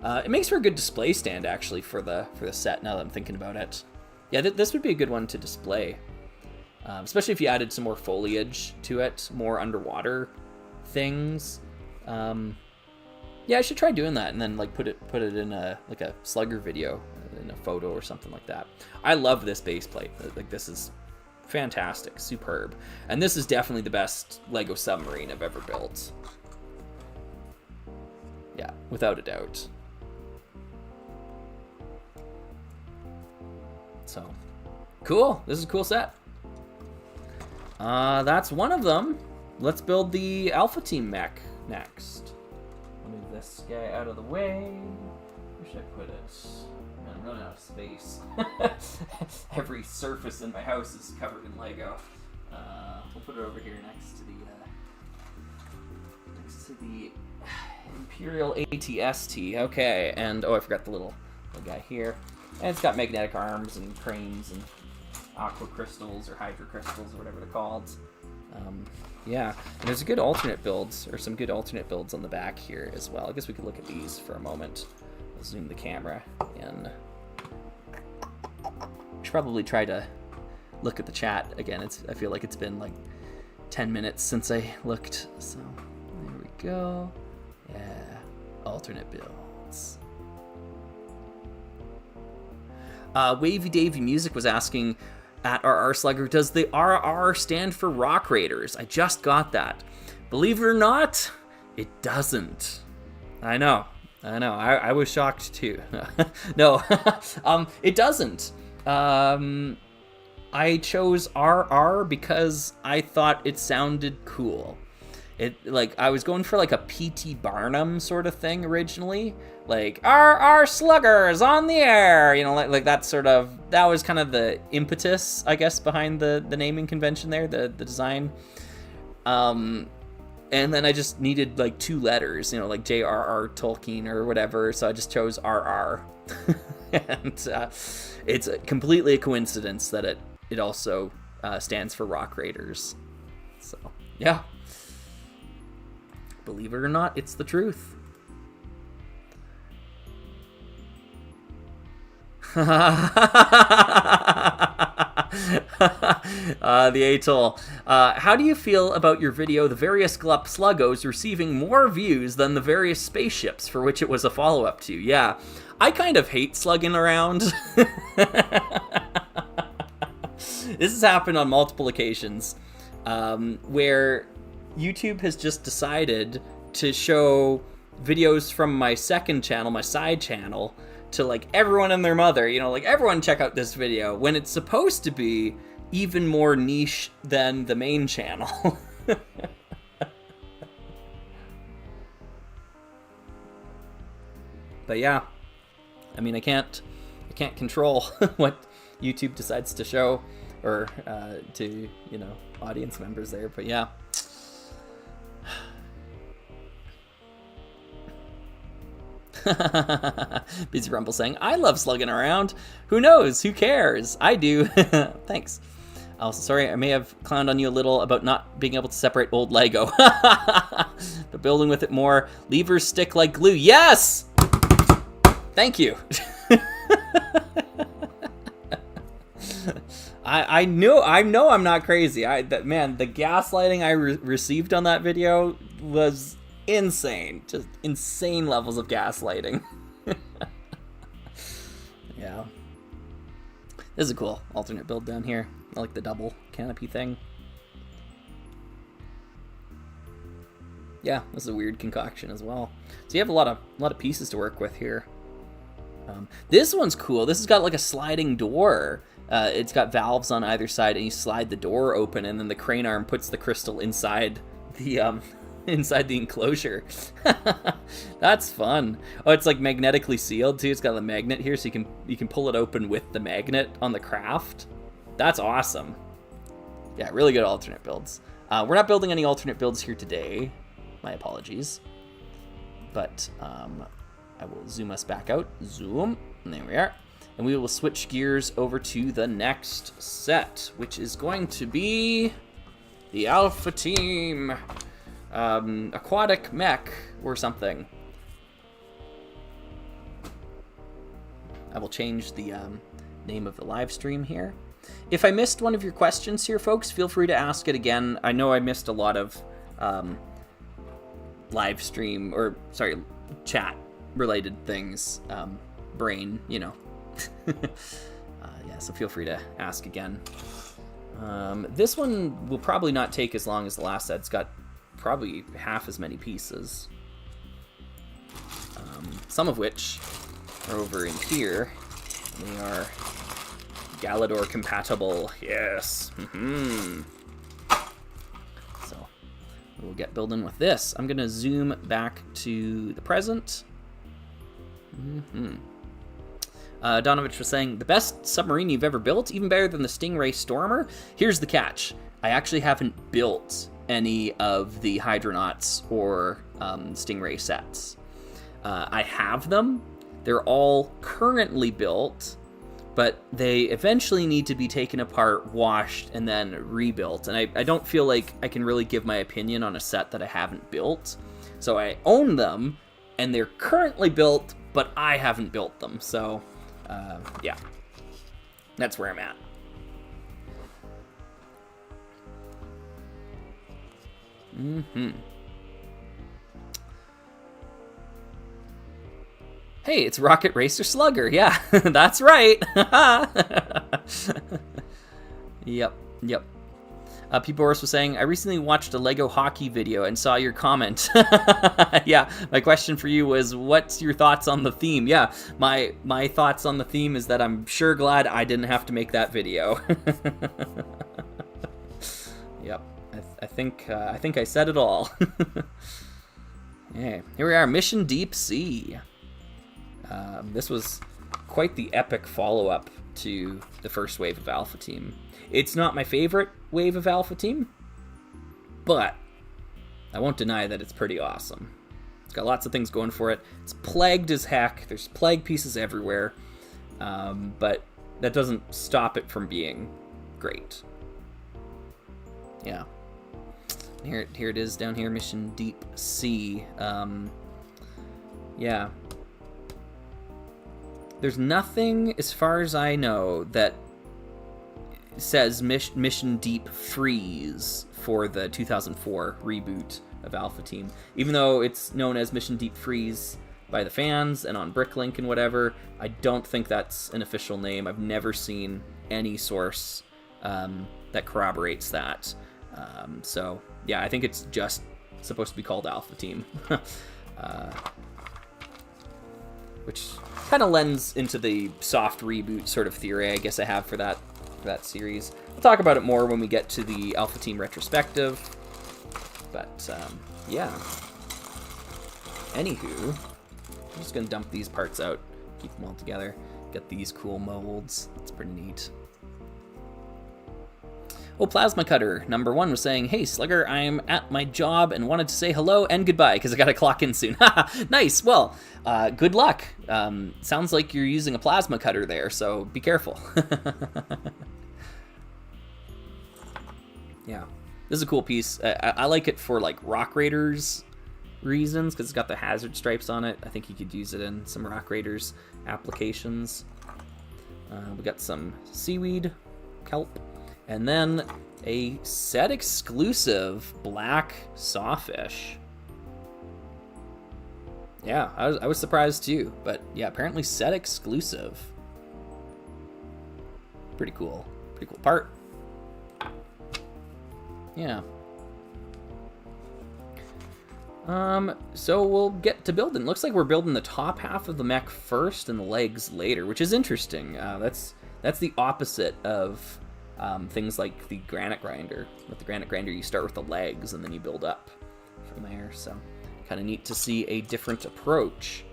It makes for a good display stand, actually, for the set, now that I'm thinking about it. Yeah, this would be a good one to display. Especially if you added some more foliage to it, more underwater things. Yeah, I should try doing that and then, like, put it in a Slugger video, in a photo or something like that. I love this base plate. Like, this is fantastic, superb. And this is definitely the best LEGO submarine I've ever built. Yeah, without a doubt. So, cool. This is a cool set. That's one of them. Let's build the Alpha Team mech next. I'll move this guy out of the way. Where should I put it? Man, I'm running out of space. Every surface in my house is covered in Lego. We'll put it over here next to the Imperial ATST. Okay, and oh, I forgot the little guy here. And it's got magnetic arms and cranes and aqua crystals or hydro crystals or whatever they're called. Yeah, and there's a good alternate builds, or some good alternate builds on the back here as well. I guess we could look at these for a moment. I'll zoom the camera in. I should probably try to look at the chat again. I feel like it's been like 10 minutes since I looked. So there we go. Yeah, alternate builds. Wavy Davy Music was asking at RR Slugger, does the RR stand for Rock Raiders? I just got that. Believe it or not, it doesn't. I know. I was shocked too. No, it doesn't. I chose RR because I thought it sounded cool. Like, I was going for like a P.T. Barnum sort of thing originally, like our Slugger is on the air, you know, like that sort of, that was kind of the impetus, I guess, behind the naming convention there, the design. And then I just needed like 2 letters, you know, like J.R.R. Tolkien or whatever, so I just chose R.R. And it's completely a coincidence that it also stands for Rock Raiders. So, yeah. Believe it or not, it's the truth. The Atoll. How do you feel about your video, The Various Glup Sluggos, receiving more views than the various spaceships for which it was a follow-up to? Yeah, I kind of hate slugging around. This has happened on multiple occasions, where YouTube has just decided to show videos from my second channel, my side channel, to like everyone and their mother, you know, like everyone check out this video, when it's supposed to be even more niche than the main channel. But yeah, I mean, I can't control what YouTube decides to show, or to, you know, audience members there, but yeah. Busy Rumble saying, I love slugging around. Who knows? Who cares? I do. Thanks. Also, sorry, I may have clowned on you a little about not being able to separate old Lego. But building with it more. Levers stick like glue. Yes! Thank you. I know I'm not crazy. Man, the gaslighting I received on that video was insane. Just insane levels of gaslighting. Yeah. This is a cool alternate build down here. I like the double canopy thing. Yeah, this is a weird concoction as well. So you have a lot of pieces to work with here. This one's cool. This has got like a sliding door. It's got valves on either side, and you slide the door open, and then the crane arm puts the crystal inside the inside the enclosure. That's fun. Oh, it's like magnetically sealed too. It's got a magnet here, so you can pull it open with the magnet on the craft. That's awesome. Yeah, really good alternate builds. We're not building any alternate builds here today. My apologies. But I will zoom us back out. Zoom. And there we are. And we will switch gears over to the next set, which is going to be the Alpha Team. Aquatic mech or something. I will change the name of the live stream here. If I missed one of your questions here, folks, feel free to ask it again. I know I missed a lot of live stream, or sorry, chat related things. Brain, you know. Yeah, so feel free to ask again. This one will probably not take as long as the last set. It's got probably half as many pieces. Some of which are over in here. They are Galador compatible. Yes. So we'll get building with this. I'm gonna zoom back to the present. Donovich was saying, the best submarine you've ever built, even better than the Stingray Stormer? Here's the catch. I actually haven't built any of the Hydronauts or Stingray sets. I have them. They're all currently built, but they eventually need to be taken apart, washed, and then rebuilt. And I don't feel like I can really give my opinion on a set that I haven't built. So I own them, and they're currently built, but I haven't built them. So, yeah, that's where I'm at. Hey, it's Rocket Racer Slugger. Yeah, that's right. Yep. P. Boris was saying, I recently watched a Lego hockey video and saw your comment. Yeah, my question for you was, what's your thoughts on the theme? Yeah, my thoughts on the theme is that I'm sure glad I didn't have to make that video. Yep. I think I said it all. Yeah, here we are, Mission Deep Sea. This was quite the epic follow-up to the first wave of Alpha Team. It's not my favorite wave of Alpha Team, but I won't deny that it's pretty awesome. It's got lots of things going for it. It's plagued as heck. There's plague pieces everywhere, but that doesn't stop it from being great. Yeah. Here it is down here, Mission Deep Sea. Yeah. There's nothing, as far as I know, that says Mission Deep Freeze for the 2004 reboot of Alpha Team. Even though it's known as Mission Deep Freeze by the fans and on Bricklink and whatever, I don't think that's an official name. I've never seen any source that corroborates that. So, yeah, I think it's just supposed to be called Alpha Team. Which kind of lends into the soft reboot sort of theory I guess I have for that series. We'll talk about it more when we get to the Alpha Team retrospective. But, yeah. Anywho, I'm just going to dump these parts out, keep them all together, get these cool molds. That's pretty neat. Oh, Plasma Cutter number 1 was saying, "Hey Slugger, I'm at my job and wanted to say hello and goodbye because I gotta clock in soon." Nice. Well, good luck. Sounds like you're using a plasma cutter there, so be careful. Yeah, this is a cool piece. I like it for like Rock Raiders reasons because it's got the hazard stripes on it. I think you could use it in some Rock Raiders applications. We got some seaweed, kelp. And then a set exclusive black sawfish. Yeah, I was surprised too, but yeah, apparently set exclusive. Pretty cool part. Yeah. So we'll get to building. Looks like we're building the top half of the mech first and the legs later, which is interesting. That's the opposite of things like the granite grinder. With the granite grinder, you start with the legs and then you build up from there. So kind of neat to see a different approach.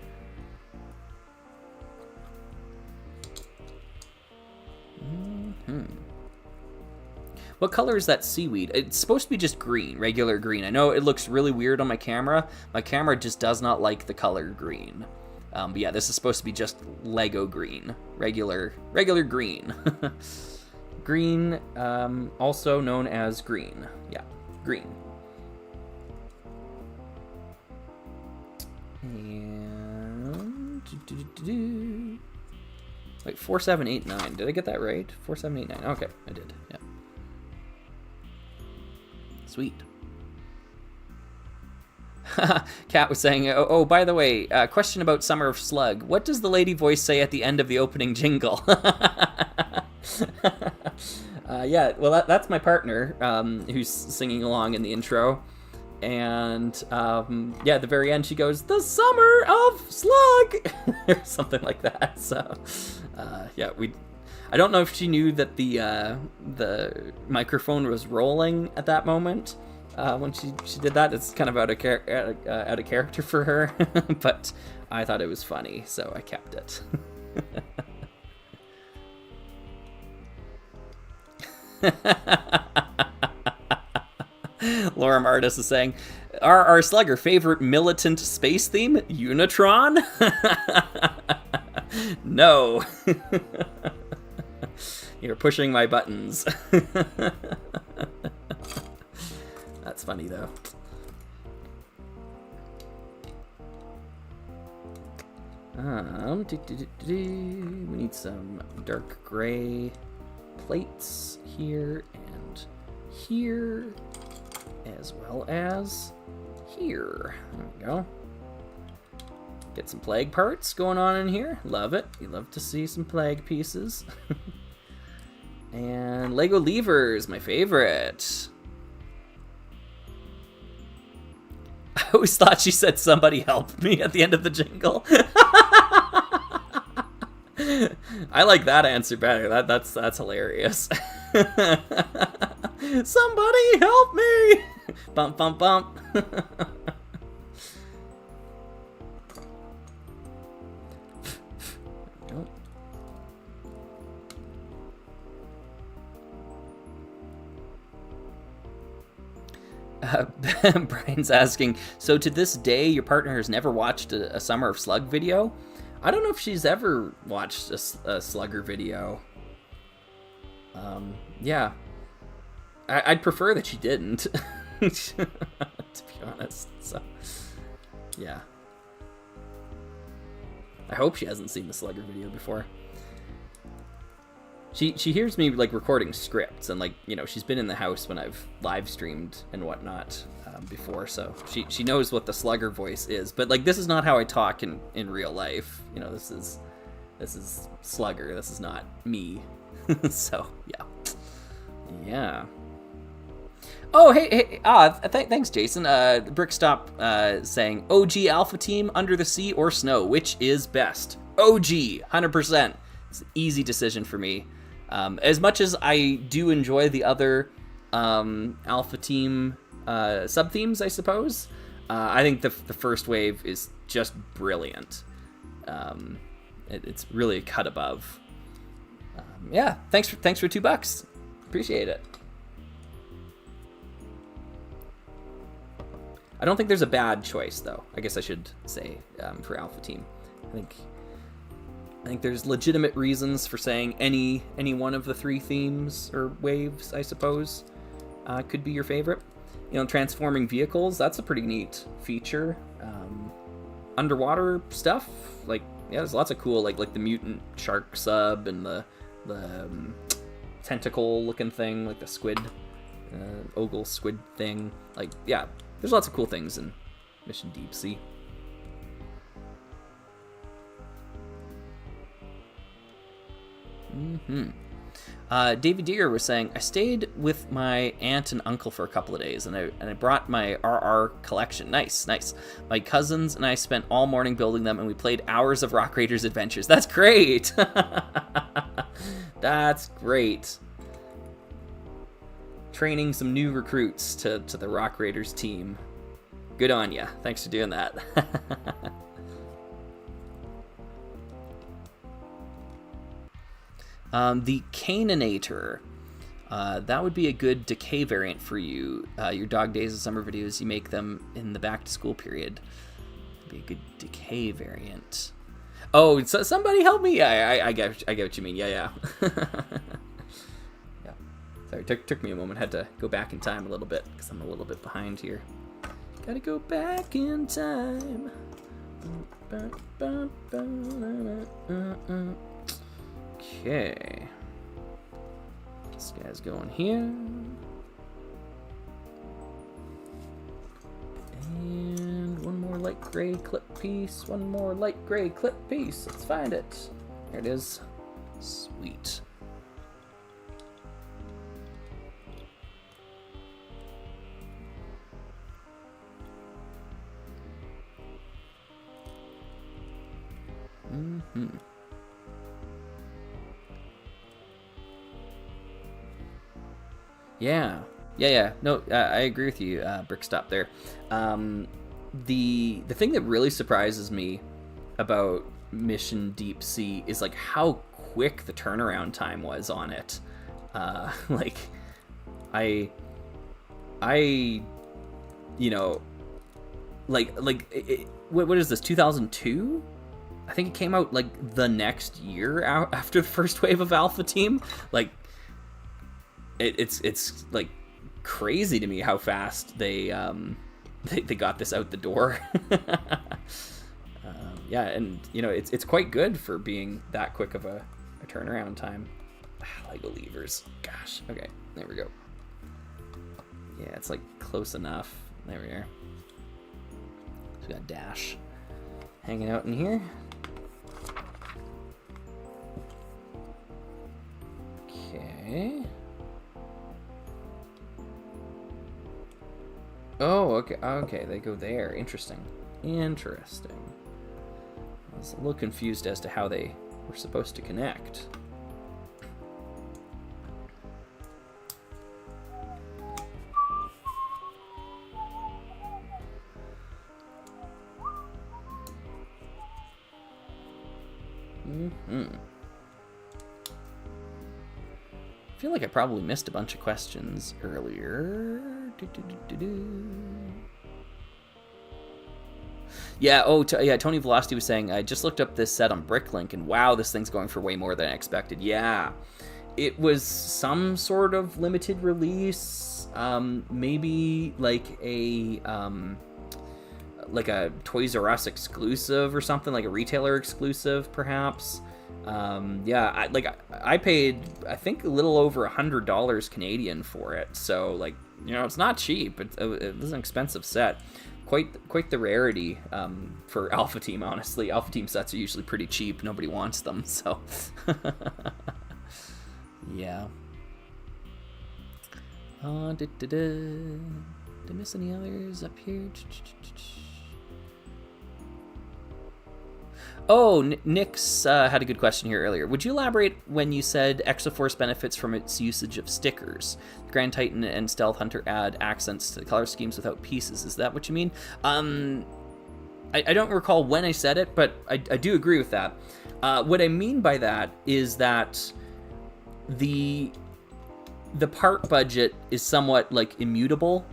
What color is that seaweed? It's supposed to be just green, regular green. I know it looks really weird on my camera. My camera just does not like the color green. But yeah, this is supposed to be just Lego green, regular green. Green, also known as green. Yeah, green. And wait, 4789. Did I get that right? 4789. Okay, I did. Yeah. Sweet. Kat was saying, oh, by the way, question about Summer of Slug. What does the lady voice say at the end of the opening jingle? Yeah, well, that's my partner, who's singing along in the intro. And, yeah, at the very end, she goes, "The Summer of Slug!" or something like that. So, yeah, I don't know if she knew that the microphone was rolling at that moment when she did that. It's kind of out of character for her, but I thought it was funny, so I kept it. Laura Martis is saying, our Slugger favorite militant space theme, Unitron? No. You're pushing my buttons. That's funny, though. We need some dark gray plates here and here, as well as here. There we go. Get some plague parts going on in here. Love it. You love to see some plague pieces. And Lego levers, my favorite. I always thought she said "somebody help me" at the end of the jingle. I like that answer better. That's hilarious. Somebody help me! Bump, bump, bump. Brian's asking, so to this day, your partner has never watched a Summer of Slug video? I don't know if she's ever watched a Slugger video. Yeah. I'd prefer that she didn't, to be honest. So, yeah. I hope she hasn't seen the Slugger video before. She hears me like recording scripts, and like, you know, she's been in the house when I've live streamed and whatnot before, so she knows what the Slugger voice is. But like, this is not how I talk in real life. You know, this is Slugger. This is not me. So yeah. Oh, hey, thanks, Jason. Brickstop saying, OG Alpha Team, Under the Sea or Snow, which is best? OG, 100%. It's an easy decision for me. As much as I do enjoy the other Alpha Team sub-themes, I suppose, I think the first wave is just brilliant. It's really a cut above. Yeah, thanks for $2. Appreciate it. I don't think there's a bad choice, though. I guess I should say for Alpha Team. I think there's legitimate reasons for saying any one of the 3 themes or waves, I suppose, could be your favorite. You know, transforming vehicles, that's a pretty neat feature. Underwater stuff, like, yeah, there's lots of cool, like the mutant shark sub and the tentacle looking thing, like the squid, ogle squid thing. Like, yeah, there's lots of cool things in Mission Deep Sea. David Deere was saying, I stayed with my aunt and uncle for a couple of days, and I brought my RR collection. Nice. My cousins and I spent all morning building them, and we played hours of Rock Raiders Adventures. That's great. That's great. Training some new recruits to the Rock Raiders team. Good on ya. Thanks for doing that. The Canaanator. That would be a good decay variant for you. Your Dog Days of Summer videos, you make them in the back to school period. That'd be a good decay variant. Oh, so somebody help me! Yeah, I get what you mean. Yeah. Yeah. Sorry, took me a moment. Had to go back in time a little bit because I'm a little bit behind here. Gotta go back in time. Okay. This guy's going here. And one more light gray clip piece. Let's find it. There it is. Sweet. Yeah. No, I agree with you, Brickstop there. The thing that really surprises me about Mission Deep Sea is like how quick the turnaround time was on it. Like, I, you know, what is this? 2002? I think it came out like the next year after the first wave of Alpha Team. Like, it's like crazy to me how fast they got this out the door. Yeah, and you know, it's quite good for being that quick of a turnaround time. Lego levers, gosh. Okay, there we go. Yeah, it's like close enough. There we are. So we got Dash hanging out in here. Okay. Oh, okay, they go there. Interesting. I was a little confused as to how they were supposed to connect. I feel like I probably missed a bunch of questions earlier. Yeah, yeah, Tony Velocity was saying, I just looked up this set on Bricklink, and wow, this thing's going for way more than I expected. Yeah, it was some sort of limited release, maybe like a Toys R Us exclusive or something, like a retailer exclusive, perhaps. Yeah, I paid, I think, a little over $100 Canadian for it, so, like, you know, it's not cheap. It was an expensive set. Quite the rarity for Alpha Team, honestly. Alpha Team sets are usually pretty cheap. Nobody wants them, so... yeah. Did I miss any others up here? Oh, Nick's had a good question here earlier. Would you elaborate when you said Exoforce benefits from its usage of stickers? Grand Titan and Stealth Hunter add accents to the color schemes without pieces. Is that what you mean? I don't recall when I said it, but I do agree with that. What I mean by that is that the part budget is somewhat, like, immutable.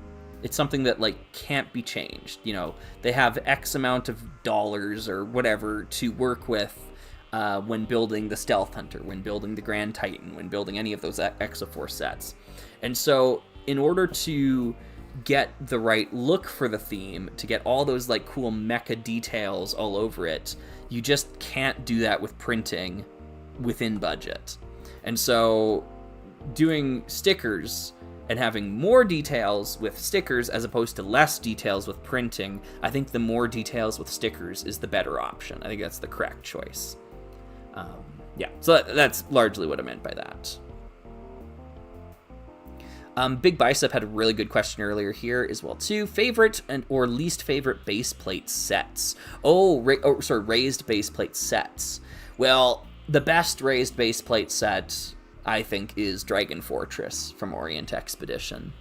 It's something that, like, can't be changed. You know, they have X amount of dollars or whatever to work with when building the Stealth Hunter, when building the Grand Titan, when building any of those Exoforce sets. And so in order to get the right look for the theme, to get all those, like, cool mecha details all over it, you just can't do that with printing within budget. And so doing stickers and having more details with stickers as opposed to less details with printing, I think the more details with stickers is the better option. I think that's the correct choice. Yeah, so that's largely what I meant by that. Big Bicep had a really good question earlier here as well too. Favorite or least favorite base plate sets? Raised base plate sets. Well, the best raised base plate set, I think, is Dragon Fortress from Orient Expedition.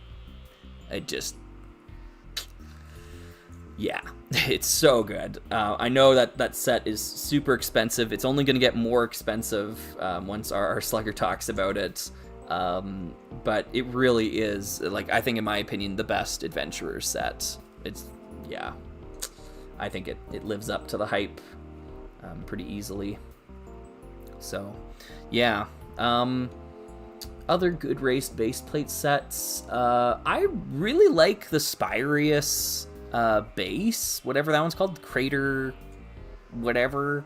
Yeah, it's so good. I know that set is super expensive. It's only going to get more expensive once our Slugger talks about it. But it really is, like, I think, in my opinion, the best adventurer set. Yeah, I think it lives up to the hype pretty easily. So, yeah. Other good raised base plate sets. I really like the Spyrius base, whatever that one's called, Crater, whatever.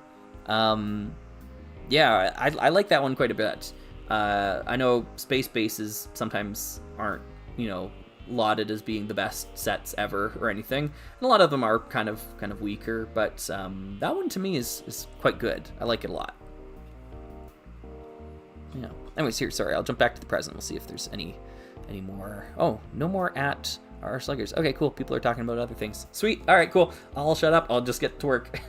Yeah, I like that one quite a bit. I know space bases sometimes aren't, lauded as being the best sets ever or anything, and a lot of them are kind of weaker. But that one to me is quite good. I like it a lot. Yeah. Anyways, here, sorry, I'll jump back to the present. We'll see if there's any more. Oh, no more at our Sluggers. Okay, cool. People are talking about other things. Sweet. All right, cool. I'll shut up. I'll just get to work.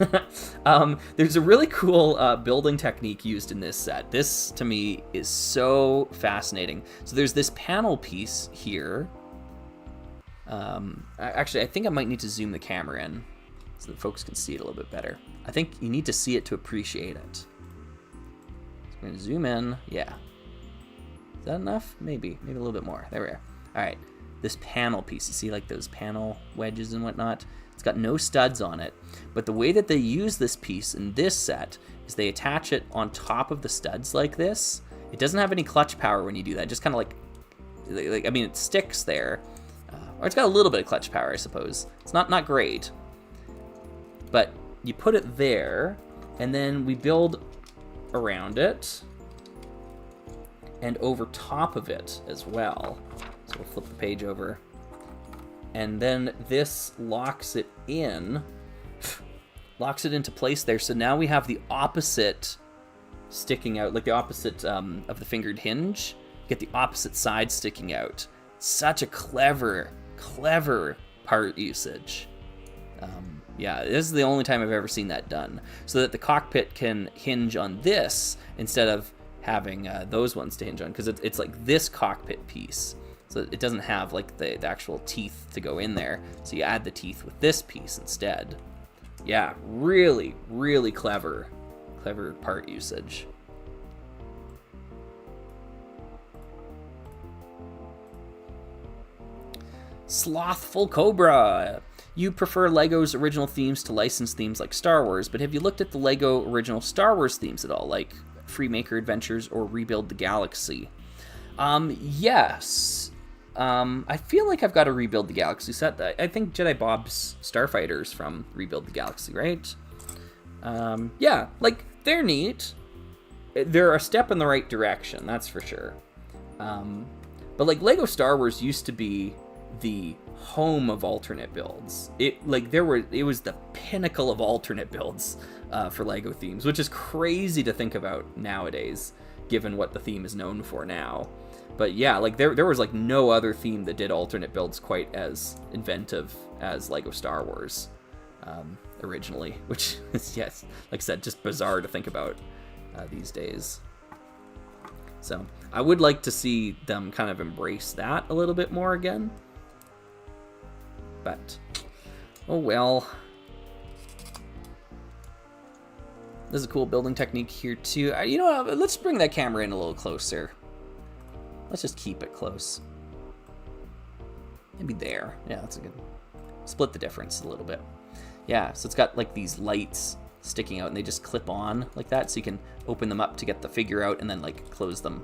There's a really cool building technique used in this set. This, to me, is so fascinating. So there's this panel piece here. Actually, I think I might need to zoom the camera in so that folks can see it a little bit better. I think you need to see it to appreciate it. I'm going to zoom in. Yeah. Is that enough? Maybe a little bit more. There we are. All right. This panel piece, you see, like, those panel wedges and whatnot? It's got no studs on it. But the way that they use this piece in this set is they attach it on top of the studs like this. It doesn't have any clutch power when you do that. Just kind of like, I mean, it sticks there. Or it's got a little bit of clutch power, I suppose. It's not great. But you put it there, and then we build around it and over top of it as well. So we'll flip the page over, and then this locks it into place there. So now we have the opposite sticking out, like the opposite of the fingered hinge. Get the opposite side sticking out. Such a clever part usage. Yeah, this is the only time I've ever seen that done. So that the cockpit can hinge on this instead of having those ones to hinge on, because it's like this cockpit piece. So it doesn't have, like, the actual teeth to go in there. So you add the teeth with this piece instead. Yeah, really clever Clever part usage. Slothful Cobra. You prefer LEGO's original themes to licensed themes like Star Wars, but have you looked at the LEGO original Star Wars themes at all, like Freemaker Adventures or Rebuild the Galaxy? Yes. I feel like I've got a Rebuild the Galaxy set. I think Jedi Bob's Starfighters from Rebuild the Galaxy, right? Yeah, like, they're neat. They're a step in the right direction, that's for sure. But, like, LEGO Star Wars used to be the home of alternate builds. It was the pinnacle of alternate builds for LEGO themes, which is crazy to think about nowadays, given what the theme is known for now. But yeah, like there was like no other theme that did alternate builds quite as inventive as LEGO Star Wars originally, which is, yes, like I said, just bizarre to think about these days. So I would like to see them kind of embrace that a little bit more again. But, oh well. There's a cool building technique here too. You know what, let's bring that camera in a little closer. Let's just keep it close. Maybe there. Yeah, that's a good... Split the difference a little bit. Yeah, so it's got like these lights sticking out and they just clip on like that, so you can open them up to get the figure out and then like close them,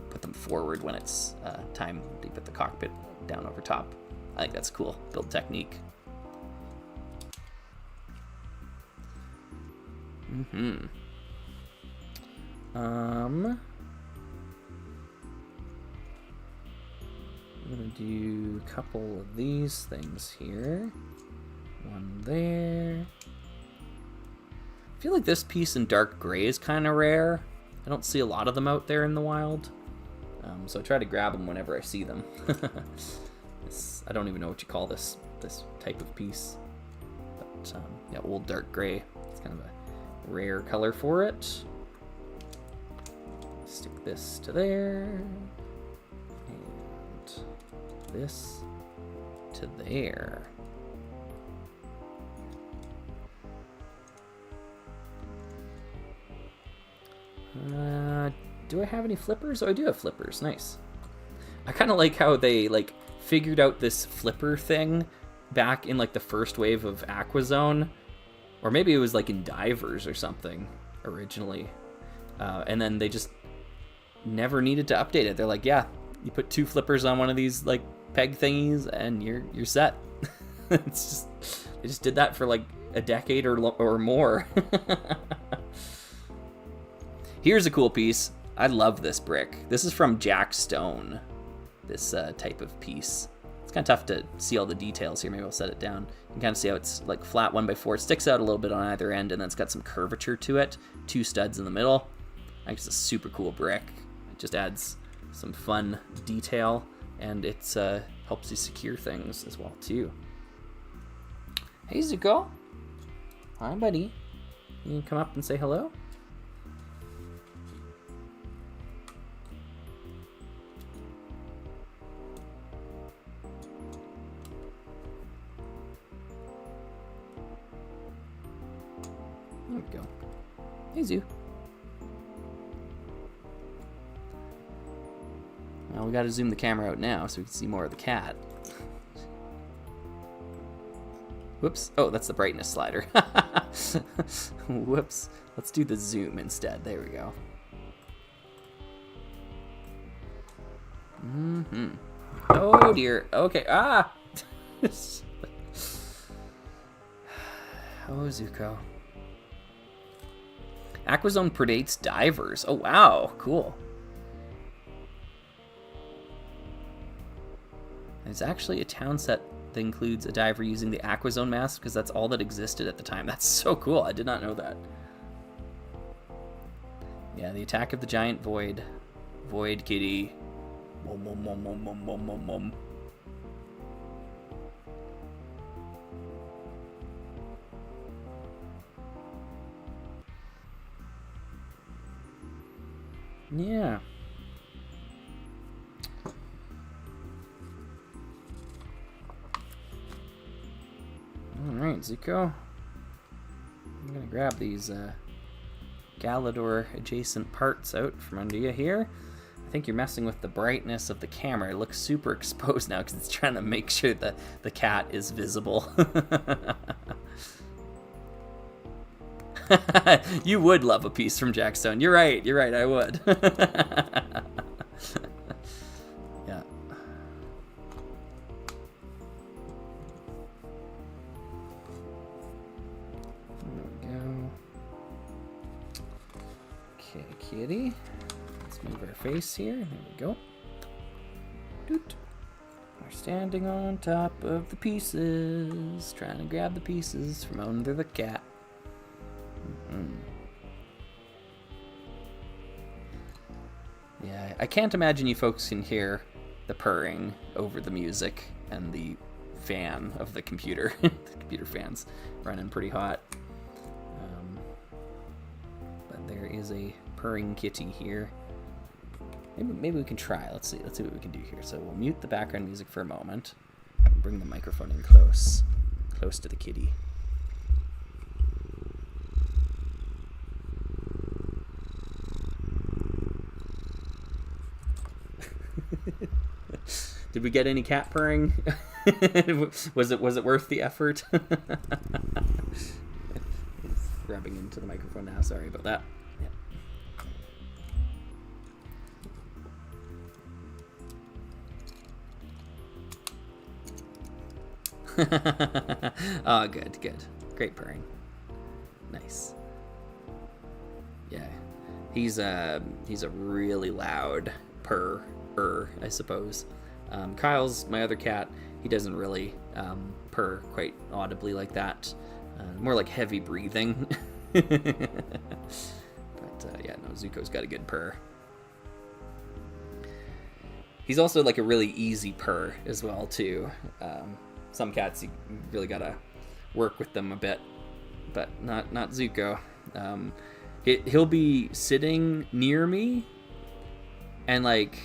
put them forward when it's time to put the cockpit down over top. I think that's a cool build technique. I'm gonna do a couple of these things here. One there. I feel like this piece in dark gray is kind of rare. I don't see a lot of them out there in the wild. So I try to grab them whenever I see them. I don't even know what you call this type of piece. But yeah, old dark gray. It's kind of a rare color for it. Stick this to there. And this to there. Do I have any flippers? Oh, I do have flippers. Nice. I kind of like how they like figured out this flipper thing back in like the first wave of Aquazone, or maybe it was like in Divers or something originally, and then they just never needed to update it. They're like, yeah, you put 2 flippers on one of these like peg thingies and you're set. It's just, they just did that for like a decade or more. Here's a cool piece. I love this brick. This is from Jack Stone, this type of piece. It's kind of tough to see all the details here. Maybe I'll set it down. You can kind of see how it's like flat 1x4. It sticks out a little bit on either end, and then it's got some curvature to it. 2 studs in the middle. I think it's a super cool brick. It just adds some fun detail, and it helps you secure things as well too. Hey Zuko. Hi buddy. You can come up and say hello? There we go. Hey, Zoo. Well, we gotta zoom the camera out now so we can see more of the cat. Whoops. Oh, that's the brightness slider. Whoops. Let's do the zoom instead. There we go. Oh, dear. Okay. Ah! Oh, Zuko. Aquazone predates Divers. Oh, wow. Cool. There's actually a town set that includes a diver using the Aquazone mask because that's all that existed at the time. That's so cool. I did not know that. Yeah, the attack of the giant void. Void kitty. Mom, mom, mom, mom, mom, mom, mom, mom. Yeah. Alright, Zuko. I'm gonna grab these Galador adjacent parts out from under you here. I think you're messing with the brightness of the camera. It looks super exposed now because it's trying to make sure that the cat is visible. You would love a piece from Jackstone. You're right, I would. Yeah. There we go. Okay, kitty. Let's move our face here. There we go. Doot. We're standing on top of the pieces, trying to grab the pieces from under the cat. Yeah, I can't imagine you folks can hear the purring over the music and the fan of the computer. The computer fan's running pretty hot. But there is a purring kitty here. Maybe we can try. Let's see what we can do here. So we'll mute the background music for a moment. Bring the microphone in close to the kitty. Did we get any cat purring? Was it worth the effort? It's rubbing into the microphone now. Sorry about that. Yeah. Oh, good. Great purring. Nice. Yeah, he's a really loud purr. I suppose. Kyle's my other cat. He doesn't really purr quite audibly like that. More like heavy breathing. But yeah, no, Zuko's got a good purr. He's also like a really easy purr as well too. Some cats you really gotta work with them a bit, but not Zuko. He'll be sitting near me, and like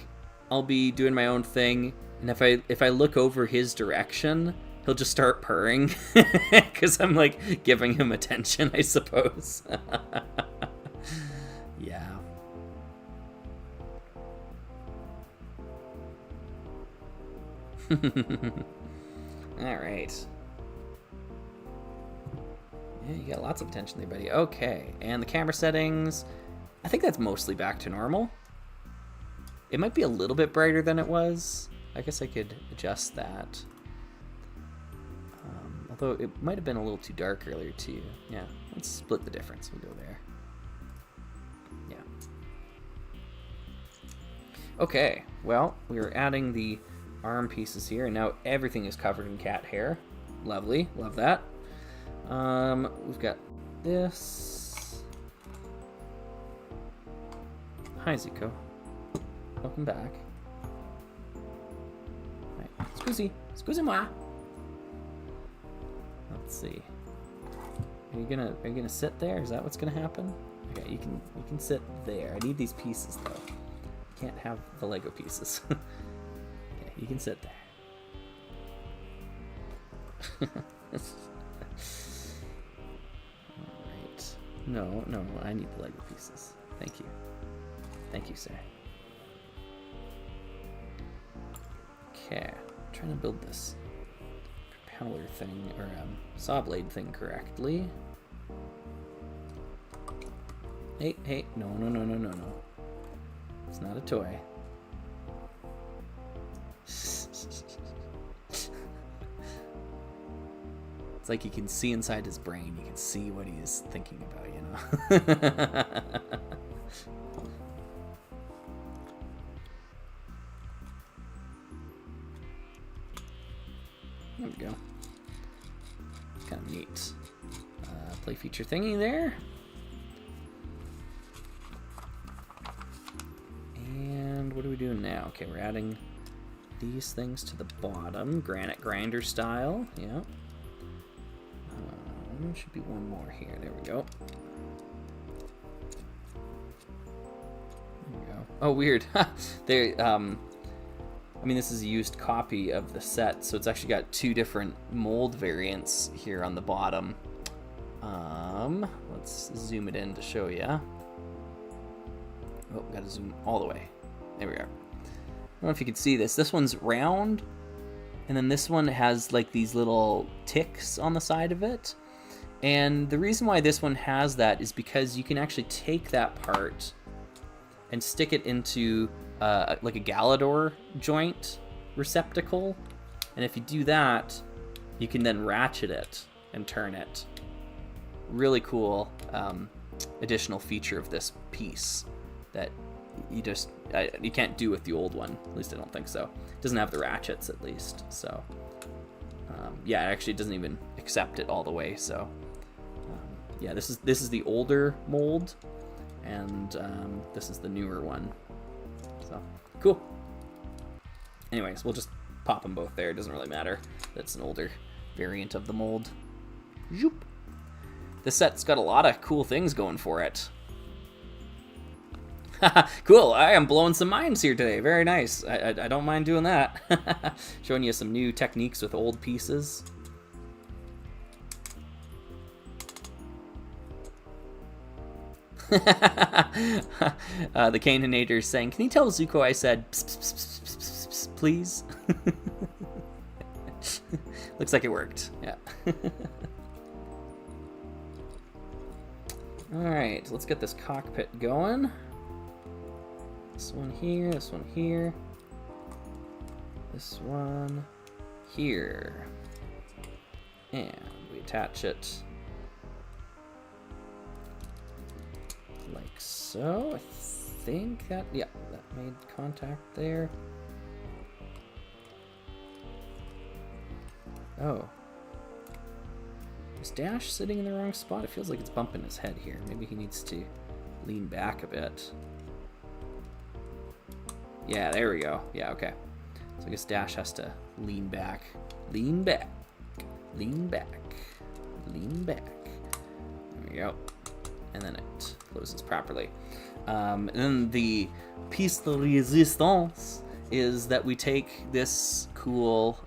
I'll be doing my own thing, and if I look over his direction, he'll just start purring because I'm like giving him attention, I suppose. Yeah. All right. Yeah, you got lots of attention there, buddy. Okay, and the camera settings, I think that's mostly back to normal. It might be a little bit brighter than it was. I guess I could adjust that. Although it might have been a little too dark earlier too. Yeah, let's split the difference. We'll go there. Yeah. Okay, well, we are adding the arm pieces here, and now everything is covered in cat hair. Lovely, love that. We've got this. Hi, Zuko. Welcome back. Right. Excuse-moi. Let's see. Are you gonna sit there? Is that what's gonna happen? Okay, you can sit there. I need these pieces though. Can't have the Lego pieces. Okay, you can sit there. Alright. No, I need the Lego pieces. Thank you. Thank you, sir. Okay, I'm trying to build this propeller thing, or saw blade thing correctly. Hey, no. It's not a toy. It's like you can see inside his brain. You can see what he is thinking about, you know? There we go. It's kind of neat. Play feature thingy there. And what are we doing now? Okay, we're adding these things to the bottom, granite grinder style. Yeah. Should be one more here. There we go. There we go. Oh, weird. There. I mean, this is a used copy of the set, so it's actually got two different mold variants here on the bottom. Let's zoom it in to show you. Oh, gotta zoom all the way. There we are. I don't know if you can see this. This one's round, and then this one has like these little ticks on the side of it. And the reason why this one has that is because you can actually take that part and stick it into like a Galador joint receptacle. And if you do that, you can then ratchet it and turn it. Really cool additional feature of this piece that you can't do with the old one. At least I don't think so. It doesn't have the ratchets, at least. So yeah, actually it doesn't even accept it all the way. So yeah, this is the older mold, and this is the newer one. So cool. Anyways, we'll just pop them both there. It doesn't really matter. That's an older variant of the mold. Zoop. This set's got a lot of cool things going for it. Cool, I am blowing some minds here today. Very nice. I don't mind doing that. Showing you some new techniques with old pieces. The Canaanator is saying, "Can you tell Zuko I said pss, pss, pss, pss, pss, pss, please?" Looks like it worked. Yeah. All right, let's get this cockpit going. This one here, this one here, this one here, and we attach it like so. I think that, yeah, that made contact there. Oh. Is Dash sitting in the wrong spot? It feels like it's bumping his head here. Maybe he needs to lean back a bit. Yeah, there we go. Yeah, okay. So I guess Dash has to lean back. Lean back. Lean back. Lean back. There we go. And then it closes properly. And then the piece de resistance is that we take this cool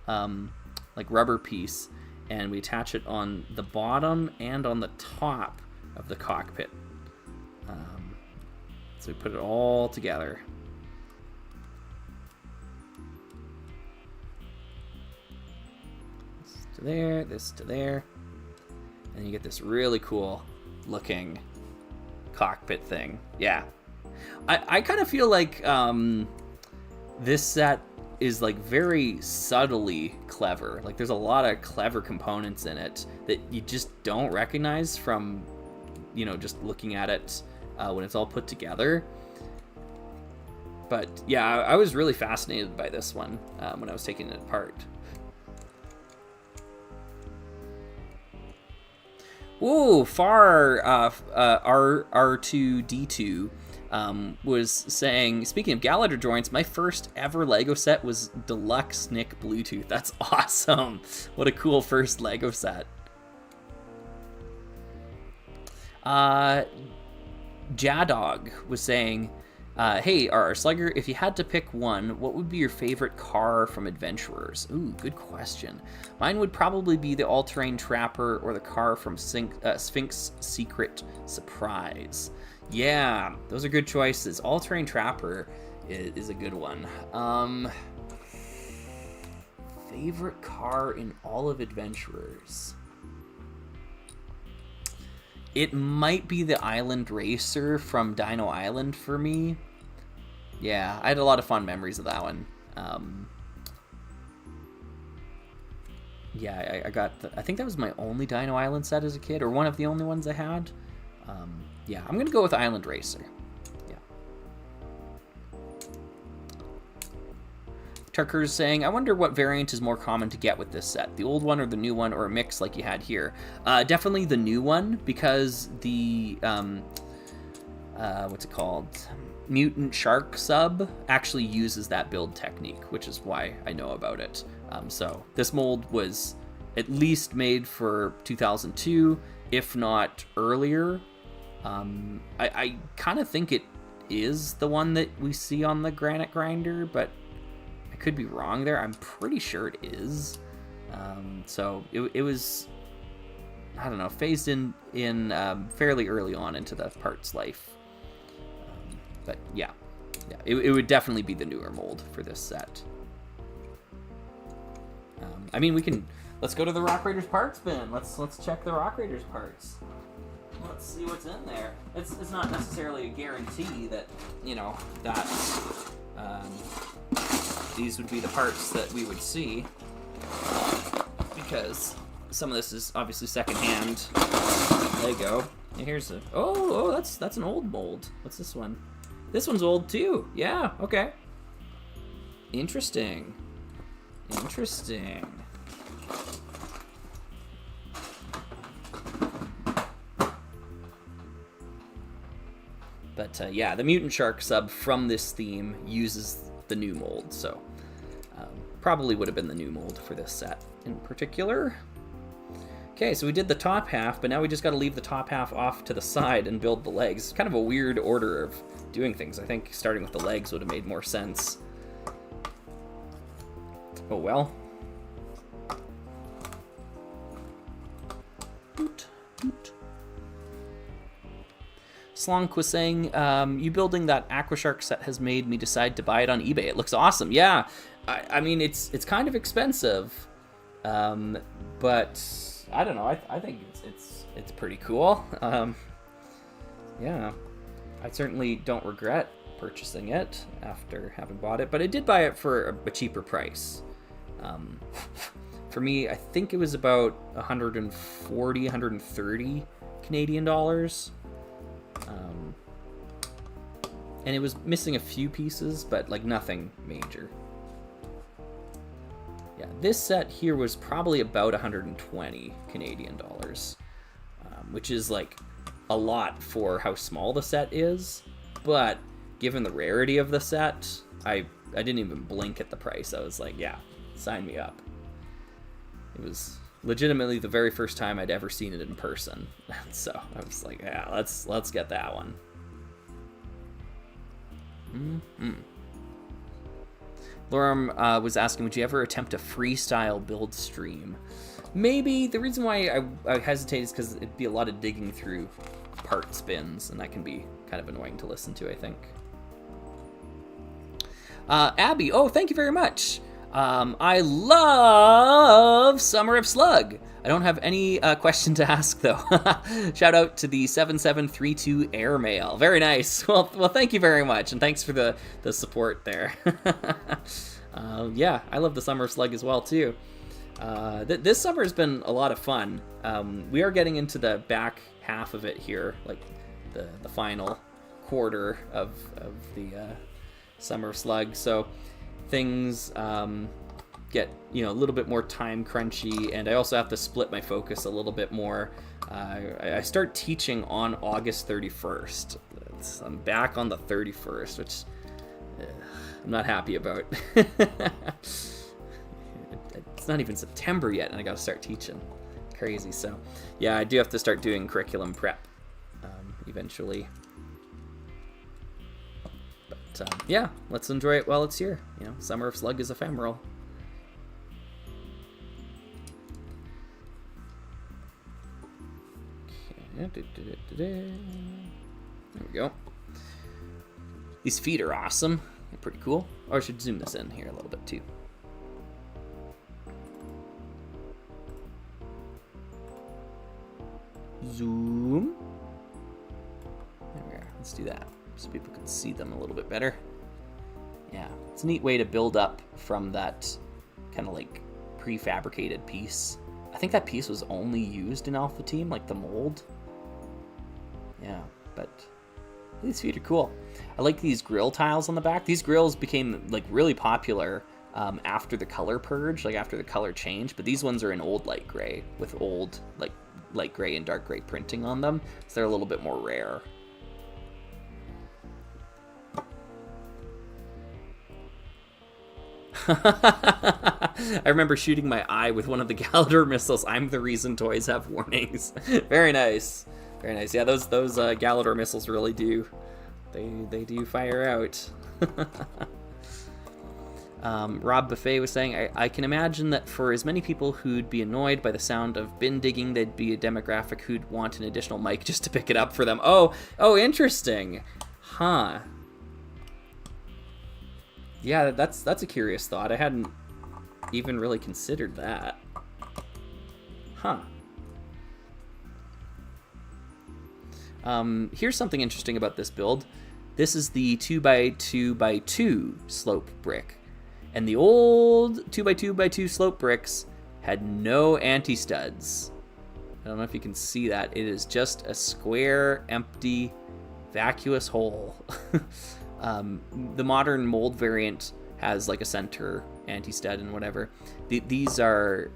like rubber piece and we attach it on the bottom and on the top of the cockpit. So we put it all together. This to there, this to there. And you get this really cool looking cockpit thing. Yeah. I kind of feel like this set is like very subtly clever. Like there's a lot of clever components in it that you just don't recognize from, you know, just looking at it when it's all put together. But yeah, I was really fascinated by this one when I was taking it apart. Whoa, far R2D2 was saying, speaking of Galador joints, my first ever Lego set was Deluxe Nick Bluetooth. That's awesome. What a cool first Lego set. Jadog was saying, hey, Slugger, if you had to pick one, what would be your favorite car from Adventurers? Ooh, good question. Mine would probably be the All-Terrain Trapper or the car from Sphinx Secret Surprise. Yeah, those are good choices. All-Terrain Trapper is a good one. Favorite car in all of Adventurers? It might be the Island Racer from Dino Island for me. Yeah, I had a lot of fun memories of that one. Yeah, I think that was my only Dino Island set as a kid, or one of the only ones I had. Yeah, I'm gonna go with Island Racer. Yeah. Tucker's saying, I wonder what variant is more common to get with this set, the old one or the new one, or a mix like you had here. Definitely the new one, because the what's it called? Mutant Shark sub actually uses that build technique, which is why I know about it. So this mold was at least made for 2002, if not earlier. I kind of think it is the one that we see on the Granite Grinder, but I could be wrong there. I'm pretty sure it is. So it was, I don't know, phased in fairly early on into the part's life. But yeah, it would definitely be the newer mold for this set. I mean, let's go to the Rock Raiders parts bin. Let's check the Rock Raiders parts. Let's see what's in there. It's not necessarily a guarantee that, you know, that these would be the parts that we would see, because some of this is obviously secondhand Lego. And here's that's an old mold. What's this one? This one's old too. Yeah, okay. Interesting. But yeah, the Mutant Shark sub from this theme uses the new mold, so probably would have been the new mold for this set in particular. Okay, so we did the top half, but now we just got to leave the top half off to the side and build the legs. It's kind of a weird order of doing things. I think starting with the legs would have made more sense. Oh well. Slonk was saying, you building that Aquashark set has made me decide to buy it on eBay. It looks awesome. Yeah, I mean, it's kind of expensive, but I don't know. I think it's pretty cool. Yeah, I certainly don't regret purchasing it after having bought it, but I did buy it for a cheaper price. For me, I think it was about 140, 130 Canadian dollars. And it was missing a few pieces, but like nothing major. Yeah, this set here was probably about 120 Canadian dollars, which is like a lot for how small the set is. But given the rarity of the set, I didn't even blink at the price. I was like, yeah, sign me up. It was legitimately the very first time I'd ever seen it in person. So I was like, yeah, let's get that one. Lorem was asking, would you ever attempt a freestyle build stream? Maybe. The reason why I hesitate is because it'd be a lot of digging through part spins, and that can be kind of annoying to listen to, I think. Abby, thank you very much. I love Summer of Slug. I don't have any question to ask, though. Shout out to the 7732 airmail. Very nice. Well, thank you very much, and thanks for the support there. Yeah, I love the Summer of Slug as well, too. This summer has been a lot of fun. We are getting into the back half of it here, like the final quarter of the Summer of Slug, so things get a little bit more time crunchy, and I also have to split my focus a little bit more. I start teaching on August 31st. I'm back on the 31st, which I'm not happy about. It's not even September yet, and I gotta start teaching. Crazy. So yeah, I do have to start doing curriculum prep eventually. But yeah, let's enjoy it while it's here. Summer of Slug is ephemeral. There we go. These feet are awesome. They're pretty cool. Or I should zoom this in here a little bit too. Zoom. There we are. Let's do that so people can see them a little bit better. Yeah, it's a neat way to build up from that kind of like prefabricated piece. I think that piece was only used in Alpha Team, like the mold. Yeah, but these feet are cool. I like these grill tiles on the back. These grills became like really popular after the color purge, like after the color change, but these ones are in old light gray with old like light gray and dark gray printing on them, so they're a little bit more rare. I remember shooting my eye with one of the Galador missiles. I'm the reason toys have warnings. Very nice. Very nice. Yeah, those Galador missiles really do. They do fire out. Rob Buffet was saying, I can imagine that for as many people who'd be annoyed by the sound of bin digging, there'd be a demographic who'd want an additional mic just to pick it up for them. Oh, interesting. Huh. Yeah, that's a curious thought. I hadn't even really considered that. Huh. Here's something interesting about this build. This is the 2x2x2 slope brick. And the old 2x2x2 slope bricks had no anti-studs. I don't know if you can see that. It is just a square, empty, vacuous hole. The modern mold variant has like a center anti-stud and whatever. These are,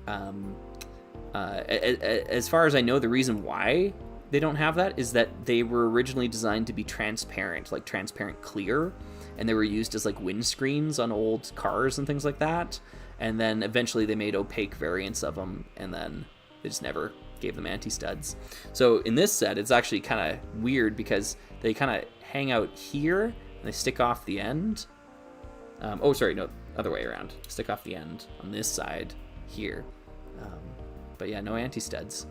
as far as I know, the reason why they don't have that is that they were originally designed to be transparent, like transparent clear, and they were used as like windscreens on old cars and things like that. And then eventually they made opaque variants of them, and then they just never gave them anti-studs. So in this set, it's actually kind of weird because they kind of hang out here and they stick off the end. Oh, sorry, no, other way around. Stick off the end on this side here. But yeah, no anti-studs.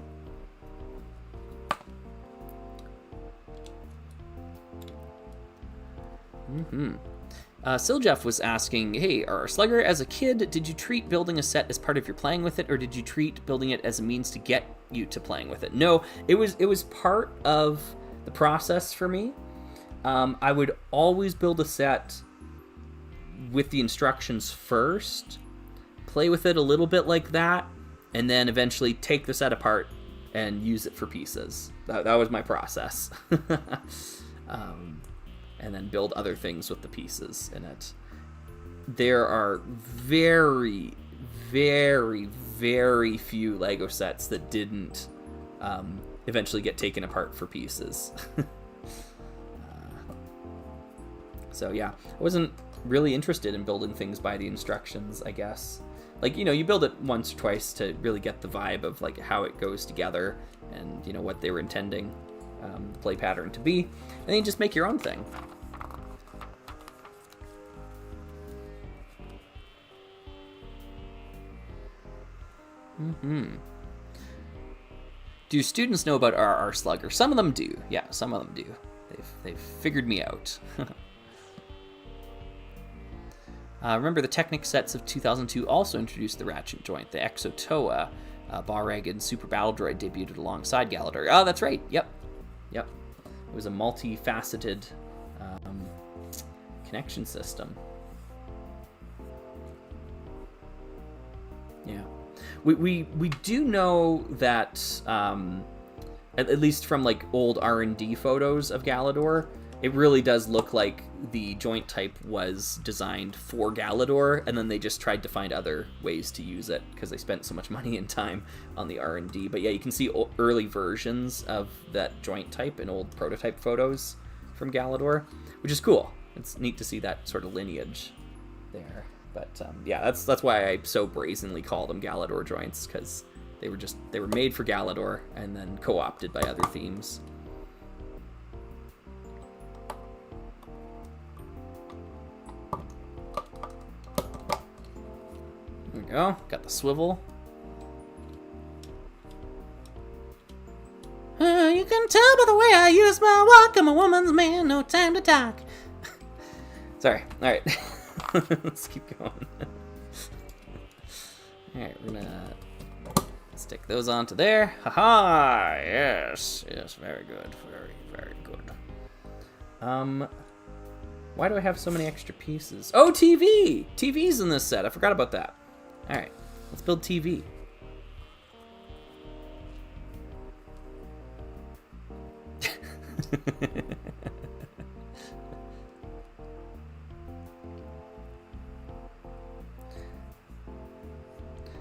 Siljeff was asking, hey, Slugger, as a kid, did you treat building a set as part of your playing with it, or did you treat building it as a means to get you to playing with it? No, it was part of the process for me. I would always build a set with the instructions first, play with it a little bit like that, and then eventually take the set apart and use it for pieces. That was my process. And then build other things with the pieces in it. There are very, very, very few Lego sets that didn't eventually get taken apart for pieces. So yeah, I wasn't really interested in building things by the instructions, I guess. Like, you know, you build it once or twice to really get the vibe of like how it goes together and, you know, what they were intending the play pattern to be, and then you just make your own thing. Do students know about RR Slugger? Some of them do. Yeah, some of them do. They've figured me out. Remember, the Technic sets of 2002 also introduced the ratchet joint. The Exotoa, Balrog and Super Battle Droid debuted alongside Galador. Oh, that's right. Yep. It was a multifaceted connection system. Yeah. We do know that, at least from like old R&D photos of Galador, it really does look like the joint type was designed for Galador, and then they just tried to find other ways to use it because they spent so much money and time on the R&D. But yeah, you can see early versions of that joint type in old prototype photos from Galador, which is cool. It's neat to see that sort of lineage there. But yeah, that's why I so brazenly call them Galador joints, because they were made for Galador and then co-opted by other themes. There we go. Got the swivel. You can tell by the way I use my walk. I'm a woman's man, no time to talk. Sorry. All right. Let's keep going. Alright, we're gonna stick those onto there. Haha! Yes, very good. Very good. Why do I have so many extra pieces? Oh, TV! TV's in this set. I forgot about that. Alright, let's build TV.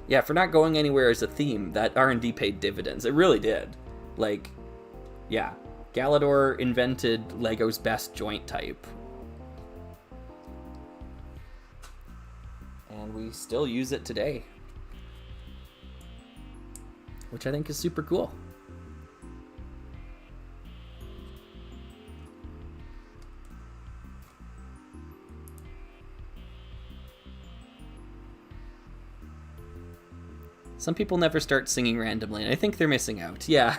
Yeah, for not going anywhere as a theme, that R&D paid dividends. It really did. Like, yeah, Galador invented Lego's best joint type. And we still use it today. Which I think is super cool. Some people never start singing randomly, and I think they're missing out. Yeah.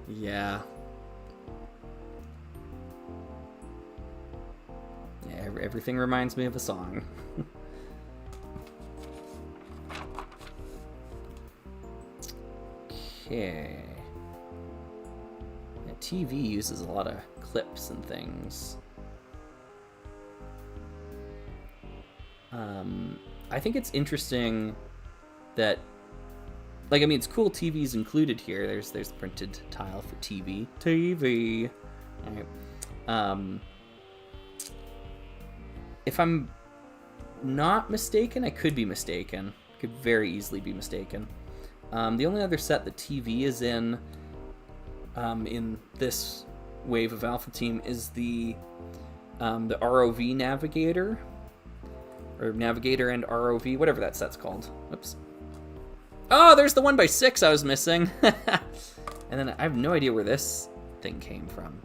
Yeah. Everything reminds me of a song. Okay. Yeah, TV uses a lot of clips and things. I think it's interesting that, like, I mean, it's cool TV's included here. There's the printed tile for TV. TV. All right. If I'm not mistaken, I could be mistaken. I could very easily be mistaken. The only other set the TV is in this wave of Alpha Team is the ROV Navigator. Or Navigator and ROV, whatever that set's called. Oops. Oh, there's the 1x6 I was missing. And then I have no idea where this thing came from.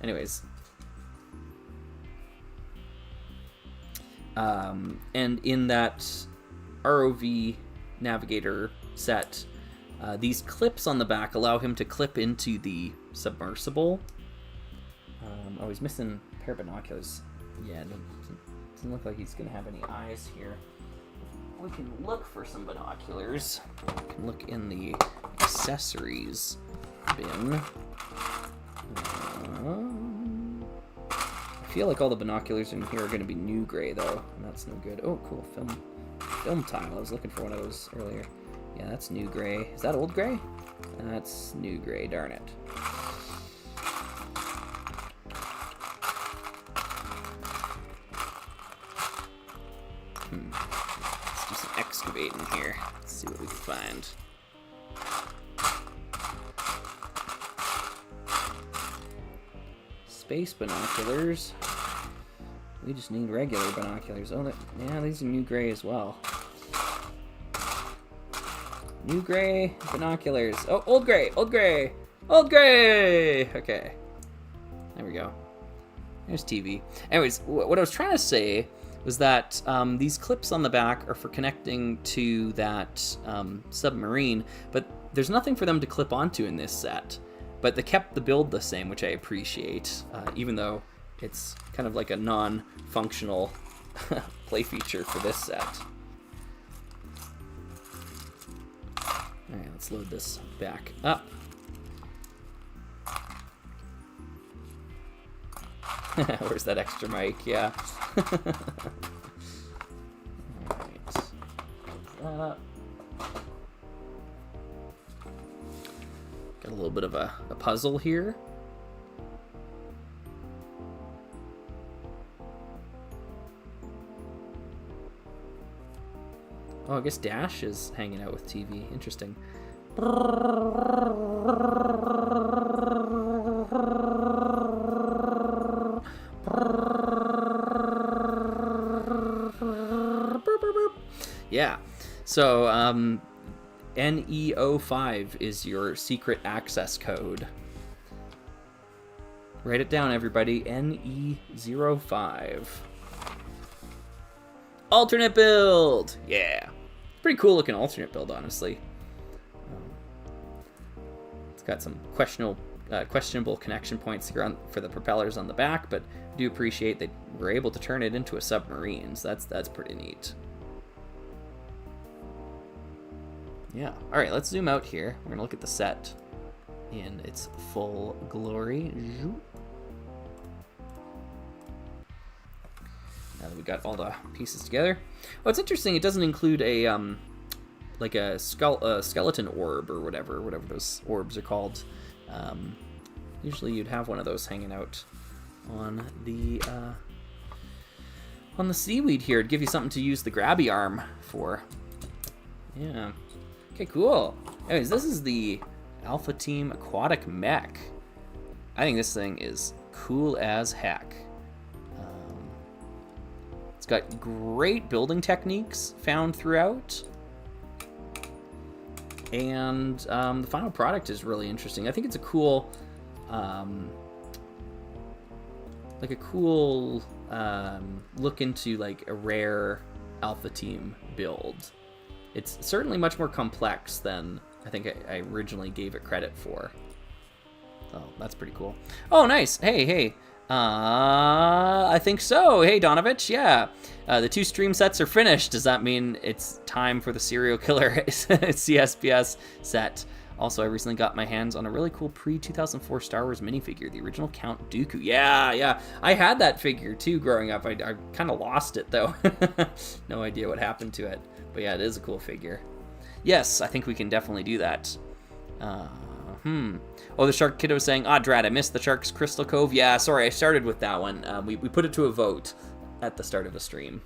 Anyways. And in that ROV Navigator set, these clips on the back allow him to clip into the submersible. Oh, he's missing a pair of binoculars. Yeah, doesn't look like he's going to have any eyes here. We can look for some binoculars. We can look in the accessories bin. I feel like all the binoculars in here are going to be new gray, though, and that's no good. Oh, cool. Film tile. I was looking for one of those earlier. Yeah, that's new gray. Is that old gray? That's new gray, darn it. Let's do some excavating here. Let's see what we can find. Space binoculars. We just need regular binoculars. Oh, yeah, these are new gray as well. New gray binoculars. Oh, old gray, old gray, old gray. Okay, there we go. There's TV. Anyways, what I was trying to say was that these clips on the back are for connecting to that submarine, but there's nothing for them to clip onto in this set. But they kept the build the same, which I appreciate, even though it's kind of like a non-functional play feature for this set. All right, let's load this back up. Where's that extra mic? Yeah. All right. Close that up. Got a little bit of a puzzle here. Oh, I guess Dash is hanging out with TV. Interesting. Yeah. So, NE05 is your secret access code. Write it down, everybody. NE05. Alternate build! Yeah. Pretty cool looking alternate build, honestly. It's got some questionable connection points here for the propellers on the back, but I do appreciate that we're able to turn it into a submarine, so that's pretty neat. Yeah. All right, let's zoom out here. We're going to look at the set in its full glory. Now that we got all the pieces together. Well, it's interesting. It doesn't include a like a skeleton orb or whatever those orbs are called. Usually you'd have one of those hanging out on the seaweed here. It'd give you something to use the grabby arm for. Yeah. Okay, cool. Anyways, this is the Alpha Team Aquatic Mech. I think this thing is cool as heck. It's got great building techniques found throughout. And the final product is really interesting. I think it's a cool, look into like a rare Alpha Team build. It's certainly much more complex than I think I originally gave it credit for. Oh, that's pretty cool. Oh, nice. Hey. I think so. Hey, Donovich, yeah. The 2 stream sets are finished. Does that mean it's time for the serial killer CSBS set? Also, I recently got my hands on a really cool pre-2004 Star Wars minifigure, the original Count Dooku. Yeah. I had that figure, too, growing up. I kind of lost it, though. No idea what happened to it. But yeah, it is a cool figure. Yes, I think we can definitely do that. Oh, the Shark Kiddo saying, Drat, I missed the Shark's Crystal Cove. Yeah, sorry, I started with that one. We put it to a vote at the start of the stream.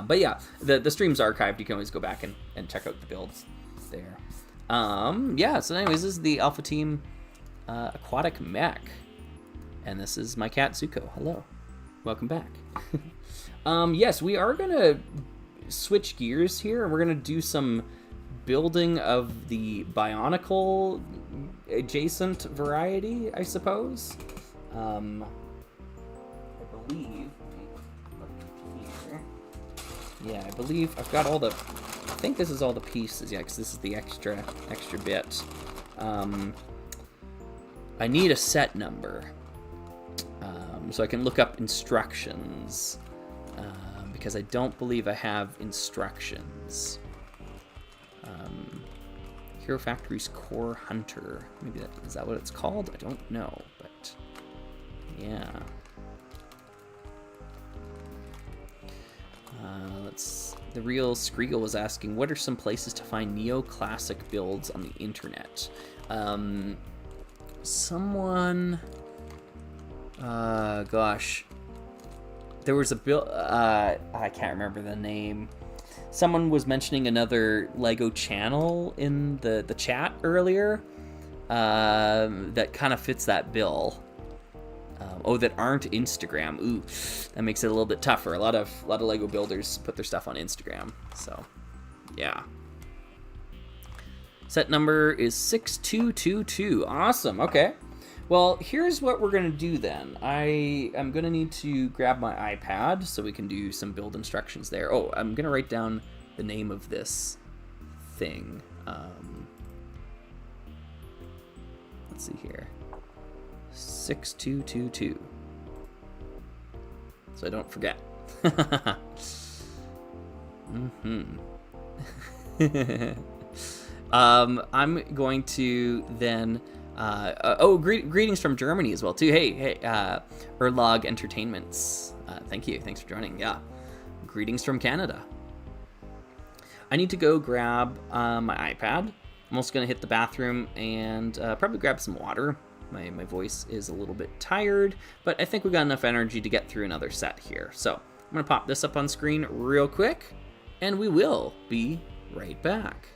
But yeah, the stream's archived. You can always go back and check out the builds there. Yeah, so anyways, this is the Alpha Team Aquatic Mech. And this is my cat, Zuko. Hello. Welcome back. Yes, we are going to switch gears here, and we're going to do some building of the Bionicle adjacent variety, I suppose. I believe... Yeah, I believe I've got all the... I think this is all the pieces, yeah, because this is the extra bit. I need a set number, so I can look up instructions, because I don't believe I have instructions. Hero Factory's Core Hunter. Maybe is that what it's called? I don't know, but yeah. The real Skriegel was asking, what are some places to find neoclassic builds on the internet? Someone, gosh, there was a build, I can't remember the name. Someone was mentioning another Lego channel in the chat earlier that kind of fits that bill. That aren't Instagram. Ooh, that makes it a little bit tougher. A lot of Lego builders put their stuff on Instagram. So, yeah. Set number is 6222. Awesome. Okay. Well, here's what we're gonna do then. I am gonna need to grab my iPad so we can do some build instructions there. Oh, I'm gonna write down the name of this thing. Let's see here. 6222. So I don't forget. I'm going to then greetings from Germany as well too. Hey, Erlog Entertainments. Thanks for joining. Yeah, greetings from Canada. I need to go grab my iPad. I'm also gonna hit the bathroom and probably grab some water. My voice is a little bit tired, but I think we've got enough energy to get through another set here. So I'm gonna pop this up on screen real quick, and we will be right back.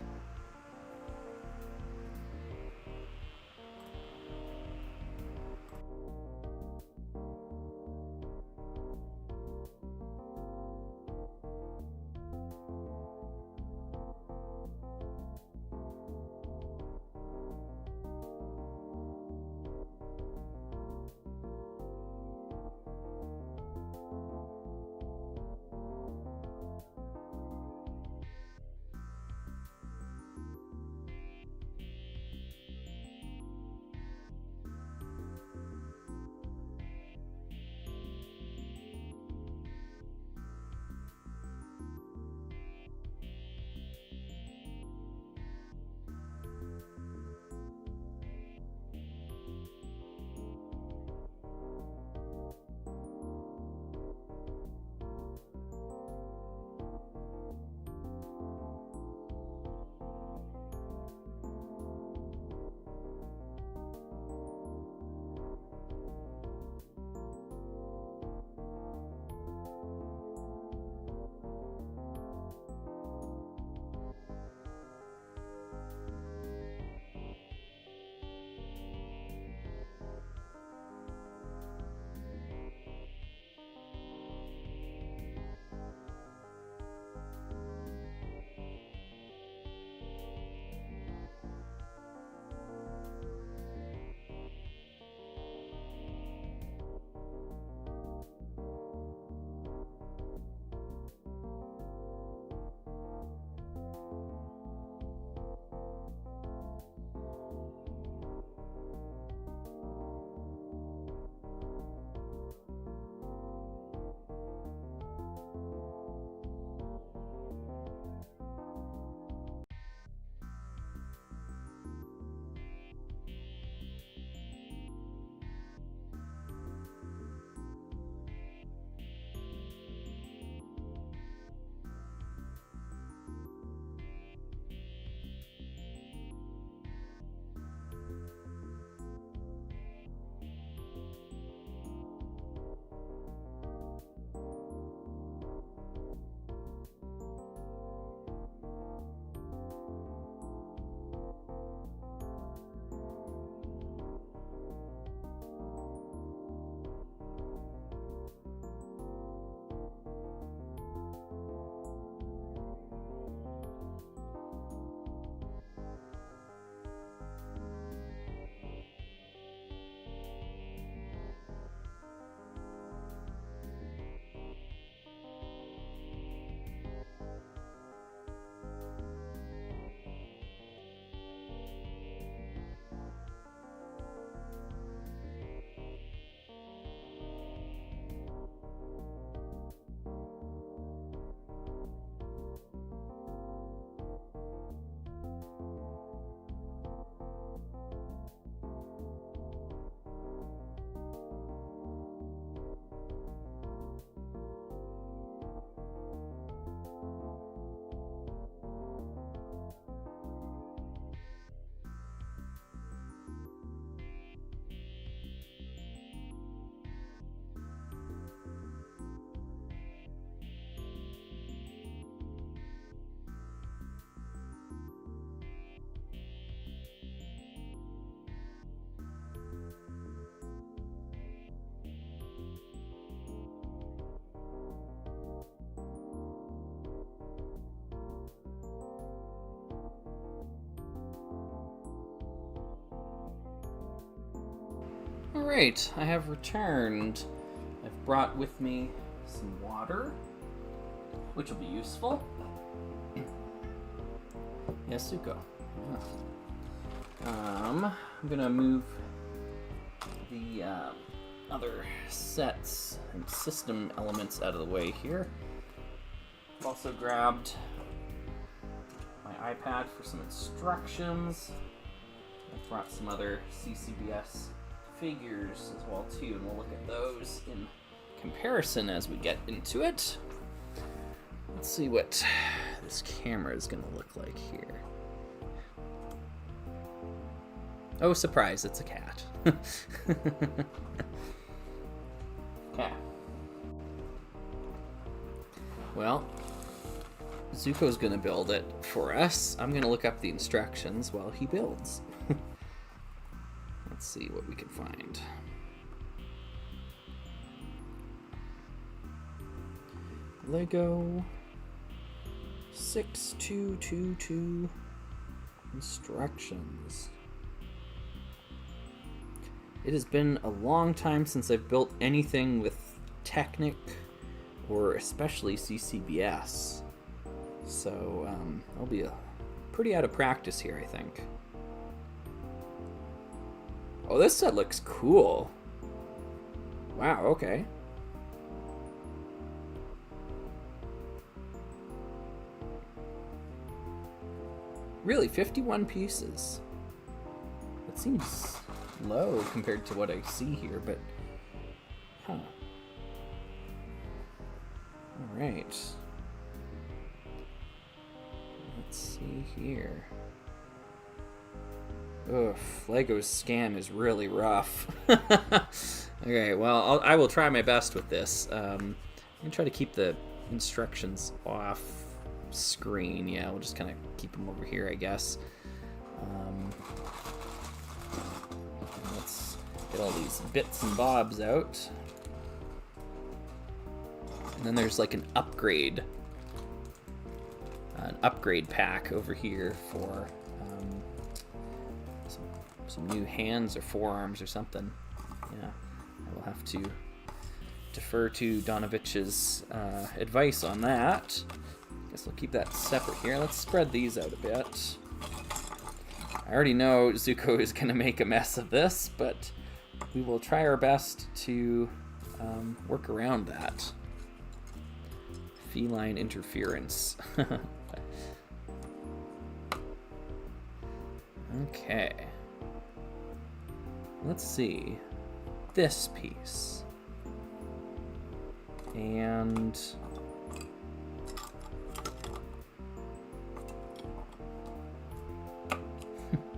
Alright, I have returned. I've brought with me some water, which will be useful. Yes, Zuko. I'm gonna move the other sets and system elements out of the way here. I've also grabbed my iPad for some instructions. I've brought some other CCBS figures as well too, and we'll look at those in comparison as we get into it. Let's see what this camera is going to look like here. Oh, surprise, it's a cat. Okay. Well, Zuko's going to build it for us. I'm going to look up the instructions while he builds. Let's see what we can find. Lego 6222 instructions. It has been a long time since I've built anything with Technic or especially CCBS. So I'll be pretty out of practice here, I think. Oh, this set looks cool. Wow, okay. Really, 51 pieces. That seems low compared to what I see here, but... Huh. Alright. Let's see here. Ugh, Lego's scan is really rough. Okay, well, I will try my best with this. I'm going to try to keep the instructions off screen. Yeah, we'll just kind of keep them over here, I guess. Let's get all these bits and bobs out. And then there's like an upgrade pack over here for some new hands or forearms or something. Yeah, I will have to defer to Donovich's advice on that. Guess we'll keep that separate here. Let's spread these out a bit. I already know Zuko is going to make a mess of this, but we will try our best to work around that. Feline interference. Okay. Let's see. This piece. And...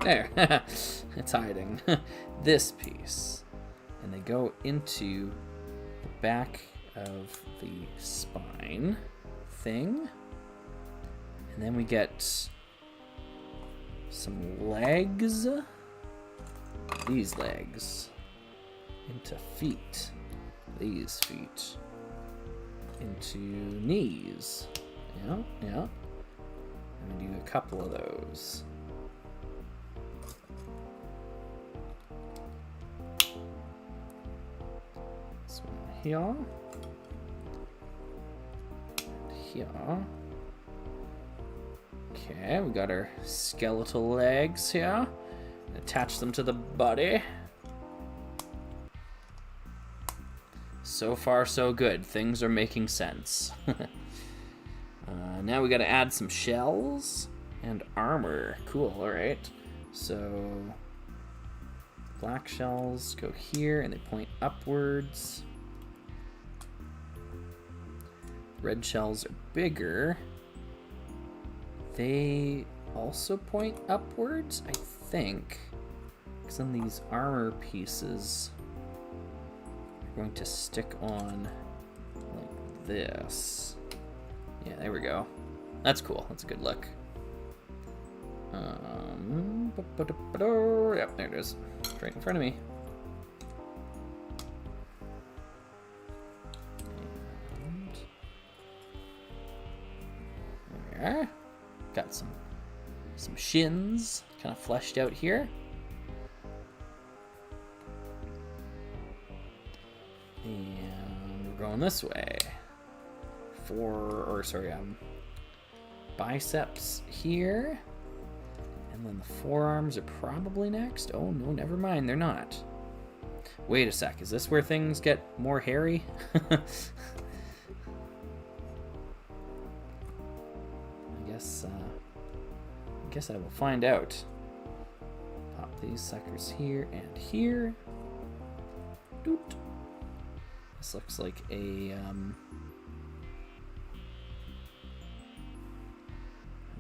there. It's hiding. This piece. And they go into the back of the spine thing. And then we get some legs. These legs into feet. These feet into knees. Yeah, yeah. And we do a couple of those. This one here. And here. Okay, we got our skeletal legs here. Attach them to the body. So far, so good. Things are making sense. Now we got to add some shells and armor. Cool, alright. So, black shells go here and they point upwards. Red shells are bigger. They also point upwards, I think. Because then these armor pieces are going to stick on like this. Yeah, there we go. That's cool. That's a good look. Yep, there it is. Right in front of me. And there. Got some shins kind of fleshed out here. going this way. Biceps here. And then the forearms are probably next. Oh, no, never mind. They're not. Wait a sec. Is this where things get more hairy? I guess I will find out. Pop these suckers here and here. Doot. This looks like a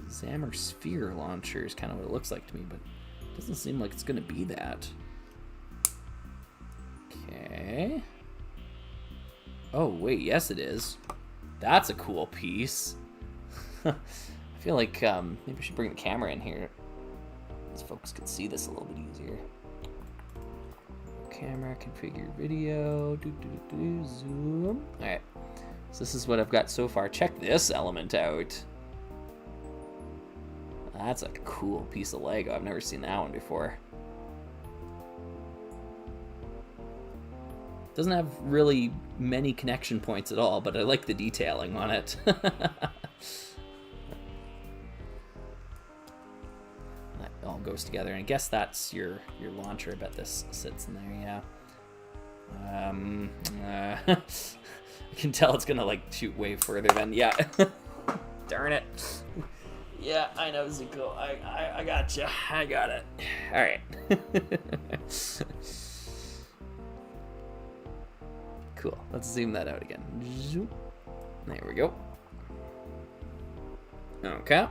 Zammer sphere launcher is kind of what it looks like to me, but it doesn't seem like it's going to be that. Okay. Oh, wait, yes it is. That's a cool piece. I feel like maybe I should bring the camera in here so folks can see this a little bit easier. Camera, configure video, zoom. Alright, so this is what I've got so far. Check this element out. That's a cool piece of Lego. I've never seen that one before. Doesn't have really many connection points at all, but I like the detailing on it. That all goes together, and I guess that's your launcher. I bet this sits in there, yeah. I can tell it's gonna like shoot way further than, yeah. Darn it. Yeah, I know, Zuko. I got you. I got it. All right. Cool. Let's zoom that out again. There we go. Okay.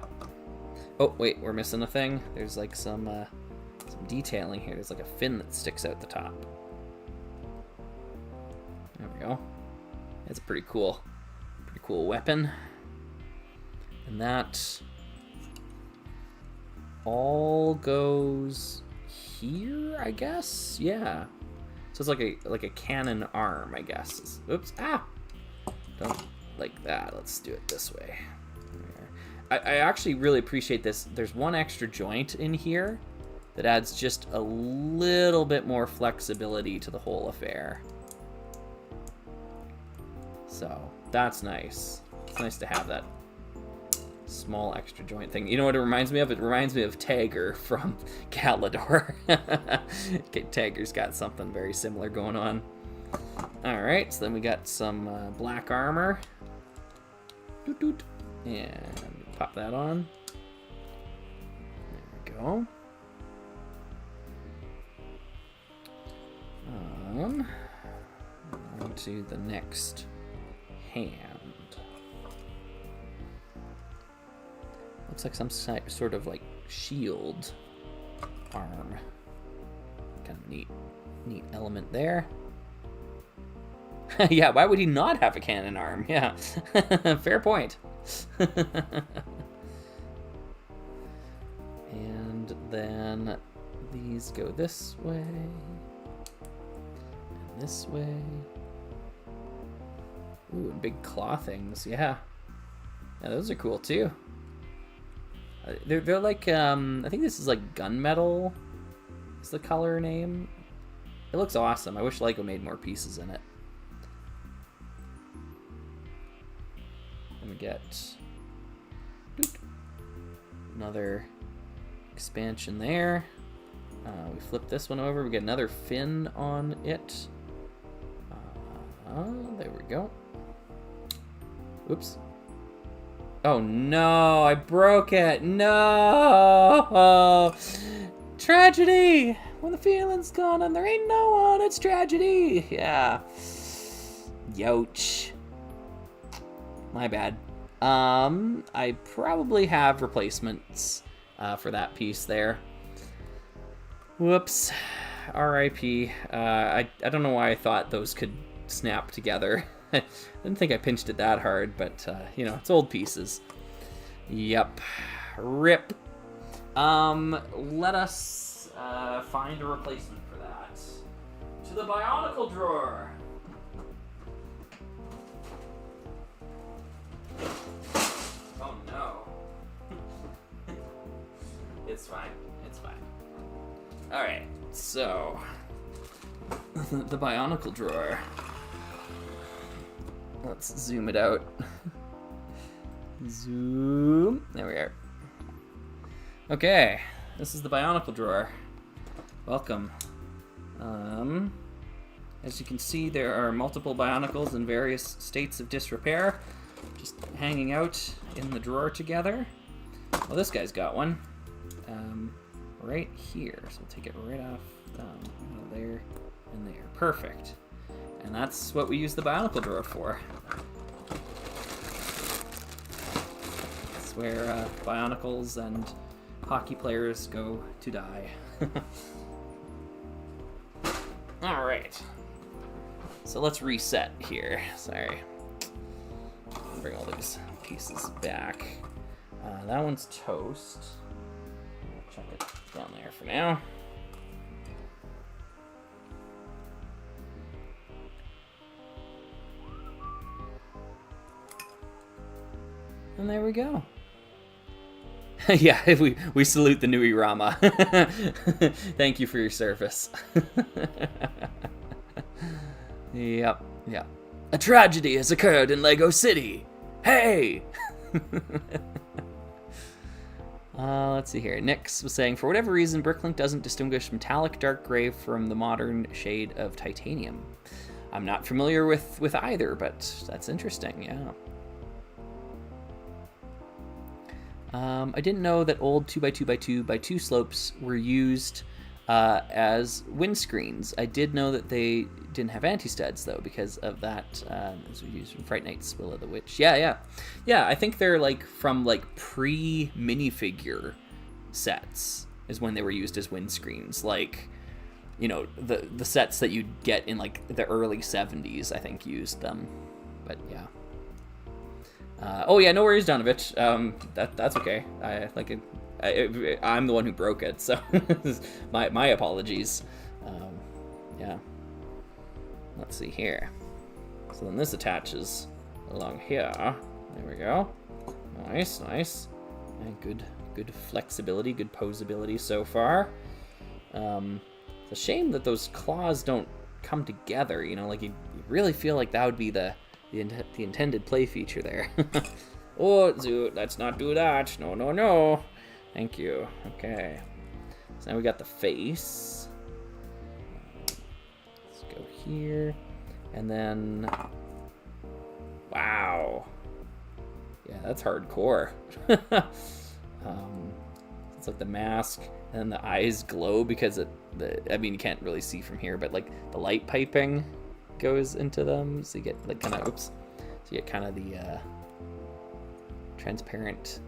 Oh, wait, we're missing a thing. There's like some detailing here. There's like a fin that sticks out the top. There we go. That's a pretty cool weapon. And that all goes here, I guess. Yeah. So it's like a cannon arm, I guess. Oops. Ah. Don't like that. Let's do it this way. I actually really appreciate this. There's one extra joint in here that adds just a little bit more flexibility to the whole affair. So that's nice. It's nice to have that small extra joint thing. You know what it reminds me of? It reminds me of Tagger from Galador. Tagger's got something very similar going on. Alright, so then we got some black armor. Doot doot. And pop that on. There we go. On to the next hand. Looks like some sort of like shield arm. Kind of neat element there. Yeah, why would he not have a cannon arm? Yeah, fair point. And then these go this way and this way. Ooh, and big claw things. Yeah, those are cool too. They're like I think this is like gunmetal. Is the color name? It looks awesome. I wish Lego made more pieces in it. And we get another expansion there. We flip this one over. We get another fin on it. There we go. Oops. Oh no, I broke it. No! Tragedy! When the feeling's gone and there ain't no one, it's tragedy. Yeah. Youch. My bad. I probably have replacements for that piece there. Whoops. R.I.P. I don't know why I thought those could snap together. I didn't think I pinched it that hard, but, you know, it's old pieces. Yep. RIP. Let us find a replacement for that. To the Bionicle drawer. Oh, no. It's fine. It's fine. All right, so the Bionicle drawer. Let's zoom it out. Zoom. There we are. Okay, this is the Bionicle drawer. Welcome. As you can see, there are multiple Bionicles in various states of disrepair, just hanging out in the drawer together. Well, this guy's got one right here, so we'll take it right off there and there. Perfect. And that's what we use the Bionicle drawer for. It's where Bionicles and hockey players go to die. All right. So let's reset here. Sorry. Bring all these pieces back. That one's toast. I'll chuck it down there for now. And there we go. Yeah, we salute the Nui Rama. Thank you for your service. Yep. A tragedy has occurred in Lego City. Hey! Let's see here. Nix was saying, for whatever reason, Bricklink doesn't distinguish metallic dark gray from the modern shade of titanium. I'm not familiar with either, but that's interesting, yeah. I didn't know that old 2x2x2x2 slopes were used as windscreens. I did know that they didn't have anti-studs, though, because of that, as we used from Fright Night's Will of the Witch. Yeah, I think they're, like, from, like, pre-minifigure sets is when they were used as windscreens. Like, you know, the sets that you'd get in, like, the early 70s, I think, used them. But, yeah. Oh yeah, no worries, Donovich. That's okay. I'm the one who broke it, so my apologies. Yeah. Let's see here. So then this attaches along here. There we go. Nice. And good flexibility, good posability so far. It's a shame that those claws don't come together. You know, like you really feel like that would be the intended play feature there. Oh, Zoot, let's not do that. No. Thank you. Okay. So now we got the face. Let's go here. And then... Wow. Yeah, that's hardcore. It's like the mask, and the eyes glow because I mean, you can't really see from here, but like the light piping goes into them, so you get like kind of the transparent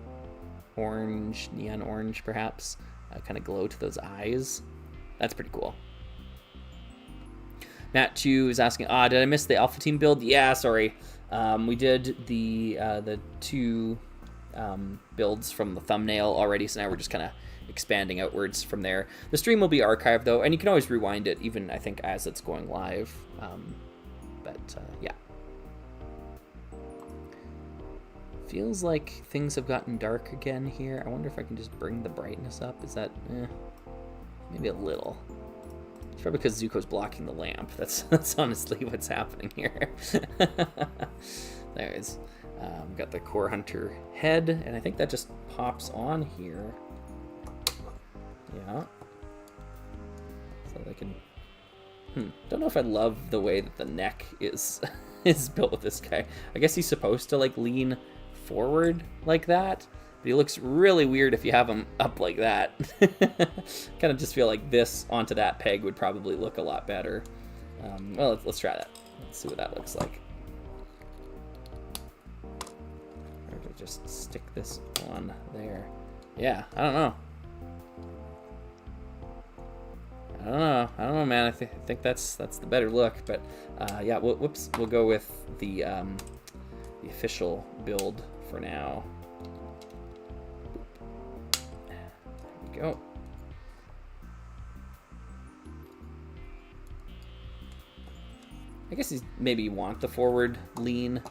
orange, neon orange perhaps, kind of glow to those eyes. That's pretty cool. Matt Chu is asking, did I miss the Alpha Team build? Yeah, sorry. We did the two builds from the thumbnail already, so now we're just kind of expanding outwards from there. The stream will be archived though, and you can always rewind it, even I think as it's going live. Yeah. Feels like things have gotten dark again here. I wonder if I can just bring the brightness up. Is that, maybe a little. It's probably because Zuko's blocking the lamp. That's honestly what's happening here. There it is. We've got the Core Hunter head, and I think that just pops on here. Yeah. So they can... Don't know if I love the way that the neck is built with this guy. I guess he's supposed to like lean forward like that, but he looks really weird if you have him up like that. Kind of just feel like this onto that peg would probably look a lot better. Well, let's try that. Let's see what that looks like. Or to just stick this on there. Yeah, I don't know. I don't know, man. I think that's the better look, but yeah. We'll go with the official build for now. There we go. I guess maybe you want the forward lean.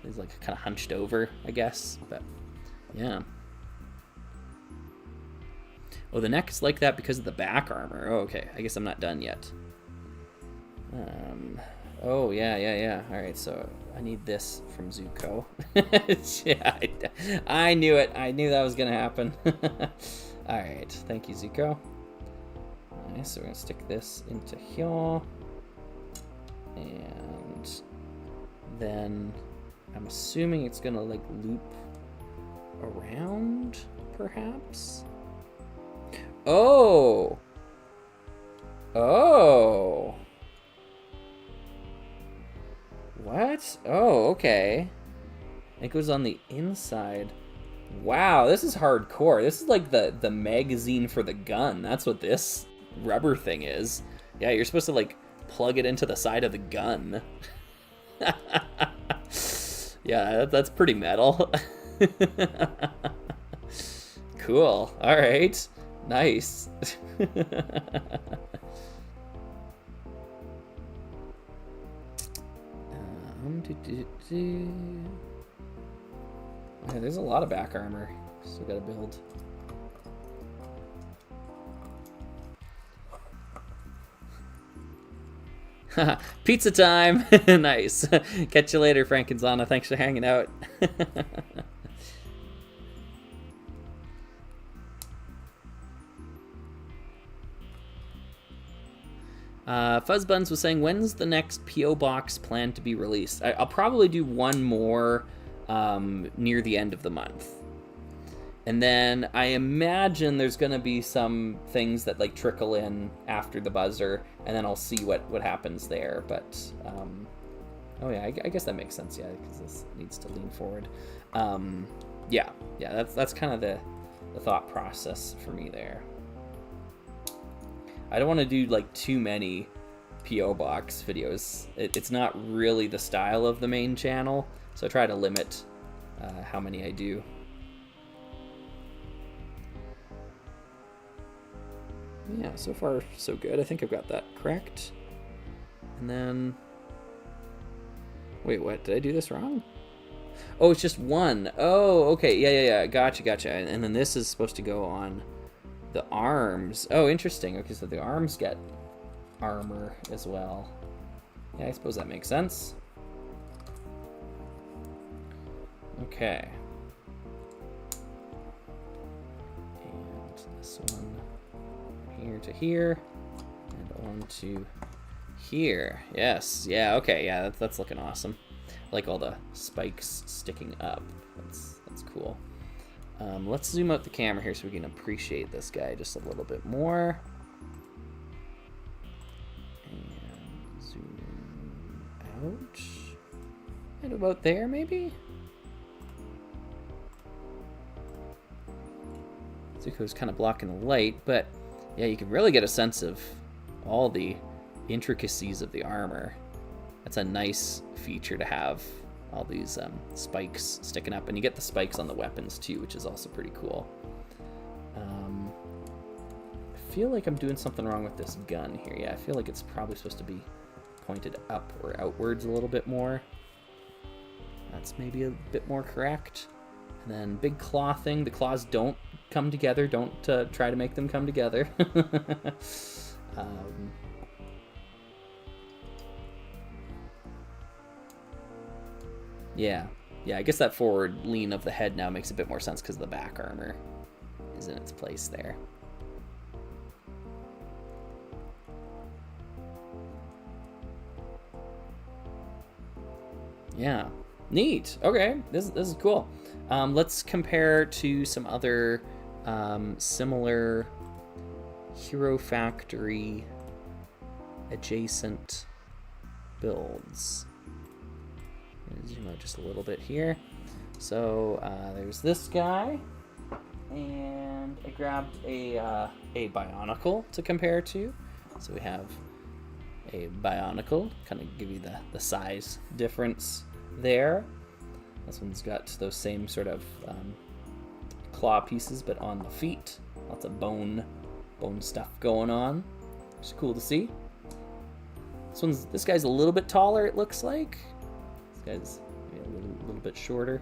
He's like kind of hunched over, I guess, but yeah. Oh, the neck is like that because of the back armor. Oh, okay. I guess I'm not done yet. Oh, yeah. All right, so I need this from Zuko. Yeah, I knew it. I knew that was going to happen. All right. Thank you, Zuko. Nice. So we're going to stick this into here. And then I'm assuming it's going to like loop around, perhaps. Oh. Oh. What? Oh, okay. It goes on the inside. Wow, this is hardcore. This is like the magazine for the gun. That's what this rubber thing is. Yeah, you're supposed to like plug it into the side of the gun. Yeah, that's pretty metal. Cool. All right. Nice. Yeah, there's a lot of back armor. Still gotta build. Pizza time! Nice. Catch you later, Frank and Zana. Thanks for hanging out. Fuzzbuns was saying, when's the next P.O. box planned to be released? I'll probably do one more near the end of the month. And then I imagine there's going to be some things that like trickle in after the buzzer, and then I'll see what happens there. But, oh yeah, I guess that makes sense, yeah, because this needs to lean forward. Yeah, that's kind of the thought process for me there. I don't want to do like too many P.O. box videos. It's not really the style of the main channel, so I try to limit how many I do. Yeah, so far so good. I think I've got that correct. And then, wait, what? Did I do this wrong? Oh, it's just one. Oh, okay. Yeah. Gotcha. And then this is supposed to go on the arms. Oh, interesting. Okay, so the arms get armor as well. Yeah, I suppose that makes sense. Okay. And this one here to here, and on to here. Yes. Yeah. Okay. Yeah. That's looking awesome. I like all the spikes sticking up. That's cool. Let's zoom out the camera here so we can appreciate this guy just a little bit more. And zoom out. And about there, maybe? Zuko's kind of blocking the light, but yeah, you can really get a sense of all the intricacies of the armor. That's a nice feature to have, all these spikes sticking up. And you get the spikes on the weapons too, which is also pretty cool. I feel like I'm doing something wrong with this gun here. Yeah, I feel like it's probably supposed to be pointed up or outwards a little bit more. That's maybe a bit more correct. And then big claw thing. The claws don't come together. Don't try to make them come together. Yeah, I guess that forward lean of the head now makes a bit more sense because the back armor is in its place there. Yeah, neat. Okay, this is cool. Let's compare to some other similar Hero Factory adjacent builds. Zoom out just a little bit here. So there's this guy, and I grabbed a Bionicle to compare to. So we have a Bionicle, kind of give you the size difference there. This one's got those same sort of claw pieces, but on the feet. Lots of bone stuff going on. It's cool to see. This guy's a little bit taller, it looks like. This guy's maybe a little bit shorter.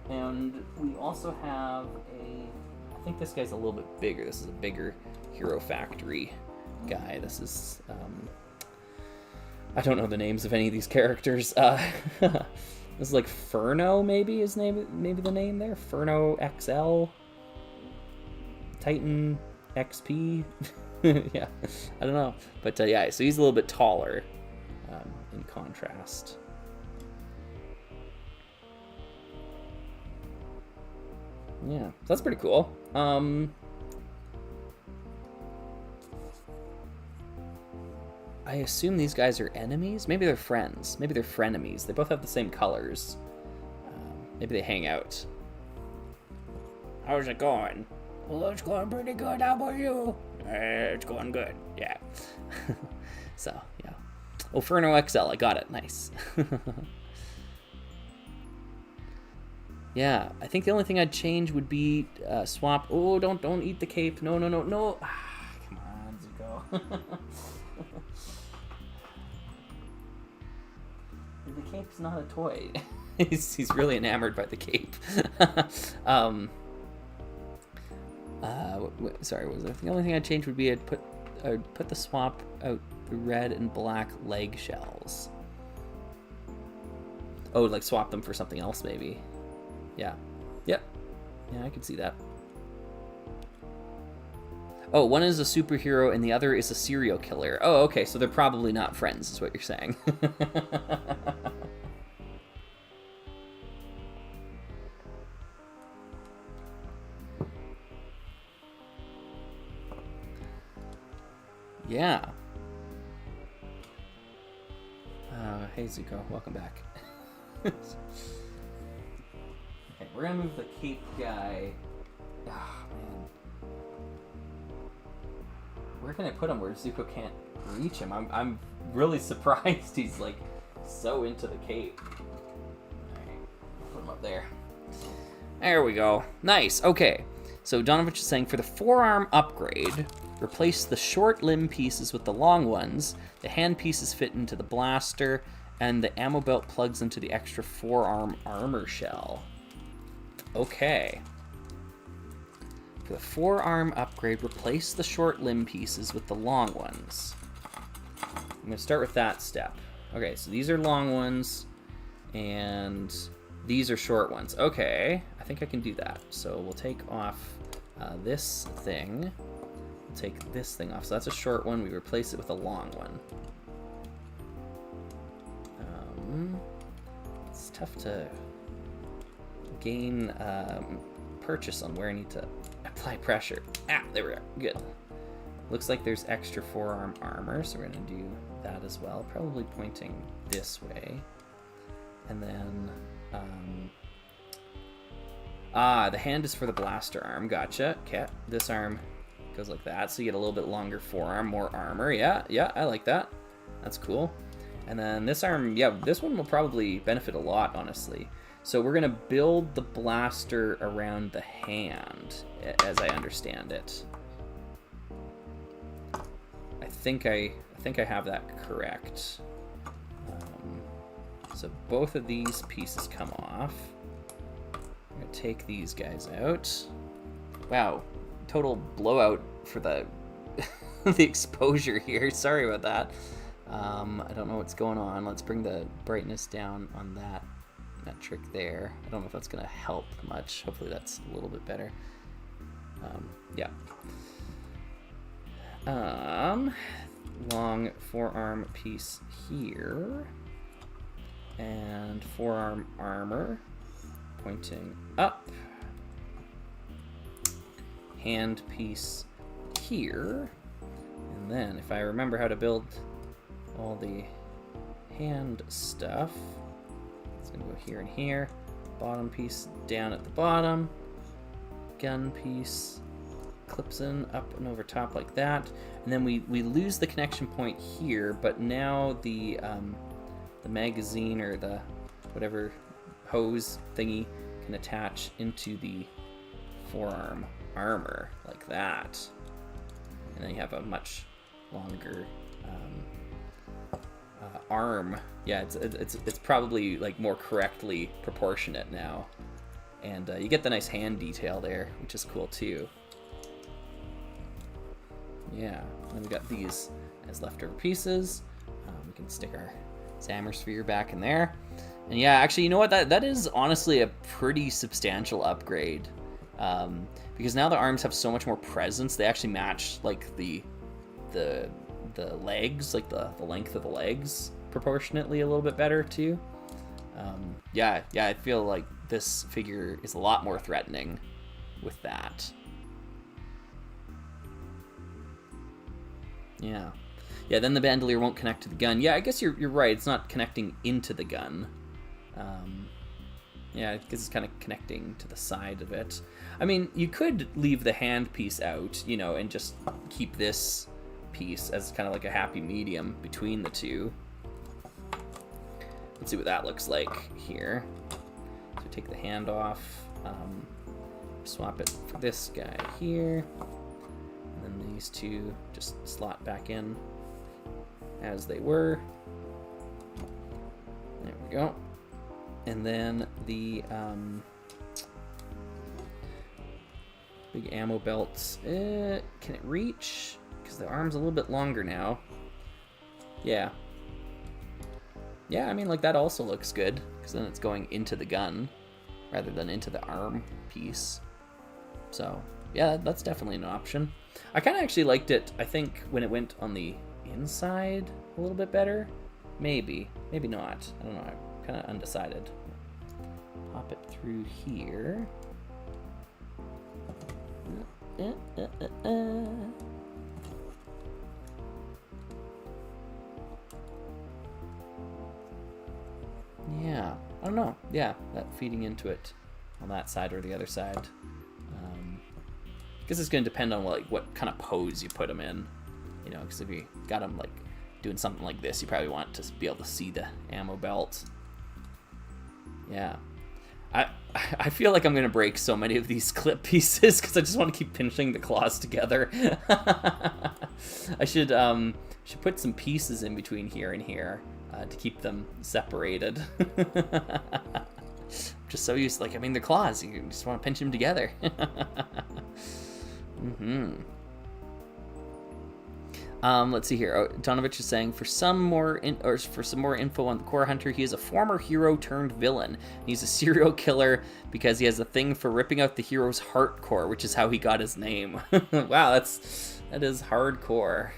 And we also have I think this guy's a little bit bigger. This is a bigger Hero Factory guy. This is I don't know the names of any of these characters. This is like Furno, maybe maybe the name there. Furno XL, Titan XP. Yeah, I don't know, but yeah. So he's a little bit taller, in contrast. Yeah, so that's pretty cool. I assume these guys are enemies. Maybe they're friends. Maybe they're frenemies. They both have the same colors. Maybe they hang out. How's it going? Well, it's going pretty good. How about you? It's going good. Yeah. So, yeah. Oh, Furno XL. I got it. Nice. Yeah, I think the only thing I'd change would be swap. Oh, don't eat the cape. No. Ah, come on, Zuko. The cape's not a toy. he's really enamored by the cape. Sorry, what was it? The only thing I'd change would be I'd put the swap out the red and black leg shells. Oh, like swap them for something else, maybe. Yeah. Yep. Yeah, I can see that. Oh, one is a superhero and the other is a serial killer. Oh, okay, so they're probably not friends, is what you're saying. Yeah. Hey, Zuko, welcome back. Okay, we're gonna move the cape guy. Ah, man. Where can I put him where Zuko can't reach him? I'm really surprised he's like so into the cape. Alright, put him up there. There we go. Nice. Okay. So Donovich is saying for the forearm upgrade, replace the short limb pieces with the long ones. The hand pieces fit into the blaster, and the ammo belt plugs into the extra forearm armor shell. Okay. For the forearm upgrade, replace the short limb pieces with the long ones. I'm going to start with that step. Okay, so these are long ones, and these are short ones. Okay, I think I can do that. So we'll take off this thing. We'll take this thing off. So that's a short one. We replace it with a long one. It's tough to gain purchase on where I need to apply pressure. Ah, there we are. Good. Looks like there's extra forearm armor, so we're going to do that as well. Probably pointing this way. And then, the hand is for the blaster arm. Gotcha. Okay, this arm goes like that, so you get a little bit longer forearm, more armor. Yeah, I like that. That's cool. And then this arm, yeah, this one will probably benefit a lot, honestly. So we're gonna build the blaster around the hand, as I understand it. I think I have that correct. So both of these pieces come off. I'm gonna take these guys out. Wow, total blowout for the the exposure here. Sorry about that. I don't know what's going on. Let's bring the brightness down on that metric there. I don't know if that's gonna help much. Hopefully that's a little bit better. Yeah. Long forearm piece here. And forearm armor pointing up. Hand piece here. And then if I remember how to build all the hand stuff, it's gonna go here and here. Bottom piece down at the bottom. Gun piece clips in up and over top like that. And then we lose the connection point here, but now the magazine or the whatever hose thingy can attach into the forearm armor like that. And then you have a much longer arm. Yeah, it's probably like more correctly proportionate now. And you get the nice hand detail there, which is cool too. Yeah, and we got these as leftover pieces. We can stick our Sammer sphere back in there. And yeah, actually, you know what? That is honestly a pretty substantial upgrade. Because now the arms have so much more presence. They actually match like the legs, like the length of the legs proportionately a little bit better too. Yeah, I feel like this figure is a lot more threatening with that. Yeah, then the bandolier won't connect to the gun. Yeah, I guess you're right. It's not connecting into the gun. Yeah, because it's kind of connecting to the side of it. I mean, you could leave the hand piece out, you know, and just keep this piece as kind of like a happy medium between the two. Let's see what that looks like here. So take the hand off, swap it for this guy here, and then these two just slot back in as they were. There we go. And then the big ammo belts. Can it reach? Because the arm's a little bit longer now. Yeah. Yeah, I mean, like, that also looks good, because then it's going into the gun rather than into the arm piece. So, yeah, that's definitely an option. I kind of actually liked it, I think, when it went on the inside a little bit better. Maybe not. I don't know. I'm kind of undecided. Pop it through here. Yeah, I don't know. Yeah, that feeding into it on that side or the other side. I guess it's going to depend on what kind of pose you put them in. You know, because if you got them like doing something like this, you probably want to be able to see the ammo belt. Yeah. I feel like I'm going to break so many of these clip pieces because I just want to keep pinching the claws together. I should put some pieces in between here and here to keep them separated. Just so used, like, I mean, the claws, you just want to pinch them together. Let's see here. Donovich is saying for some more info on the Core Hunter, he is a former hero turned villain. He's a serial killer because he has a thing for ripping out the hero's heart core, which is how he got his name. Wow, that is hardcore.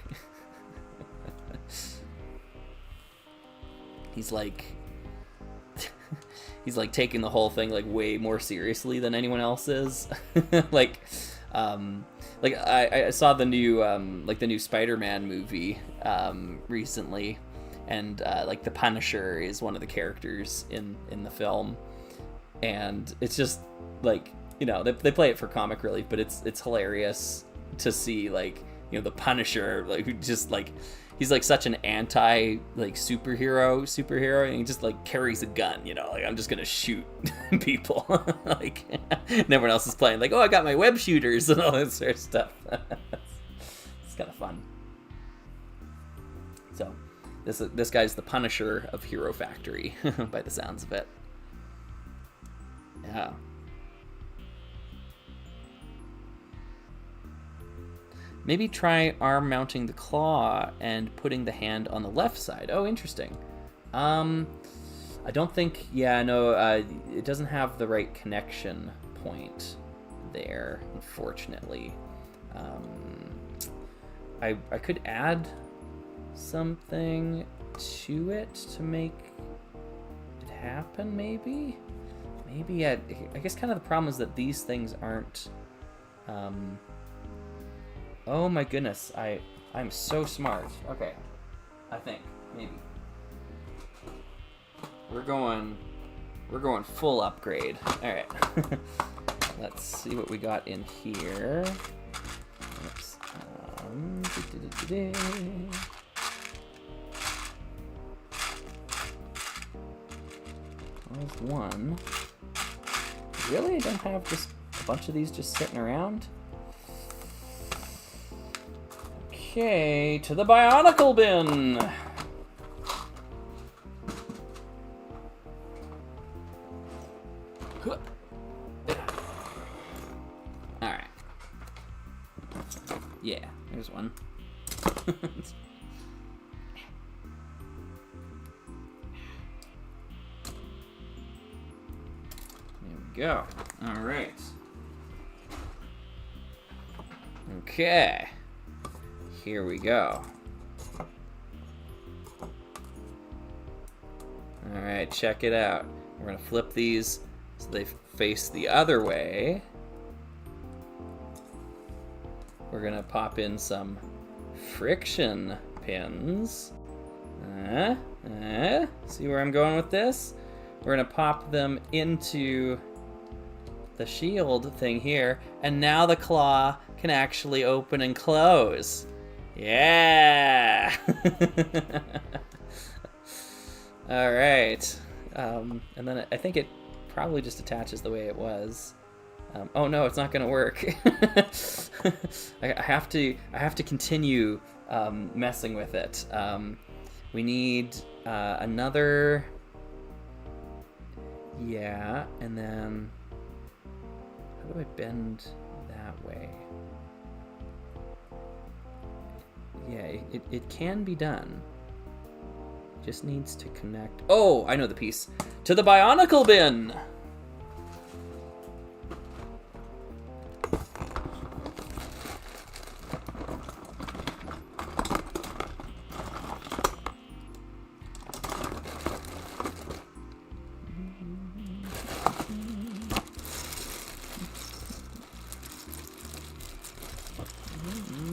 He's like taking the whole thing like way more seriously than anyone else is. I saw the new Spider-Man movie recently, and like the Punisher is one of the characters in the film, and it's just like, you know, they play it for comic relief, but it's hilarious to see, like, you know, the Punisher, like, who just like, he's like such an anti like superhero, and he just like carries a gun, you know, like, I'm just gonna shoot people. Like, and everyone else is playing like, oh, I got my web shooters and all that sort of stuff. It's kind of fun. So this guy's the Punisher of Hero Factory by the sounds of it. Yeah. Maybe try arm mounting the claw and putting the hand on the left side. Oh, interesting. I don't think, it doesn't have the right connection point there, unfortunately. I could add something to it to make it happen, maybe? Maybe, I guess kind of the problem is that these things aren't... Oh my goodness, I'm so smart. Okay, I think maybe we're going full upgrade. All right, let's see what we got in here. Oops. There's one. Really, I don't have just a bunch of these just sitting around. Okay, to the Bionicle bin! Alright. Yeah, there's one. go. All right. Okay. Here we go. All right, check it out. We're gonna flip these so they face the other way. We're gonna pop in some friction pins. See where I'm going with this? We're gonna pop them into the shield thing here, and now the claw can actually open and close. Yeah! All right. And then I think it probably just attaches the way it was. Oh no, it's not gonna work. I have to continue messing with it. We need another. Yeah, and then how do I bend that way? Yeah, it can be done. Just needs to connect. Oh, I know the piece. To the Bionicle bin!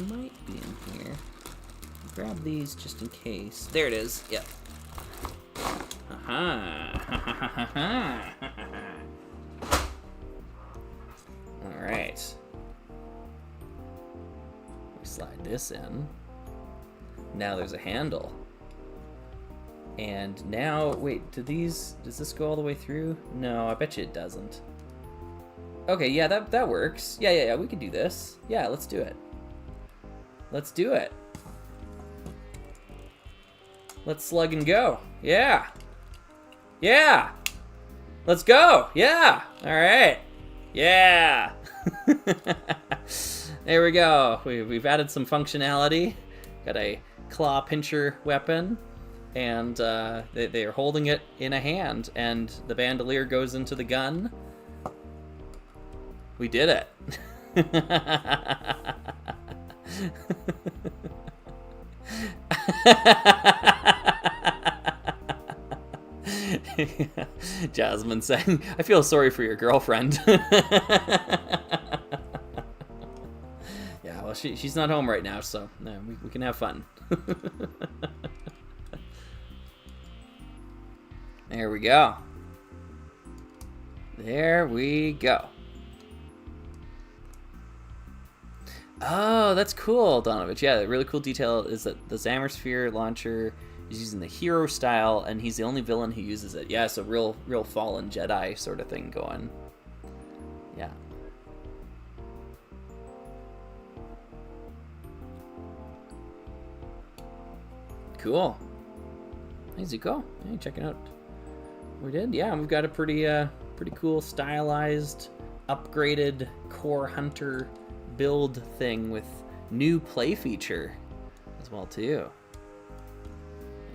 Might be in here. Grab these just in case. There it is. Yep. Aha. All right. We slide this in. Now there's a handle. And now, wait, does this go all the way through? No, I bet you it doesn't. Okay, yeah, that works. Yeah, we can do this. Yeah, let's do it. Let's do it. Let's slug and go. Yeah. Yeah. Let's go. Yeah. All right. Yeah. There we go. We've added some functionality. Got a claw pincher weapon, and they're holding it in a hand, and the bandolier goes into the gun. We did it. Jasmine saying, I feel sorry for your girlfriend. Yeah, well, she's not home right now, so we can have fun. There we go. There we go. Oh, that's cool, Donovich. Yeah, the really cool detail is that the Zammersphere launcher is using the hero style, and he's the only villain who uses it. Yeah, so real Fallen Jedi sort of thing going. Yeah. Cool. Hey, Zuko. Hey, checking out. We did? Yeah, we've got a pretty cool stylized, upgraded Core Hunter build thing with new play feature as well too.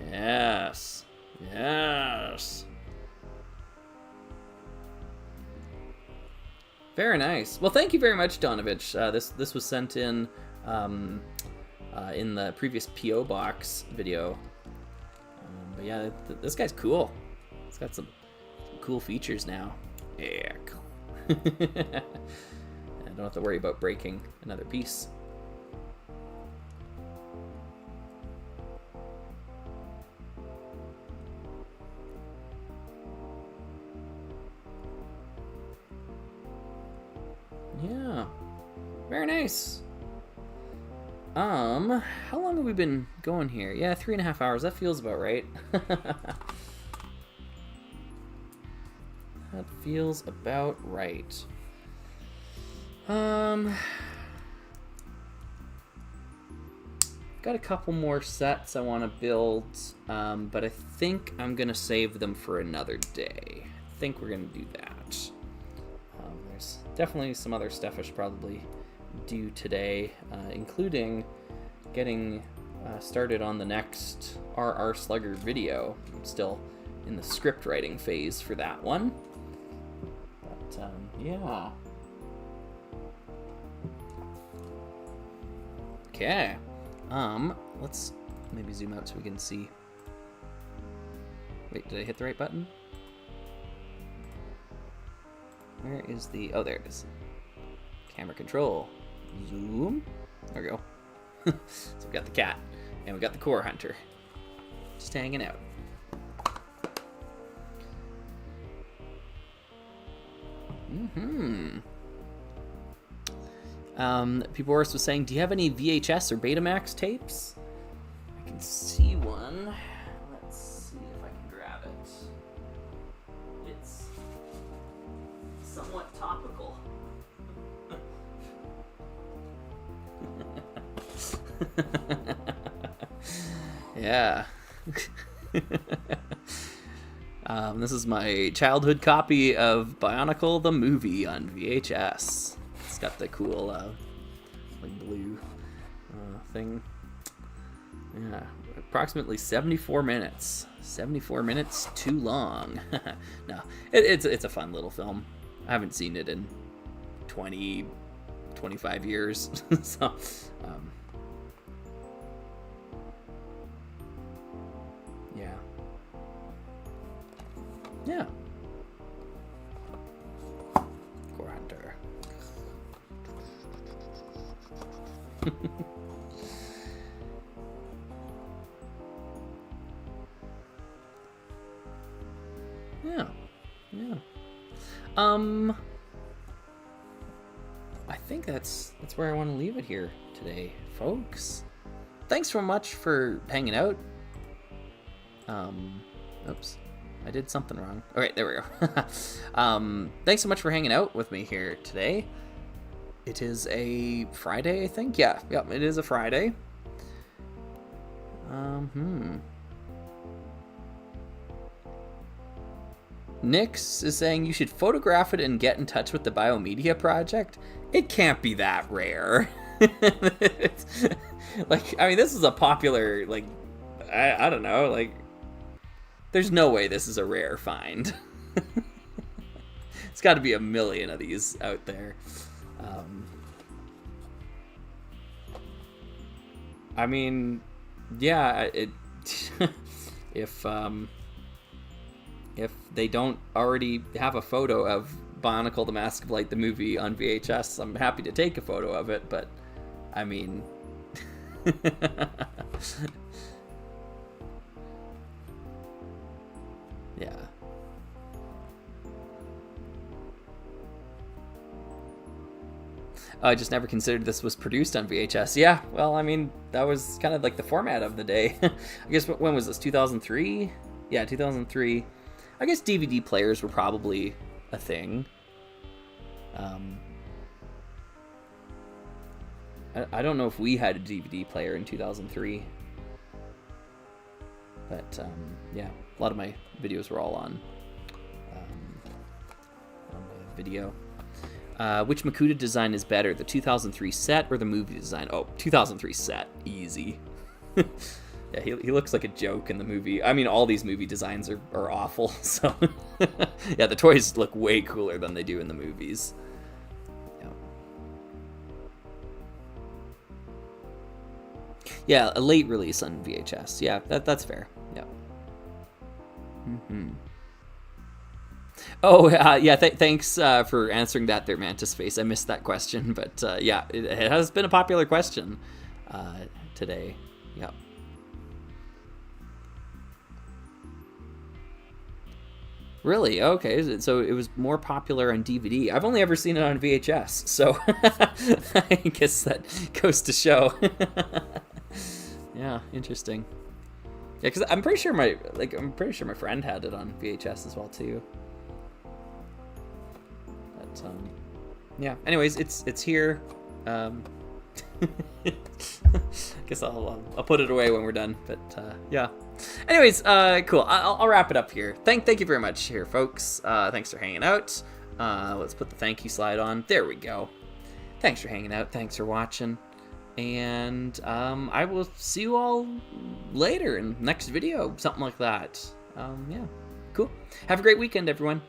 Yes. Very nice. Well, thank you very much, Donovich. This was sent in the previous PO box video. But yeah, this guy's cool. It's got some cool features now. Yeah, cool. I don't have to worry about breaking another piece. Yeah, very nice. How long have we been going here? Yeah, 3.5 hours. That feels about right. That feels about right. Got a couple more sets I want to build, but I think I'm gonna save them for another day. I think we're gonna do that. There's definitely some other stuff I should probably do today, including getting started on the next RR Slugger video. I'm still in the script writing phase for that one. yeah. Okay. Let's maybe zoom out so we can see. Wait, did I hit the right button? Where is the... Oh, there it is. Camera control. Zoom. There we go. So we got the cat. And we got the core hunter. Just hanging out. People was saying, do you have any VHS or Betamax tapes? I can see one. Let's see if I can grab it. It's somewhat topical. Yeah. This is my childhood copy of Bionicle the movie on VHS. It's got the cool like blue thing. Yeah, approximately 74 minutes. 74 minutes too long. No, it's a fun little film. I haven't seen it in 25 years. So, yeah. Yeah. Core Hunter. Yeah. Yeah. I think that's where I want to leave it here today, folks. Thanks so much for hanging out. Oops. I did something wrong. All right, there we go. Thanks so much for hanging out with me here today. It is a Friday, I think. Yeah, it is a Friday. Nix is saying you should photograph it and get in touch with the Biomedia Project. It can't be that rare. Like, I mean, this is a popular, like, I don't know, like, there's no way this is a rare find. It's got to be a million of these out there. I mean, yeah, if they don't already have a photo of Bionicle the Mask of Light, the movie, on VHS, I'm happy to take a photo of it, but, I mean... Yeah. I just never considered this was produced on VHS. Yeah, well, I mean, that was kind of like the format of the day. I guess, when was this, 2003? Yeah, 2003. I guess DVD players were probably a thing. I don't know if we had a DVD player in 2003. But, yeah, a lot of my videos were all on video. Which Makuta design is better, the 2003 set or the movie design? Oh, 2003 set, easy. Yeah, he looks like a joke in the movie. I mean, all these movie designs are awful, so... Yeah, the toys look way cooler than they do in the movies. Yeah, a late release on VHS. Yeah, that's fair. Yeah. Oh, yeah, thanks for answering that there, Mantis Face. I missed that question, but yeah, it has been a popular question today. Yeah. Really? Okay, so it was more popular on DVD. I've only ever seen it on VHS, so I guess that goes to show. Yeah, interesting. Yeah, because I'm pretty sure my friend had it on VHS as well too. But yeah. Anyways, it's here. Guess I'll put it away when we're done. But yeah. Anyways, cool. I'll wrap it up here. Thank you very much here, folks. Thanks for hanging out. Let's put the thank you slide on. There we go. Thanks for hanging out. Thanks for watching. And I will see you all later in the next video, something like that. Yeah, cool. Have a great weekend, everyone.